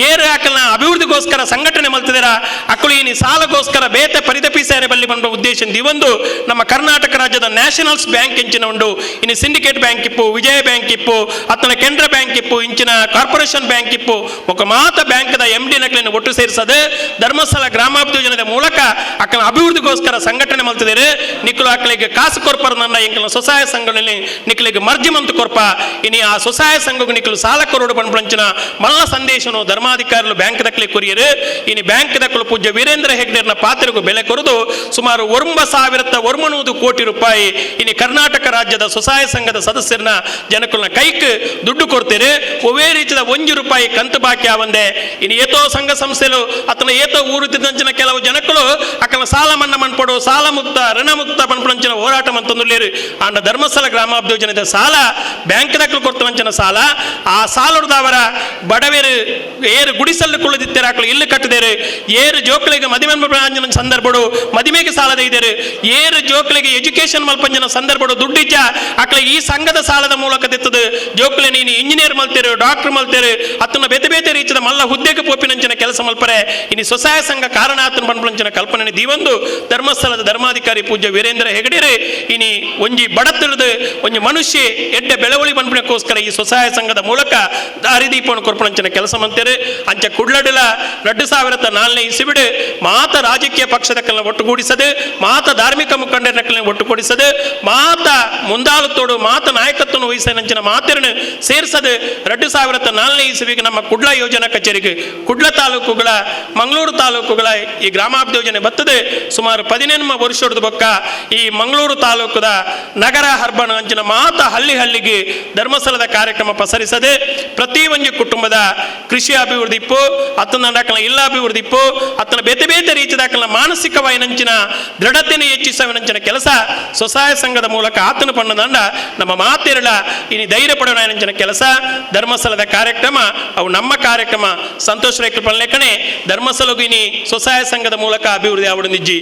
ಏರು ಆಕಲ್ನ ಅಭಿವೃದ್ಧಿಗೋಸ್ಕರ ಸಂಘಟನೆ ಮಲ್ತಿದಾರ ಅಕ್ಕಳು ಈ ಸಾಲಗೋಸ್ಕರ ಬೇತೆ ಪರಿತಪಿಸಾರ ಬಲ್ಲಿ ಬಂದ ಉದ್ದೇಶ ಒಂದು ನಮ್ಮ ಕರ್ನಾಟಕ ರಾಜ್ಯದ ನ್ಯಾಷನಲ್ಸ್ ಬ್ಯಾಂಕ್ ಇಂಚಿನ ಉಂಡು ಇನ್ನು ಸಿಂಡಿಕೇಟ್ ಬ್ಯಾಂಕ್ ಇಪ್ಪು ವಿಜಯ ಬ್ಯಾಂಕ್ ಇಪ್ಪು ಅತ್ತನ ಕೆನರಾ ಬ್ಯಾಂಕ್ ಇಪ್ಪು ಇಂಚಿನ ಕಾರ್ಪೊರೇಷನ್ ಬ್ಯಾಂಕ್ ಇಪ್ಪು ఒక ಮಾತ ಬ್ಯಾಂಕ್ದ MD ನಕಲಿನ ಒಟ್ಟು ಸೇರಿಸದೆ ಧರ್ಮಸ್ಥಳ ಗ್ರಾಮಾಭಿವೃದ್ಧಿ ಮೂಲಕ ಅಕ್ಕನ ಅಭಿವೃದ್ಧಿಗೋಸ್ಕರ ಸಂಘಟನೆ ಮಲ್ತಿದ್ದಾರೆ ನಿಕ್ಕಲು ಆಕಳಿಗೆ ಕಾಸು ಕೊರ್ಪರ ನನ್ನ ಎಂಕಲ ಸ್ವಸಹಾಯ ಸಂಘಗಳಲ್ಲಿ ನಿಕ್ಕಲಿಗೆ ಮರ್ಜಿ ಮಂತು ಕೊರ್ಪ ಇನಿ ಆ ಸ್ವಸಹಾಯ ಸಂಘಕ್ಕೆ ನಿಕ್ಕಲು ಸಾಲ ಕೊರೋಡು ಪಂಪಂಚಿನ ಮಲ್ಲ ಸಂದೇಶನು ಧರ್ಮಾಧಿಕಾರಿಗಳು ಬ್ಯಾಂಕ್ ದಕ್ಕಲಿ ಕೊರಿಯರು ಇನಿ ಬ್ಯಾಂಕ್ ದಕ್ಕಲು ಪೂಜ್ಯ ವೀರೇಂದ್ರ ಹೆಗ್ಡೆರ್ನ ಪಾತ್ರೆಗೂ ಬೆಲೆ ಕೊರದು ಸುಮಾರು 9,100 ಕೋಟಿ ರೂಪಾಯಿ ಇನಿ ಕರ್ನಾಟಕ ರಾಜ್ಯದ ಸ್ವಸಹಾಯ ಸಂಘದ ಸದಸ್ಯರನ್ನ ಜನಕ್ಕಳನ್ನ ಕೈಕ್ ದುಡ್ಡು ಕೊಡ್ತಾರೆ ಒವೇ ರೀತಿಯ 1 ರೂಪಾಯಿ ಕಂತು ಬಾಕಿ ಆವಂದೆ ಇನ್ನು ಏತೋ ಸಂಘ ಸಂಸ್ಥೆಗಳು ಅಥವಾ ಏತೋ ಊರುತ್ತಿದ್ದಂಚಿನ ಕೆಲವು ಜನಕ್ಕಳು ಅಕ್ಕನ ಸಾಲ ಮನ್ನಾ ಮನ್ಪಡು ಸಾಲ ಮುಕ್ತ ಋಣ ಮುಕ್ತ ಪಂಪಂಚಿನ ಹೋರಾಟ ಮಂತೊಂದುಲ್ಲೇರು ಆಂಡ ಧರ್ಮಸ್ಥಳ ಗ್ರಾಮಾಭಿವೃದ್ಧಿ ಸಾಲ ಬ್ಯಾಂಕ್ ದಕ್ಕಲು ಕೊಡ್ತಂಚಿನ ಸಾಲ ಆ ಸಾಲದವರ ಬಡವೇರು ಏರು ಗುಡಿಸಲು ಕುಳಿದಿದ್ದಾರೆ ಆಕಳು ಇಲ್ಲು ಕಟ್ಟಿದ್ದಾರೆ ಏರು ಜೋಕ್ಳಿಗೆ ಮದುವೆ ಸಂದರ್ಭಡು ಮದುವೆಗೆ ಸಾಲದ ಇದ್ದಾರೆ ಏರು ಜೋಕ್ಳಿಗೆ ಎಜುಕೇಶನ್ ಮಲ್ಪಂಜನ ಸಂದರ್ಭಡು ದುಡ್ಡಿಚ್ಚ ಆಕಳಿಗೆ ಈ ಸಂಘದ ಸಾಲದ ಮೂಲಕ ತೆತ್ತದು ಜೋಕ್ಲೆ ನೀನು ಇಂಜಿನಿಯರ್ ಮಲ್ತೇರು ಡಾಕ್ಟರ್ ಮಲ್ತೇರು ಅತ್ತನ ಬೇತೆ ಬೇತೆ ರೀತಿಯ ಮಲ್ಲ ಹುದ್ದೆಗೆ ಪೋಪಿನಂಚಿನ ಕೆಲಸ ಮಲ್ಪರೆ ಇನ್ನು ಸ್ವಸಹಾಯ ಸಂಘ ಕಾರಣ ಆತನ ಪಂಪಂಚಿನ ಕಲ್ಪನೆ ದೀವಂದು ಧರ್ಮಸ್ಥಳದ ಧರ್ಮಾಧಿಕಾರಿ ಪೂಜ್ಯ ವೀರೇಂದ್ರ ಹೆಗಡೆರೆ ಇನಿ ಒಂಜಿ ಬಡತನದ ಒಂಜಿ ಮನುಷ್ಯ ಎಡ್ಡೆ ಬೆಳವಳಿ ಬಂಪಣಕ್ಕೋಸ್ಕರ ಈ ಸ್ವಸಹಾಯ ಸಂಘದ ಮೂಲಕ ದಾರಿದೀಪವನ್ನು ಕೊರ್ಪಣಂಚಿನ ಕೆಲಸ ಮಂತೇರು ಅಂಚ ಕುಡ್ಲಡಿಲ 2004 ಇಸಿಬಿಡು ಮಾತ ರಾಜಕೀಯ ಪಕ್ಷದಕ್ಕಲ್ಲ ಒಟ್ಟುಗೂಡಿಸದು ಮಾತ ಧಾರ್ಮಿಕ ಮುಖಂಡರನ್ನ ಒಟ್ಟುಗೂಡಿಸದು ಮಾತ ಮುಂದಾಳುತ್ತೋಡು ಮಾತ ನಾಯಕತ್ವವನ್ನು ವಹಿಸಿನಂಚಿನ ಮಾತೆರನ್ನು ಸೇರಿಸದು 2004 ಇಸುವಿಗೆ ನಮ್ಮ ಕುಡ್ಲ ಯೋಜನಾ ಕಚೇರಿಗೆ ಕುಡ್ಲ ತಾಲೂಕುಗಳ ಮಂಗಳೂರು ತಾಲೂಕುಗಳ ಈ ಗ್ರಾಮಾಭಿವೃದ್ಧಿ ಯೋಜನೆ ಬರ್ತದೆ ಸುಮಾರು 18 ವರ್ಷದ ಬೊಕ್ಕ ಈ ಮಂಗಳೂರು ತಾಲೂಕದ ನಗರ ಹರ್ಬನ್ ಅಂಚಿನ ಮಾತ ಹಳ್ಳಿಗೆ ಧರ್ಮಸ್ಥಳದ ಕಾರ್ಯಕ್ರಮ ಪಸರಿಸದೆ ಪ್ರತಿ ಒಂದು ಕುಟುಂಬದ ಕೃಷಿ ಅಭಿವೃದ್ಧಿ ಇಪ್ಪು ಅತ್ತನ ಇಲ್ಲ ಅಭಿವೃದ್ಧಿ ಇಪ್ಪು ಅತ್ತನ ಬೇತೆ ಬೇತೆ ರೀತಿಯ ಮಾನಸಿಕವಾಗಿ ನಂಚಿನ ದೃಢತೆಯನ್ನು ಹೆಚ್ಚಿಸುವಂಚಿನ ಕೆಲಸ ಸ್ವಸಹಾಯ ಸಂಘದ ಮೂಲಕ ಆತನ ಪಣ್ಣದಂಡ ನಮ್ಮ ಮಾತೆರಳ ಇನಿ ಧೈರ್ಯ ಪಡೋಣ ನಂಚಿನ ಕೆಲಸ ಧರ್ಮಸ್ಥಳದ ಕಾರ್ಯಕ್ರಮ ಅವು ನಮ್ಮ ಕಾರ್ಯಕ್ರಮ ಸಂತೋಷ ರೇಖೆ ಪಲ್ಲೆಕಣೆ ಧರ್ಮಸ್ಥಳಗೂ ಇನಿ ಸ್ವಸಹಾಯ ಸಂಘದ ಮೂಲಕ ಅಭಿವೃದ್ಧಿ ಆವಡಿದ್ಜಿ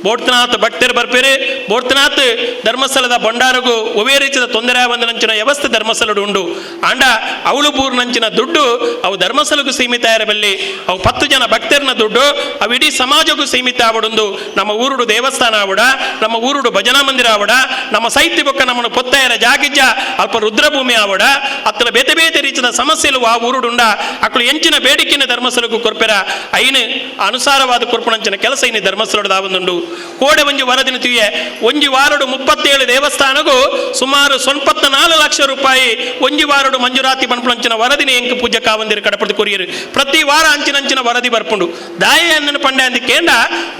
ಬೋಡ್ತನಾಥ್ ಭಕ್ತರು ಬರ್ಪೇರು ಬೋಡ್ತನಾಥ್ ಧರ್ಮಸ್ಥಳದ ಭಂಡಾರಗೂ ಒವೇ ರೀತಿಯ ತೊಂದರೆ ಬಂದಂಚಿನ ವ್ಯವಸ್ಥೆ ಧರ್ಮಸ್ಥಳಡು ಉಂಡು ಆಂಡ ಅವಳು ಬೂರ್ನಂಚಿನ ದುಡ್ಡು ಅವು ಧರ್ಮಸ್ಥಳಗೂ ಸೀಮಿತ ಇರಬಲ್ಲಿ ಅವು 10 ಜನ ಭಕ್ತರನ ದುಡ್ಡು ಅವು ಇಡೀ ಸಮಾಜಕ್ಕೂ ಸೀಮಿತ ಆವಡೊಂದು ನಮ್ಮ ಊರುಡು ದೇವಸ್ಥಾನ ಆವಡ ನಮ್ಮ ಊರುಡು ಭಜನಾ ಮಂದಿರ ಆವಡ ನಮ್ಮ ಸಾಹಿತ್ಯ ಬೊಕ್ಕ ನಮ್ಮನ್ನು ಪೊತ್ತಾಯರ ಜಾಗಿಜ್ಜ ಅಲ್ಪ ರುದ್ರಭೂಮಿ ಆವಡ ಅತ್ತಲ ಬೇತೆ ಬೇತೆ ರೀತಿಯ ಸಮಸ್ಯೆಲು ಆ ಊರುಡುಂಡ ಅಕ್ಕಳು ಎಂಚಿನ ಬೇಡಿಕೆನ ಧರ್ಮಸ್ಥಳಕ್ಕೂ ಕೊರ್ಪೆರ ಐನು ಅನುಸಾರವಾದ ಕೊರ್ಪಣಂಚಿನ ಕೆಲಸ ಇನ್ನು ಧರ್ಮಸ್ಥಳದ ಆವೊಂದುಂಡು ಕೋಡೆ ಒಂಜಿ ವರದಿನ ತಿವಿಯೆ ಒಂಜಿ ವಾರಡು 37 ದೇವಸ್ಥಾನಗೂ ಸುಮಾರು 94 ಲಕ್ಷ ರೂಪಾಯಿ ಒಂಜಿ ವಾರಡು ಮಂಜೂರಾತಿ ಬನ್ಪುಣಂಚಿನ ವರದಿನ ಎಂಕ ಪೂಜೆ ಕಾವಂದಿರು ಕಡಪದ ಕೊರಿಯರು ಪ್ರತಿ ವಾರ ಅಂಚಿನಂಚಿನ ವರದಿ ಬರ್ಪುಂಡು ದಾಯ ಅನ್ನನ ಪಂಡೆ ಅಂದ ಕೇಂದ್ರ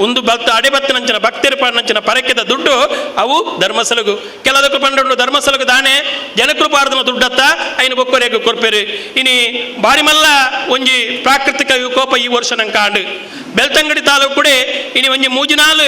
ಒಂದು ಭಕ್ತ ಅಡೆಬತ್ತಿನಂಚಿನ ಭಕ್ತರು ಪಂಡಂಚಿನ ಪರಕೆದ ದುಡ್ಡು ಅವು ಧರ್ಮಸ್ಥಳಗೂ ಕೆಲದಕ್ಕೂ ಪಂಡು ಧರ್ಮಸ್ಥಳಗೂ ದಾನೆ ಜನಕ್ಕೂ ಪಾರ್ದನ ದುಡ್ಡತ್ತ ಐನು ಬೊಕ್ಕೊರೆಗೂ ಕೊರ್ಪೇರು ಇನಿ ಬಾರಿ ಮಲ್ಲ ಒಂಜಿ ಪ್ರಾಕೃತಿಕ ವಿಕೋಪ ಈ ವರ್ಷ ನಂಗೆ ಕಾಂಡು ಬೆಳ್ತಂಗಡಿ ತಾಲೂಕು ಕೂಡ ಇನಿ ಒಂಜಿ ಮೂಜಿನಾಲು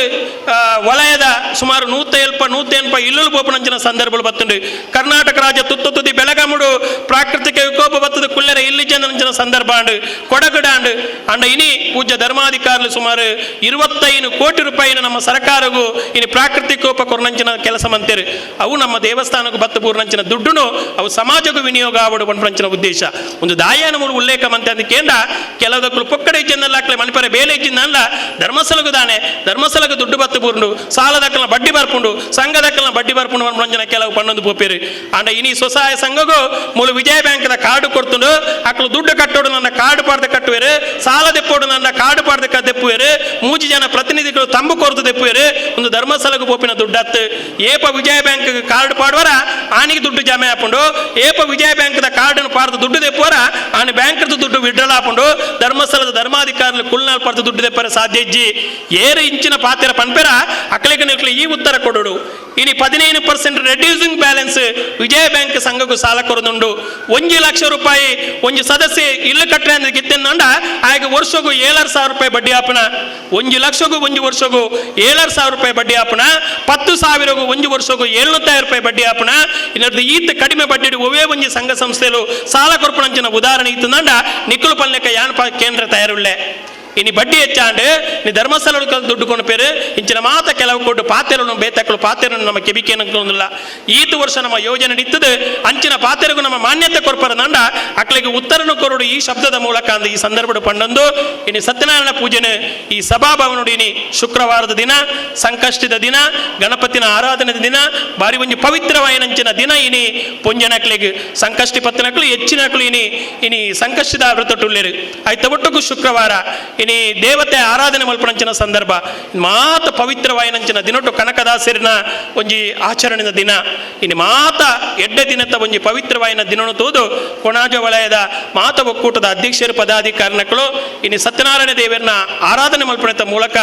ವಲಯದ ಸುಮಾರು 170 ಇಲ್ಲಲು ಪೋಪಣಂಚಿನ ಸಂದರ್ಭಗಳು ಬತ್ತುಂಡು ಕರ್ನಾಟಕ ರಾಜ್ಯ ತುದಿ ಬೆಳಗಾಮುಡು ಪ್ರಾಕೃತಿಕ ವಿಕೋಪ ಬತ್ತದ ಕುಲ್ಲೆರ ಇಲ್ಲಿ ಜನಂಚಿನ ಸಂದರ್ಭ ಅಂಡು ಕೊಡಗಡಾಂಡು ಅಂಡ ಇನಿ ಪೂಜ್ಯ ಧರ್ಮಾಧಿಕಾರಿಗಳು ಸುಮಾರು 25 ಕೋಟಿ ರೂಪಾಯಿನ ನಮ್ಮ ಸರ್ಕಾರಗೂ ಇನಿ ಪ್ರಾಕೃತಿಕ ವಿಕೋಪ ಕೊರ್ನಂಚಿನ ಕೆಲಸ ಮಂತೇರು ಅವು ನಮ್ಮ ದೇವಸ್ಥಾನಕ್ಕೂ ಬತ್ತ ಪೂರ್ಣಂಚಿನ ದುಡ್ಡುನು ಅವು ಸಮಾಜಕ್ಕೂ ವಿನಿಯೋಗ ಆವಡು ಪಂಪಂಚಿನ ಉದ್ದೇಶ ಒಂದು ದಾಯಾನ ಮೂಲ ಉಲ್ಲೇಖ ಮಂತೆ ಅಂದ ಕೇಂದ್ರ ಕೆಲವದಕ್ಕೂ ಪೊಕ್ಕಡೆ ಇಜ್ಜನ್ನಲ್ಲಾಕ್ಲೆ ಮಣಿಪರೆ ಬೇಲೆ ಇಜ್ಜಿಂದಲ್ಲ ಧರ್ಮಸ್ಥಳಗೂ ದಾನೆ ಧರ್ಮಸ್ಥಳಕ್ಕೆ ದುಡ್ಡು ಬತ್ತು ಪೂರ್ಣು ಸಾಲದಕ್ಕಲ್ಲ ಬಡ್ಡಿ ಬರ್ಪುಂಡು ಸಂಘದಕ್ಕಲ್ಲ ಬಡ್ಡಿ ಬರ್ಪುಂಡು ಪಂಪಂಚಿನ ಕೆಲವು ಪಣ್ಣೊಂದು ಪೋಪೇರು ಅಂಡ ಇನಿ ಸ್ವಸಹಾಯ ಸಂಘಗೂ ಮೂಲ ವಿಜಯ ಬ್ಯಾಂಕ್ದ ಕಾರ್ಡು ಕೊಡ್ತುಂಡು ಆಪುಂಡು ಅಕ್ಲು ದುಡ್ಡು ಕಟ್ಟೋಡು ನನ್ನ ಕಾರ್ಡ್ ಪಾಡ್ದು ಕಟ್ಟುವೇರು, ಸಾಲ ದೆಪ್ಪೋಡು ನನ್ನ ಕಾರ್ಡ್ ಪಾಡ್ದು ದೆಪ್ಪುವೇರು, 3 ಜನ ಪ್ರತಿನಿಧಿಗಳು ತಂಬು ಕೊರದು ದೆಪ್ಪುವೇರು. ಒಂದು ಧರ್ಮಸ್ಥಳಕ್ಕೆ ಪೋಪಿನ ದುಡ್ಡತ್ತು ಏಪ ವಿಜಯ ಬ್ಯಾಂಕ್ ಕಾರ್ಡ್ ಪಾಡುವರ ಆನಿಗೆ ದುಡ್ಡು ಜಮೆ ಹಾಪುಂಡು, ಏಪ ವಿಜಯ ಬ್ಯಾಂಕ್ ಕಾರ್ಡ್ ಪಾಡ್ದು ದುಡ್ಡು ದೆಪ್ಪುವರ ಆನೆ ಬ್ಯಾಂಕ್ ದುಡ್ಡು ವಿಡ್ರಾಲ್ ಹಾಪುಂಡು ಧರ್ಮಸ್ಥಳದ ಧರ್ಮಾಧಿಕಾರಿಗಳು ಕುಲ್ನಾಲ್ ಪಾಡ್ದು ದುಡ್ಡು ದೆಪ್ಪರ ಸಾಧ್ಯ ಇಜ್ಜಿ ಏರು ಇಂಚಿನ ಪಾತ್ರ ಪನ್ಪೆರ ಅಕ್ಕಲಿಗೆ ನಿಲ್ಕಲಿ ಈ ಉತ್ತರ ಕೊಡೋಡು. ಇನಿ 15% ರೆಡ್ಯೂಸಿಂಗ್ ಬ್ಯಾಲೆನ್ಸ್ ವಿಜಯ ಬ್ಯಾಂಕ್ ಸಂಘಕ್ಕೂ ಸಾಲ ಕೊರದುಂಡು. 1 ಲಕ್ಷ ರೂಪಾಯಿ ಒಂದು ಸದಸ್ಯ ಇಲ್ಲ ಕಟ್ಟರೆ ಅಂದ್ರೆ ಗಿತ್ತೆಂದ ಆಗ ವರ್ಷಗೂ 7,000 ರೂಪಾಯಿ ಬಡ್ಡಿ ಹಾಪನ, 1 ಲಕ್ಷಗೂ 1 ವರ್ಷಗೂ 7,000 ರೂಪಾಯಿ ಬಡ್ಡಿ ಹಾಪನ, 10,000ಗೂ 1 ವರ್ಷಗೂ 700,000 ರೂಪಾಯಿ ಬಡ್ಡಿ ಹಾಪನ. ಇನ್ನೊಂದು ಈತ ಕಡಿಮೆ ಬಡ್ಡಿ ಒವೇ ಒಂದು ಸಂಘ ಸಂಸ್ಥೆಲು ಸಾಲ ಕೊರ್ಪಣಂಚಿನ ಉದಾಹರಣೆ ಇತ್ತು ನಂಡ ನಿಕ್ಕಲು ಪಲ್ಲೆಕ ಯಾನಪ ಕೇಂದ್ರ ತಯಾರುಳ್ಳೆ. ಇನಿ ಬಡ್ಡಿ ಹೆಚ್ಚಾಂಡು ನೀ ಧರ್ಮಸ್ಥಳ ದುಡ್ಡು ಕೊಂಡು ಪೇರು ಇಂಚಿನ ಮಾತ ಕೆಲವು ಕೊಟ್ಟು ಪಾತೆರನ್ನು ಬೇತಕ್ಕಳು ಪಾತೆರನ್ನು ನಮ್ಮ ಕೆಬಿಕೇನಲ್ಲ. ಈತು ವರ್ಷ ನಮ್ಮ ಯೋಜನೆ ನಿಂತದು ಅಂಚಿನ ಪಾತೆರಿಗೂ ನಮ್ಮ ಮಾನ್ಯತೆ ಕೊರ್ಪರ ನಂಡ ಅಕ್ಕಳಿಗೆ ಉತ್ತರನು ಕೊರಡು ಈ ಶಬ್ದದ ಮೂಲಕ ಅಂದ ಈ ಸಂದರ್ಭದ ಪಂಡೊಂದು ಇನಿ ಸತ್ಯನಾರಾಯಣ ಪೂಜೆನು ಈ ಸಭಾಭವನುಡು ಇನಿ ಶುಕ್ರವಾರದ ದಿನ ಸಂಕಷ್ಟದ ದಿನ ಗಣಪತಿನ ಆರಾಧನೆದ ದಿನ ಬಾರಿ ಒಂದು ಪವಿತ್ರವಾಯಿನಂಚಿನ ದಿನ ಇನಿ ಪುಂಜನಕ್ಲಿಗೆ ಸಂಕಷ್ಟಿ ಪತ್ತನಕ್ಲು ಹೆಚ್ಚಿನಕ್ಲು ಇನಿ ಸಂಕಷ್ಟದ ವ್ರತಟುಳ್ಳೇರು ಆಯ್ತ ಒಟ್ಟುಗೂ ಶುಕ್ರವಾರ ಇನಿ ದೇವತೆ ಆರಾಧನೆ ಮಲ್ಪನಂಚಿನ ಸಂದರ್ಭ ಮಾತ ಪವಿತ್ರವಾಯಿನಂಚಿನ ದಿನೊಟ್ಟು ಕನಕದಾಸರಿನ ಒಂಜಿ ಆಚರಣೆದ ದಿನ ಇನಿ ಮಾತ ಎಡ್ಡೆ ದಿನದ ಒಂಜಿ ಪವಿತ್ರವಾಯಿನ ದಿನನು ತೋದು ಕೊಣಾಜ ವಲಯದ ಮಾತ ಒಕ್ಕೂಟದ ಅಧ್ಯಕ್ಷರು ಪದಾಧಿಕಾರಿಗಳು ಇನಿ ಸತ್ಯನಾರಾಯಣ ದೇವರನ್ನ ಆರಾಧನೆ ಮಲ್ಪನದ ಮೂಲಕ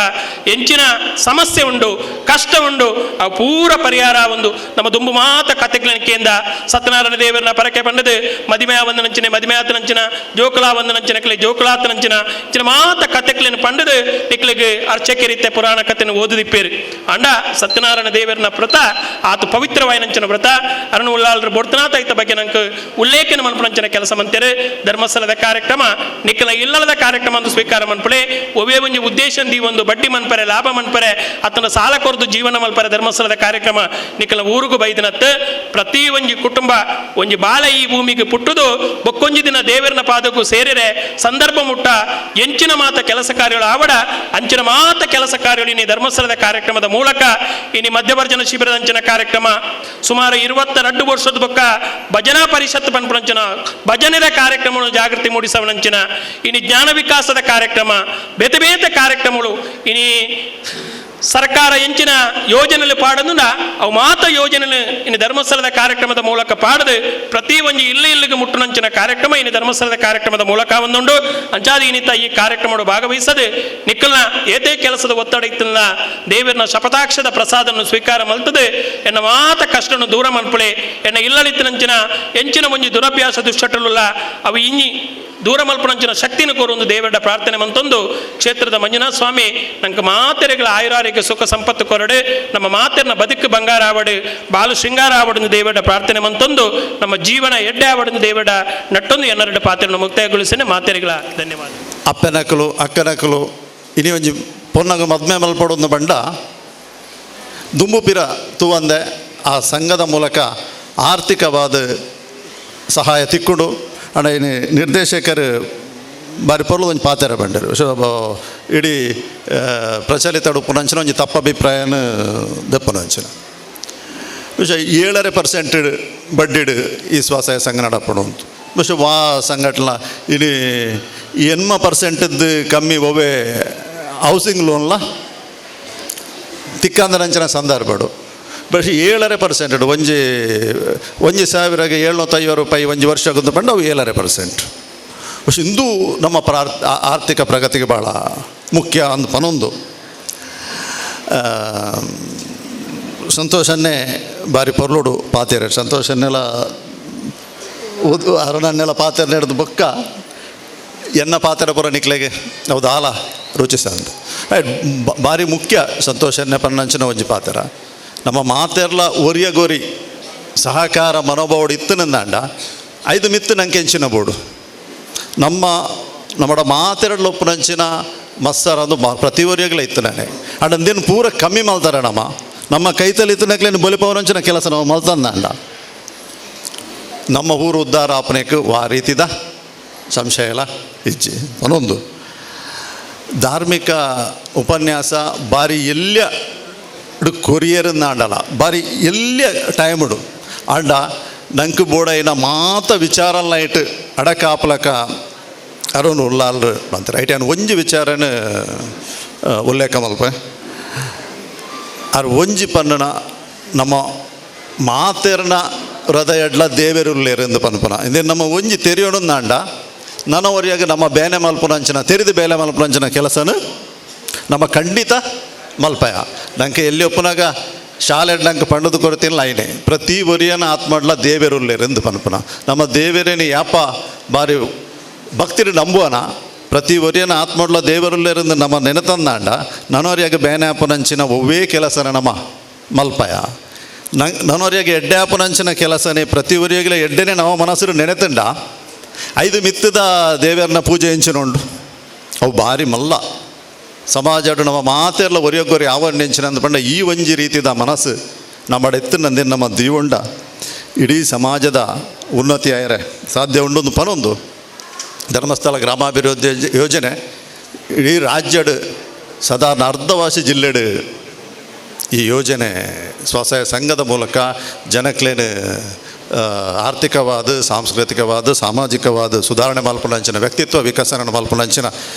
ಎಂಚಿನ ಸಮಸ್ಯೆ ಉಂಡು ಕಷ್ಟ ಉಂಡು ಆ ಪೂರ ಪರಿಹಾರ ಒಂದು ನಮ್ಮ ದುಂಬು ಮಾತ ಕಥೆಗಳಿಕೆಯಿಂದ ಸತ್ಯನಾರಾಯಣ ದೇವರನ್ನ ಪರಕೆ ಪಂಡದು ಮದಿಮೆ ಒಂದನಂಚಿನ ಮದಿಮೆ ಆತನಂಚಿನ ಜೋಕಲಾ ಒಂದನಂಚಿನ ಕಲೆ ಜೋಕಲಾತನಂಚಿನ ಚಿನ ಮಾತ ಕಥೆಗಳನ್ನು ಪಂಡದು ನಿಕ್ಲಿಗೆ ಅರ್ಚಕೆ ರೀತಿಯ ಪುರಾಣ ಕಥೆಯನ್ನು ಓದುದಿಪ್ಪೇರು ಅಂಡ ಸತ್ಯನಾರಾಯಣ ದೇವರನ್ನ ವ್ರತ ಆತ ಪವಿತ್ರವಾಯಿನಂಚಿನ ವ್ರತ ಅರಣ ಉಳ್ಳಾಲ್ರ ಬೊಡ್ತನಾಥ ಇತ್ತ ಬಗ್ಗೆ ನಂಗೆ ಉಲ್ಲೇಖನ ಮನ್ಪನಂಚಿನ ಕೆಲಸ ಮಂತೇರು. ಧರ್ಮಸ್ಥಳದ ಕಾರ್ಯಕ್ರಮ ನಿಕ್ಕಲ ಇಲ್ಲದ ಕಾರ್ಯಕ್ರಮ ಒಂದು ಸ್ವೀಕಾರ ಮನ್ಪಳೆ ಒವೇ ಒಂದು ಉದ್ದೇಶಂದಿ ಒಂದು ಬಡ್ಡಿ ಮನ್ಪರೆ ಲಾಭ ಮನ್ಪರೆ ಅತನ ಸಾಲ ಕೊರದು ಜೀವನ ಮಲ್ಪರೆ ಧರ್ಮಸ್ಥಳದ ಕಾರ್ಯಕ್ರಮ ನಿಕ್ಕಲ ಊರಿಗೂ ಬೈದಿನತ್ತು ಪ್ರತಿ ಒಂಜಿ ಕುಟುಂಬ ಒಂಜಿ ಬಾಲ ಈ ಭೂಮಿಗೆ ಪುಟ್ಟುದು ಬೊಕ್ಕೊಂಜಿ ದಿನ ದೇವರನ ಪಾದಕ್ಕೂ ಸೇರಿರೆ ಸಂದರ್ಭ ಮುಟ್ಟ ಎಂಚಿನ ಮಾತ ಕೆಲಸ ಕಾರ್ಯಗಳು ಆವಡ ಅಂಚಿನ ಮಾತ ಕೆಲಸ ಕಾರ್ಯಗಳು ಇನಿ ಧರ್ಮಸ್ಥಳದ ಕಾರ್ಯಕ್ರಮದ ಮೂಲಕ ಇನಿ ಮಧ್ಯವರ್ಜನ ಶಿಬಿರದ ಅಂಚಿನ ಕಾರ್ಯಕ್ರಮ ಸುಮಾರು 22 ವರ್ಷದ ಬೊಕ್ಕ ಭಜನಾ ಪರಿಷತ್ ಪನ್ಪಂಚಿನ ಭಜನೆದ ಕಾರ್ಯಕ್ರಮಗಳು ಜಾಗೃತಿ ಮೂಡಿಸವನಂಚಿನ ಇನಿ ಜ್ಞಾನ ವಿಕಾಸದ ಕಾರ್ಯಕ್ರಮ ಬೇತೆ ಬೇತೆ ಕಾರ್ಯಕ್ರಮಗಳು ಇನಿ ಸರ್ಕಾರ ಎಂಚಿನ ಯೋಜನೆಯಲ್ಲಿ ಪಾಡೋದು ಅವು ಮಾತ ಯೋಜನೆ ಇನ್ನು ಧರ್ಮಸ್ಥಳದ ಕಾರ್ಯಕ್ರಮದ ಮೂಲಕ ಪಾಡದು ಪ್ರತಿ ಒಂದು ಇಲ್ಲಿಗೆ ಮುಟ್ಟುನಂಚಿನ ಕಾರ್ಯಕ್ರಮ ಇನ್ನು ಧರ್ಮಸ್ಥಳದ ಕಾರ್ಯಕ್ರಮದ ಮೂಲಕ ಒಂದುಂಡು ಅಂಚಾದಿ ಇನ್ನಿತ ಈ ಕಾರ್ಯಕ್ರಮ ಭಾಗವಹಿಸದೆ ನಿಕ್ಕಲ್ನ ಏತೇ ಕೆಲಸದ ಒತ್ತಡ ಇತ್ತಲ್ಲ ದೇವರನ ಶಪಥಾಕ್ಷದ ಪ್ರಸಾದವನ್ನು ಸ್ವೀಕಾರ ಮಲ್ತದೆ ಎನ್ನ ಮಾತ ಕಷ್ಟವನ್ನು ದೂರ ಮನ್ಪಳೆ ಎನ್ನ ಇಲ್ಲಳಿತ್ತಿನಂಚಿನ ಎಂಚಿನ ಒಂದು ದುರಭ್ಯಾಸ ದುಶ್ಚಟಲ್ಲ ಅವು ಇನ್ನಿ ದೂರ ಮಲ್ಪನಂಚಿನ ಶಕ್ತಿನ ಕೋರೊಂದು ದೇವರ ಪ್ರಾರ್ಥನೆ ಮಂತೊಂದು ಕ್ಷೇತ್ರದ ಮಂಜುನಾಥ ಸ್ವಾಮಿ ನಂಗೆ ಮಾತೆರೆಗಳ ಆಯುರಾರೋಗ್ಯ ಸುಖ ಸಂಪತ್ತು ಕೊರಡೆ ನಮ್ಮ ಮಾತೆರನ ಬದುಕು ಬಂಗಾರ ಆವಡು ಬಾಲು ಶೃಂಗಾರ ಆವಡನ್ನು ದೇವರ ಪ್ರಾರ್ಥನೆ ಮಂತೊಂದು ನಮ್ಮ ಜೀವನ ಎಡ್ಡೆ ಆವಡನ್ನು ದೇವರ ನಟ್ಟೊಂದು ಎನ್ನರಡು ಪಾತ್ರೆಯನ್ನು ಮುಕ್ತಾಯಗೊಳಿಸೇನೆ ಮಾತೆರೆಗಳ ಧನ್ಯವಾದ. ಅಪ್ಪನಕಲು ಅಕ್ಕನಕಲು ಇನಿ ಒಂಜಿ ಪೊನ್ನಗ ಮದ್ಮೆ ಮಲ್ಪಡೊಂದು ಬಂಡ ದುಂಬುಪಿರ ತೂವಂದೆ ಆ ಸಂಘದ ಮೂಲಕ ಆರ್ಥಿಕವಾದ ಸಹಾಯ ತಿಕ್ಕೊಂಡು ಅಣ್ಣ ಇನ್ನು ನಿರ್ದೇಶಕರು ಬಾರಿ ಪೊರ್ಲು ಒಂದು ಪಾತೆರ ಬಂಡರು ಇಡೀ ಪ್ರಚಲಿತ ಉಪ್ಪುನಂಚಿನ ಒಂಜಿ ತಪ್ಪ ಅಭಿಪ್ರಾಯನ ದಪ್ಪುನಂಚಿನ ವಿಷಯ 7% ಬಡ್ಡಿಡು ಈ ಸ್ವಸಹಾಯ ಸಂಘ ನಡಪಡು ಅಂತ ವಿಷಯ ವಾ ಸಂಘಟನ ಇಡೀ 80% ಕಮ್ಮಿ ಒವೇ ಹೌಸಿಂಗ್ ಲೋನ್ಲ ತಿಕ್ಕಂದನಂಚಿನ ಸಂದರ್ಭಡು ಬಟ್ 7% ಒಂಜಿ 1,750 ರೂಪಾಯಿ ಒಂಜಿ ವರ್ಷ ಆಗೋದು ಬಂದು ಅವು 7%. പക്ഷെ ಇಂದು ನಮ್ಮ ಆರ್ಥಿಕ ಪ್ರಗತಿಗೆ ಭಾಳ ಮುಖ್ಯ ಅಂದು ಪನೊಂದು ಸಂತೋಷನ್ನೇ ಬಾರಿ ಪೊರ್ಲುಡು ಪಾತೆರೆ ಸಂತೋಷನ್ನೆಲ್ಲ ಅರನನ್ನೆಲ್ಲ ಪಾತೆರೆ ನಡೆದು ಬೊಕ್ಕ ಎನ್ನ ಪಾತೆರೆ ಪುರ ನಿಕ್ಲೆಗೆ ಹೌದು ಆಲ ರುಚಿಸ ಅಂತ ಬಾರಿ ಮುಖ್ಯ ಸಂತೋಷನ್ನೇ ಪನ್ನಂಚಿನ ಒಂಜಿ ಪಾತೆರ ನಮ್ಮ ಮಾತೆರ್ಲ ಒರಿಯಗೋರಿ ಸಹಕಾರ ಮನೋಭಾವಡು ಇತ್ತನಂದಾಂಡ 5 ಮಿತ್ತು ನಂಗೆ ಹೆಂಚಿನ ಬೋಡು ನಮ್ಮ ಮಾತೆರಡ್ಲ ಒಪ್ಪುನಂಚಿನ ಮಸ್ಸರ ಅದು ಪ್ರತಿ ಒರಿಯಾಗಲೇ ಇತ್ತು ನಾನೇ ಅಂಡಂದೇನು ಪೂರ ಕಮ್ಮಿ ಮಲ್ತಾರೆ ನಮ್ಮ ಕೈತಲ್ಲಿ ಇತ್ತನಕ್ಲೇನು ಬಲಿಪವನಂಚಿನ ಕೆಲಸ ನಾವು ಮಲ್ತಂದಾಂಡ ನಮ್ಮ ಊರು ಉದ್ಧಾರ ಆಪನೆಗೆ ಆ ರೀತಿದ ಸಂಶಯ ಎಲ್ಲ ಇಜ್ಜಿ ಅನ್ನೊಂದು ಧಾರ್ಮಿಕ ಉಪನ್ಯಾಸ ಬಾರಿ ಎಲ್ಲ್ಯ ಕೊರಿಯರನ್ನ ಆಂಡಲ್ಲ ಬಾರಿ ಎಲ್ಲ್ಯ ಟೈಮ್ ಆಂಡ ನಂಗೆ ಬೋಡೈನ ಮಾತ ವಿಚಾರಲ್ಲ ಇಟ್ಟು ಅಡಕಾಪ್ಲಕ ಅರುಣ್ ಉಲ್ಲಾಲ್ ಅಂತಾರೆ ಐಟ್ ಏನು ಒಂಜಿ ವಿಚಾರನ ಉಲ್ಲೇಖ ಮಲ್ಪ ಅವ್ರು ಒಂಜಿ ಪನ್ನಣ ನಮ್ಮ ಮಾತೆರ್ನ ಹೃದಯಡ್ಲ ದೇವೆರುಲ್ಲೇರೆಂದು ಪನ್ಪನ ಇಂದೇ ನಮ್ಮ ಒಂಜಿ ತೆರೆಯೋಣಂದಾಂಡ ನನವರಿಯಾಗ ನಮ್ಮ ಬೇನೆ ಮಲ್ಪುನಂಚಿನ ತೆರೆದು ಬೇಲೆ ಮಲ್ಪುನಂಚಿನ ಕೆಲಸನ ನಮ್ಮ ಖಂಡಿತ ಮಲ್ಪಯ ನಂಗೆ ಎಲ್ಲಿ ಒಪ್ಪನಾಗ ಶಾಲೆ ನಂಗೆ ಪಂಡದು ಕೊಡ್ತೀನಿ ಐನೆ ಪ್ರತಿ ಒರಿಯನ ಆತ್ಮಡ್ಲ ದೇವೆರುಲ್ಲೇರೆಂದು ಪನ್ಪನ ನಮ್ಮ ದೇವರೇನಿ ಯಾಪ ಬಾರಿ ಭಕ್ತಿರು ನಂಬುವನ ಪ್ರತಿ ಒರಿಯನ ಆತ್ಮಡ್ಲ ದೇವರುಲ್ಲೇರೆಂದು ನಮ್ಮ ನೆನತಂದಾಂಡ ನನವರಿಯಾಗ ಬೇನೆ ಆಪನಂಚಿನ ಒವ್ವೇ ಕೆಲಸನ ನಮ್ಮ ಮಲ್ಪಯ ನನವರಿಯಾಗ ಎಡ್ಡೆ ಆಪನಂಚಿನ ಕೆಲಸನೇ ಪ್ರತಿ ಒರಿಯಾಗಲೇ ಎಡ್ಡೆನೇ ನಮ್ಮ ಮನಸ್ಸು ನೆನೆತಂಡ 5 ಮಿತ್ತದ ದೇವರನ್ನ ಪೂಜೆ ಎಂಚಿನೊಂಡು ಅವು ಭಾರಿ ಮಲ್ಲ ಸಮಾಜ ನಮ್ಮ ಮಾತೆಲ್ಲ ಒರಿಯೊಗ್ಗೊರಿ ಆವರಣ ಎಂಚಿನ ಅಂದ್ಪಂಡ ಈ ಒಂಜಿ ರೀತಿದ ಮನಸ್ಸು ನಮ್ಮ ಎತ್ತಿನಂದೇ ನಮ್ಮ ದೀವಂಡ ಇಡೀ ಸಮಾಜದ ಉನ್ನತಿ ಆಯರೆ ಸಾಧ್ಯ ಉಂಡೊಂದು ಪನೊಂದು ಧರ್ಮಸ್ಥಳ ಗ್ರಾಮಾಭಿವೃದ್ಧಿ ಯೋಜನೆ ಇಡೀ ರಾಜ್ಯಡ್ ಸಾಧಾರಣ ಅರ್ಧವಾಸಿ ಜಿಲ್ಲೆಡ್ ಈ ಯೋಜನೆ ಸ್ವಸಹಾಯ ಸಂಘದ ಮೂಲಕ ಜನಕ್ಲೇನು ಆರ್ಥಿಕವಾದ ಸಾಂಸ್ಕೃತಿಕವಾದ ಸಾಮಾಜಿಕವಾದ ಸುಧಾರಣೆ ಮಲ್ಪುನಂಚಿನ ವ್ಯಕ್ತಿತ್ವ ವಿಕಸನ ಮಲ್ಪುನಂಚಿನ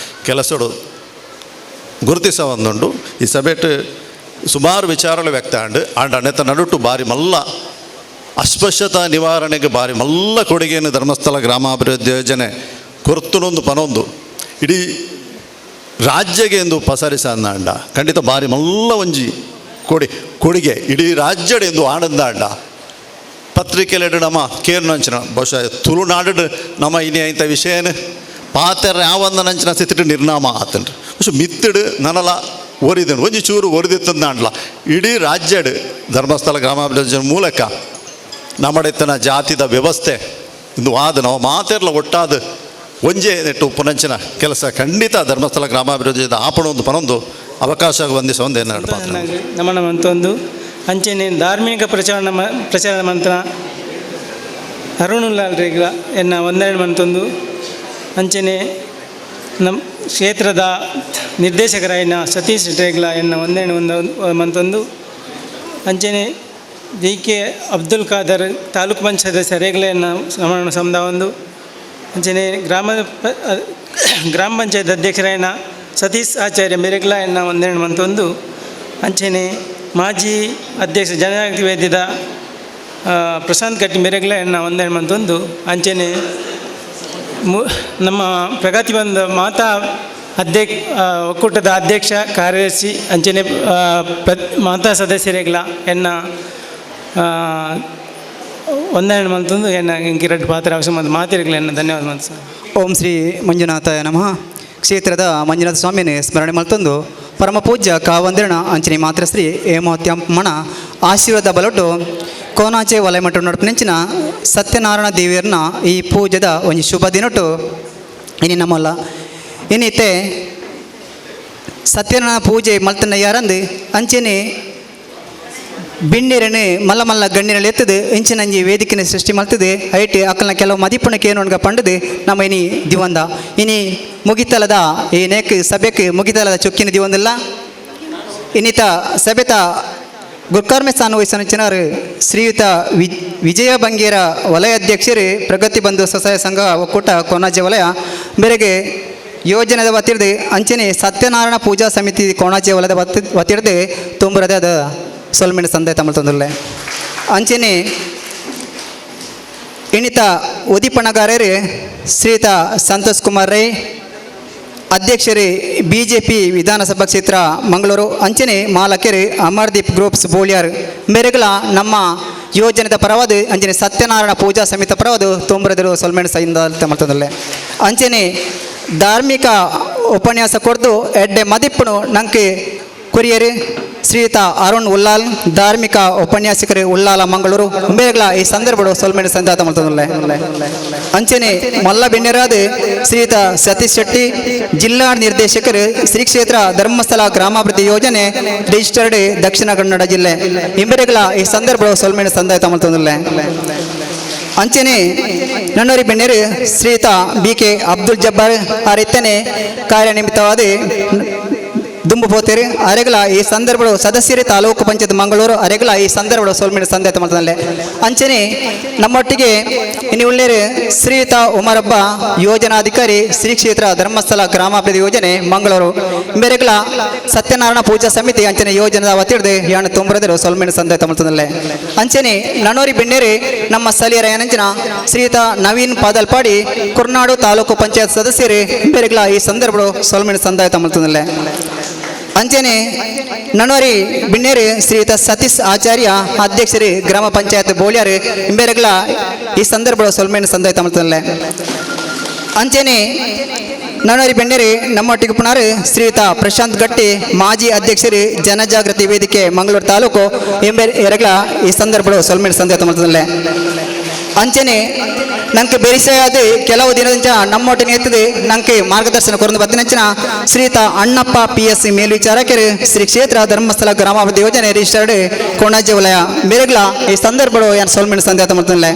ಕೆಲಸಗಳು ಗುರುತಿಸ ಒಂದುಂಡು ಈ ಸಭೆಟ್ ಸುಮಾರು ವಿಚಾರಗಳು ವ್ಯಕ್ತ ಆಂಡ್ ಅಣ್ಣೆತ ನಡುಟು ಬಾರಿ ಮಲ್ಲ ಅಸ್ಪೃಶ್ಯತಾ ನಿವಾರಣೆಗೆ ಬಾರಿ ಮಲ್ಲ ಕೊಡುಗೆಯನ್ನು ಧರ್ಮಸ್ಥಳ ಗ್ರಾಮಾಭಿವೃದ್ಧಿ ಯೋಜನೆ ಕೊರ್ತುನೊಂದು ಪನೊಂದು ಇಡೀ ರಾಜ್ಯಗೆ ಎಂದು ಪಸರಿಸ ಅಂದ ಖಂಡಿತ ಬಾರಿ ಮಲ್ಲ ಒಂಜಿ ಕೊಡುಗೆ ಇಡೀ ರಾಜ್ಯಡ್ ಎಂದು ಆನಂದ ಅಂಡ ಪತ್ರಿಕೆಲೆಡು ನಮ್ಮ ಕೇರ್ನಂಚಿನ ಬಹುಶಃ ತುಳುನಾಡು ನಮ್ಮ ಇನಿ ಇಂಥ ವಿಷಯನ ಪಾತ್ರ ಯಾವಂದ ನಂಚಿನ ಸ್ಥಿತಿ ನಿರ್ನಾಮ ಆತನ್ರಿ പക്ഷെ ಮಿತ್ತಡು ನನಲ ಒರಿದನು ಒಂಜಿ ಚೂರು ಒರಿದಿತ್ತಂದಾಂಡ್ಲ ಇಡೀ ರಾಜ್ಯಡ್ ಧರ್ಮಸ್ಥಳ ಗ್ರಾಮಾಭಿವೃದ್ಧಿ ಮೂಲಕ ನಮ್ಮಡೆತ್ತನ ಜಾತಿದ ವ್ಯವಸ್ಥೆ ಇಂದು ಆದ ನಾವು ಮಾತೆರ್ಲ ಒಟ್ಟಾದ ಒಂಜೆ ನೆಟ್ಟು ಉಪನಂಚಿನ ಕೆಲಸ ಖಂಡಿತ ಧರ್ಮಸ್ಥಳ ಗ್ರಾಮಾಭಿವೃದ್ಧಿದ ಆಪಣ ಒಂದು ಪನೊಂದು ಅವಕಾಶ ವಂದಿಸ ಒಂದು ಏನು ನಮನ ಮಂತೊಂದು ಅಂಚೆನೆ ಧಾರ್ಮಿಕ ಪ್ರಚಾರ ಮಂತ್ರ ಅರುಣುಲ್ಲಾಲ್ ರೇಗ್ಲ ಎನ್ನ ಒಂದೆರಡು ಮಂತೊಂದು ಅಂಚೆನೆ ನಮ್ಮ ಕ್ಷೇತ್ರದ ನಿರ್ದೇಶಕರಾಯಿನ ಸತೀಶ್ ರೇಗ್ಲ ಎನ್ನ ಒಂದೆರಡು ಮಂತೊಂದು ಅಂಚೆನೆ ಕೆ ಅಬ್ದುಲ್ ಖಾದರ್ ತಾಲೂಕು ಪಂಚಾಯತ್ ಸದಸ್ಯ ರೇಗ್ಲೆಯನ್ನ ಸಮದ ಒಂದು ಅಂಚೆನೆ ಗ್ರಾಮ ಪಂಚಾಯತ್ ಅಧ್ಯಕ್ಷರಾಯಿನ ಸತೀಶ್ ಆಚಾರ್ಯ ಮೆರೆಗ್ಲ ಎನ್ನ ಒಂದೆರಡು ಮಂತೊಂದು ಅಂಚೆನೆ ಮಾಜಿ ಅಧ್ಯಕ್ಷ ಜನಜಾಗೃತಿ ವೇದ್ಯದ ಪ್ರಶಾಂತ್ ಕಟ್ಟಿ ಮೆರೆಗ್ಲ ಎನ್ನ ಒಂದೆರಡು ಮಂತೊಂದು ಅಂಚೆನೆ ನಮ್ಮ ಪ್ರಗತಿ ಬಂದ ಮಾತಾ ಒಕ್ಕೂಟದ ಅಧ್ಯಕ್ಷ ಕಾರ್ಯದರ್ಶಿ ಅಂಚನೆ ಮಾತಾ ಸದಸ್ಯರೆಗ್ಲ ಎನ್ನ ಒಂದೆರಡು ಮಂತೊಂದು ಎನ್ನ ಇಂಕಿರಟ್ಟು ಪಾತ್ರ ಅವಶ್ಯ ಮತ್ತು ಮಾತಿರಗ್ಲ ಎನ್ನ ಧನ್ಯವಾದ ಮಂತ್ ಸರ್. ಓಂ ಶ್ರೀ ಮಂಜುನಾಥಾಯ ನಮಃ. ಕ್ಷೇತ್ರದ ಮಂಜುನಾಥ ಸ್ವಾಮಿನೇ ಸ್ಮರಣೆ ಮಲ್ತೊಂದು ಪರಮ ಪೂಜ್ಯ ಕಾವಂದಿರಣ ಅಂಚನೆ ಮಾತ್ರ ಶ್ರೀ ಹೇಮೋತ್ಯಮ್ಮಣ ಆಶೀರ್ವಾದ ಬಲೊಟ್ಟು ಕೋನಾಚೆ ವಲಯಮಠ ನಡುಪಿನಂಚಿನ ಸತ್ಯನಾರಾಯಣ ದೇವಿಯರ್ನ ಈ ಪೂಜೆದ ಒಂದು ಶುಭ ದಿನಟ್ಟು ಇನಿ ನಮ್ಮಲ್ಲ ಇನ್ನಿತ್ತೆ ಸತ್ಯನಾರಾಯಣ ಪೂಜೆ ಮಲ್ತನ ಯಾರಂದು ಅಂಚೆನೆ ಬಿಣ್ಣಿರನೆ ಮಲ್ಲ ಮಲ್ಲ ಗಣ್ಣಿರಲ್ಲಿ ಎತ್ತದು ಇಂಚಿನಂಜಿ ವೇದಿಕೆನ ಸೃಷ್ಟಿ ಮಲ್ತದೆ ಐಟಿ ಅಕ್ಕಲ್ನ ಕೆಲವು ಮದಿಪುಣಕ್ಕೆ ಏನೊಂಡ್ಗ ಪಂಡದು ನಮ್ಮ ಇನಿ ದಿವಂದ ಇನಿ ಮುಗಿತಲದ ಈ ನೇಕ್ ಸಭೆಗೆ ಮುಗಿತಲದ ಚೊಕ್ಕಿನ ದಿವಂದಿಲ್ಲ ಇನ್ನಿತ ಸಭೆತ ಗುರ್ಕಾರ್ಮೆ ಸ್ಥಾನ ವಹಿಸಿನರು ಶ್ರೀಯುತ ವಿಜಯ ಬಂಗೇರ ವಲಯ ಅಧ್ಯಕ್ಷರು ಪ್ರಗತಿ ಬಂಧು ಸ್ವಸಹಾಯ ಸಂಘ ಒಕ್ಕೂಟ ಕೋನಾಜೆ ವಲಯ ಮೇರೆಗೆ ಯೋಜನೆದ ವತಿರ್ದು ಅಂಚನೆ ಸತ್ಯನಾರಾಯಣ ಪೂಜಾ ಸಮಿತಿ ಕೋಣಾಜೆ ವಲಯದ ವತಿರ್ದು ತುಂಬರದೆ ಅದು ಸೊಲ್ಮೆಂಡ್ ಸಂದೆ ತಮ್ಮ ತೊಂದರಲೆ ಅಂಚನೆ ಇನ್ನಿತ ಉದಿಪಣಗಾರರು ಶ್ರೀಯುತ ಸಂತೋಷ್ ಕುಮಾರ್ ರೈ ಅಧ್ಯಕ್ಷರು BJP ವಿಧಾನಸಭಾ ಕ್ಷೇತ್ರ ಮಂಗಳೂರು ಅಂಚನೆ ಮಾಲಕೆರೆ ಅಮರ್ದೀಪ್ ಗ್ರೂಪ್ಸ್ ಬೋಳಿಯಾರ್ ಮೇರೆಗಳ ನಮ್ಮ ಯೋಜನೆದ ಪರವಾದ ಅಂಚನೆ ಸತ್ಯನಾರಾಯಣ ಪೂಜಾ ಸಮಿತಿ ಪರವಾದ ತೊಂಬರದರು ಸೊಲ್ಮೆಂಡ್ ಸೈಂದ ತಮ್ಮತದಲ್ಲೇ ಅಂಚನೆ ಧಾರ್ಮಿಕ ಉಪನ್ಯಾಸ ಕೊಡ್ದು ಎಡ್ಡೆ ಮದಿಪ್ಪನು ನಂಗೆ ಕುರಿಯರು ಶ್ರೀಯುತ ಅರುಣ್ ಉಲ್ಲಾಲ್ ಧಾರ್ಮಿಕ ಉಪನ್ಯಾಸಕರು ಉಲ್ಲಾಲ ಮಂಗಳೂರು ಮೇರೆಗಳ ಈ ಸಂದರ್ಭಗಳು ಸೊಲ್ಮೆಂಡ್ ಸಂದ ತಮ್ಮತದಲ್ಲೇ ಅಂಚನೆ ಮಲ್ಲ ಬೆಣ್ಣೆರಾದ ಶ್ರೀಯುತ ಸತೀಶ್ ಶೆಟ್ಟಿ ಜಿಲ್ಲಾ ನಿರ್ದೇಶಕರು ಶ್ರೀ ಕ್ಷೇತ್ರ ಧರ್ಮಸ್ಥಳ ಗ್ರಾಮಾಭಿವೃದ್ಧಿ ಯೋಜನೆ ರಿಜಿಸ್ಟರ್ಡ್ ದಕ್ಷಿಣ ಕನ್ನಡ ಜಿಲ್ಲೆ ಇಂಬೆರೆಗಳ ಈ ಸಂದರ್ಭಗಳು ಸೊಲ್ಮೆಂಡ್ ಸಂದ ತಮ್ಮತದಲ್ಲೇ ಅಂಚನೆ ನನ್ನೂರಿ ಬೆಣ್ಣೆರು ಶ್ರೀಯುತ BK ಅಬ್ದುಲ್ ಜಬ್ಬಾರ್ ಆ ರೀತಿಯೇ ಕಾರ್ಯನಿಮಿತ್ತವಾದ ದುಂಬು ಪೋತೇರಿ ಅರೆಗಲ ಈ ಸಂದರ್ಭಗಳು ಸದಸ್ಯರೇ ತಾಲೂಕು ಪಂಚಾಯತ್ ಮಂಗಳೂರು ಅರೆಗಲ ಈ ಸಂದರ್ಭಗಳು ಸೋಲ್ಮೇಲೆ ಸಂದೇತ ಮಾಡ್ತದಲ್ಲೇ ಅಂಚನೆ ನಮ್ಮೊಟ್ಟಿಗೆ ಇನ್ನು ಒಳ್ಳೆಯ ಶ್ರೀಯುತ ಉಮರಬ್ಬ ಯೋಜನಾಧಿಕಾರಿ ಶ್ರೀ ಕ್ಷೇತ್ರ ಧರ್ಮಸ್ಥಳ ಗ್ರಾಮಾಭಿವೃದ್ಧಿ ಯೋಜನೆ ಮಂಗಳೂರು ಬೇರೆಗಳ ಸತ್ಯನಾರಾಯಣ ಪೂಜಾ ಸಮಿತಿ ಅಂಚನೆ ಯೋಜನೆದ ಒತ್ತಿಡ್ದು ಯಾಣ ತುಂಬರದರು ಸೋಲ್ಮೇಲೆ ಸಂದೇತ ಮಾಡ್ತದಲ್ಲೇ ಅಂಚನೆ ನಣೋರಿ ಬೆಣ್ಣೇರಿ ನಮ್ಮ ಸ್ಥಳೀಯರ ಏನಂಚಿನ ಶ್ರೀಯುತ ನವೀನ್ ಪಾದಲ್ಪಾಡಿ ಕುರ್ನಾಡು ತಾಲೂಕು ಪಂಚಾಯತ್ ಸದಸ್ಯರೇ ಬೇರೆಗಳ ಈ ಸಂದರ್ಭಗಳು ಸೋಲ್ಮೇಲೆ ಸಂದಾಯ ತಮ್ಮಲ್ತದಲ್ಲೇ ಅಂಚನೆ ನಣೋರಿ ಬಿಣ್ಣೇರಿ ಶ್ರೀಯುತ ಸತೀಶ್ ಆಚಾರ್ಯ ಅಧ್ಯಕ್ಷರೇ ಗ್ರಾಮ ಪಂಚಾಯತ್ ಬೋಳ್ಯಾರು ಬೇರೆಗಳ ಈ ಸಂದರ್ಭಗಳು ಸೋಲ್ಮೇಲೆ ಸಂದಾಯ ತಮ್ಮಲ್ತದಲ್ಲೇ ಅಂಚನೆ ನಣೋರಿ ಬೆಣ್ಣೇರಿ ನಮ್ಮೊಟ್ಟಿಗೆ ಪುನರ್ ಶ್ರೀಯುತ ಪ್ರಶಾಂತ್ ಗಟ್ಟಿ ಮಾಜಿ ಅಧ್ಯಕ್ಷರು ಜನಜಾಗೃತಿ ವೇದಿಕೆ ಮಂಗಳೂರು ತಾಲೂಕು ಎರಗಳ ಈ ಸಂದರ್ಭಗಳು ಸೋಲ್ಮೇಲೆ ಸಂದೇಹ ತಮ್ಮಲ್ತದಲ್ಲೇ ಅಂಚನೆ ನಂಗೆ ಬೆರಿಸಾದ ಕೆಲವು ದಿನದಿಂದ ನಮ್ಮೊಟ್ಟಿಗೆ ಎತ್ತದೆ ನಂಗೆ ಮಾರ್ಗದರ್ಶನ ಕೊರಂದು ಬತ್ತಿನಂಚಿನ ಶ್ರೀಯುತ ಅಣ್ಣಪ್ಪ PS ಮೇಲ್ವಿಚಾರಕರು ಶ್ರೀ ಕ್ಷೇತ್ರ ಧರ್ಮಸ್ಥಳ ಗ್ರಾಮಾಭಿವೃದ್ಧಿ ಯೋಜನೆ ರಿಜಿಸ್ಟರ್ಡ್ ಕೊಣಾಜೆ ವಲಯ ಮೇರೆಗಳ ಈ ಸಂದರ್ಭಗಳು ಏನು ಸೋಲ್ಮೇಲೆ ಸಂದೇಹ ತಮ್ಮಲ್ತದಲ್ಲೇ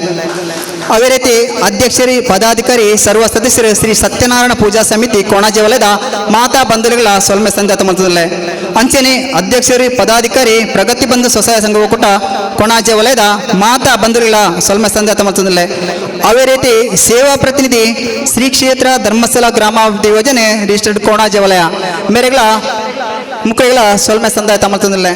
ಅದೇ ರೀತಿ ಅಧ್ಯಕ್ಷರಿ ಪದಾಧಿಕಾರಿ ಸರ್ವ ಸದಸ್ಯರು ಶ್ರೀ ಸತ್ಯನಾರಾಯಣ ಪೂಜಾ ಸಮಿತಿ ಕೊಣಾಜೆ ವಲಯದ ಮಾತಾ ಬಂಧುಗಳ ಸೋಲ್ಮೆ ಸಂಜಾತ ಮಾಡ್ತದಲ್ಲೇ ಅಂಚನೆ ಅಧ್ಯಕ್ಷರಿ ಪದಾಧಿಕಾರಿ ಪ್ರಗತಿ ಬಂಧು ಸ್ವಸಹಾಯ ಸಂಘ ಒಕ್ಕೂಟ ಕೊಣಾಜೆ ವಲಯದ ಮಾತಾ ಬಂಧುಗಳ ಸೋಲ್ಮೆ ಸಂಜಾತ ಮಾಡ್ತದಲ್ಲೇ ಅದೇ ರೀತಿ ಸೇವಾ ಪ್ರತಿನಿಧಿ ಶ್ರೀ ಕ್ಷೇತ್ರ ಧರ್ಮಸ್ಥಳ ಗ್ರಾಮಾಭಿವೃದ್ಧಿ ಯೋಜನೆ ರಿಜಿಸ್ಟರ್ಡ್ ಕೊಣಾಜೆ ವಲಯ ಮೇರೆಗಳ ಮುಖಗಳ ಸೋಲ್ಮೆ ಸಂದಾಯ ಮಾಡ್ತದಲ್ಲೇ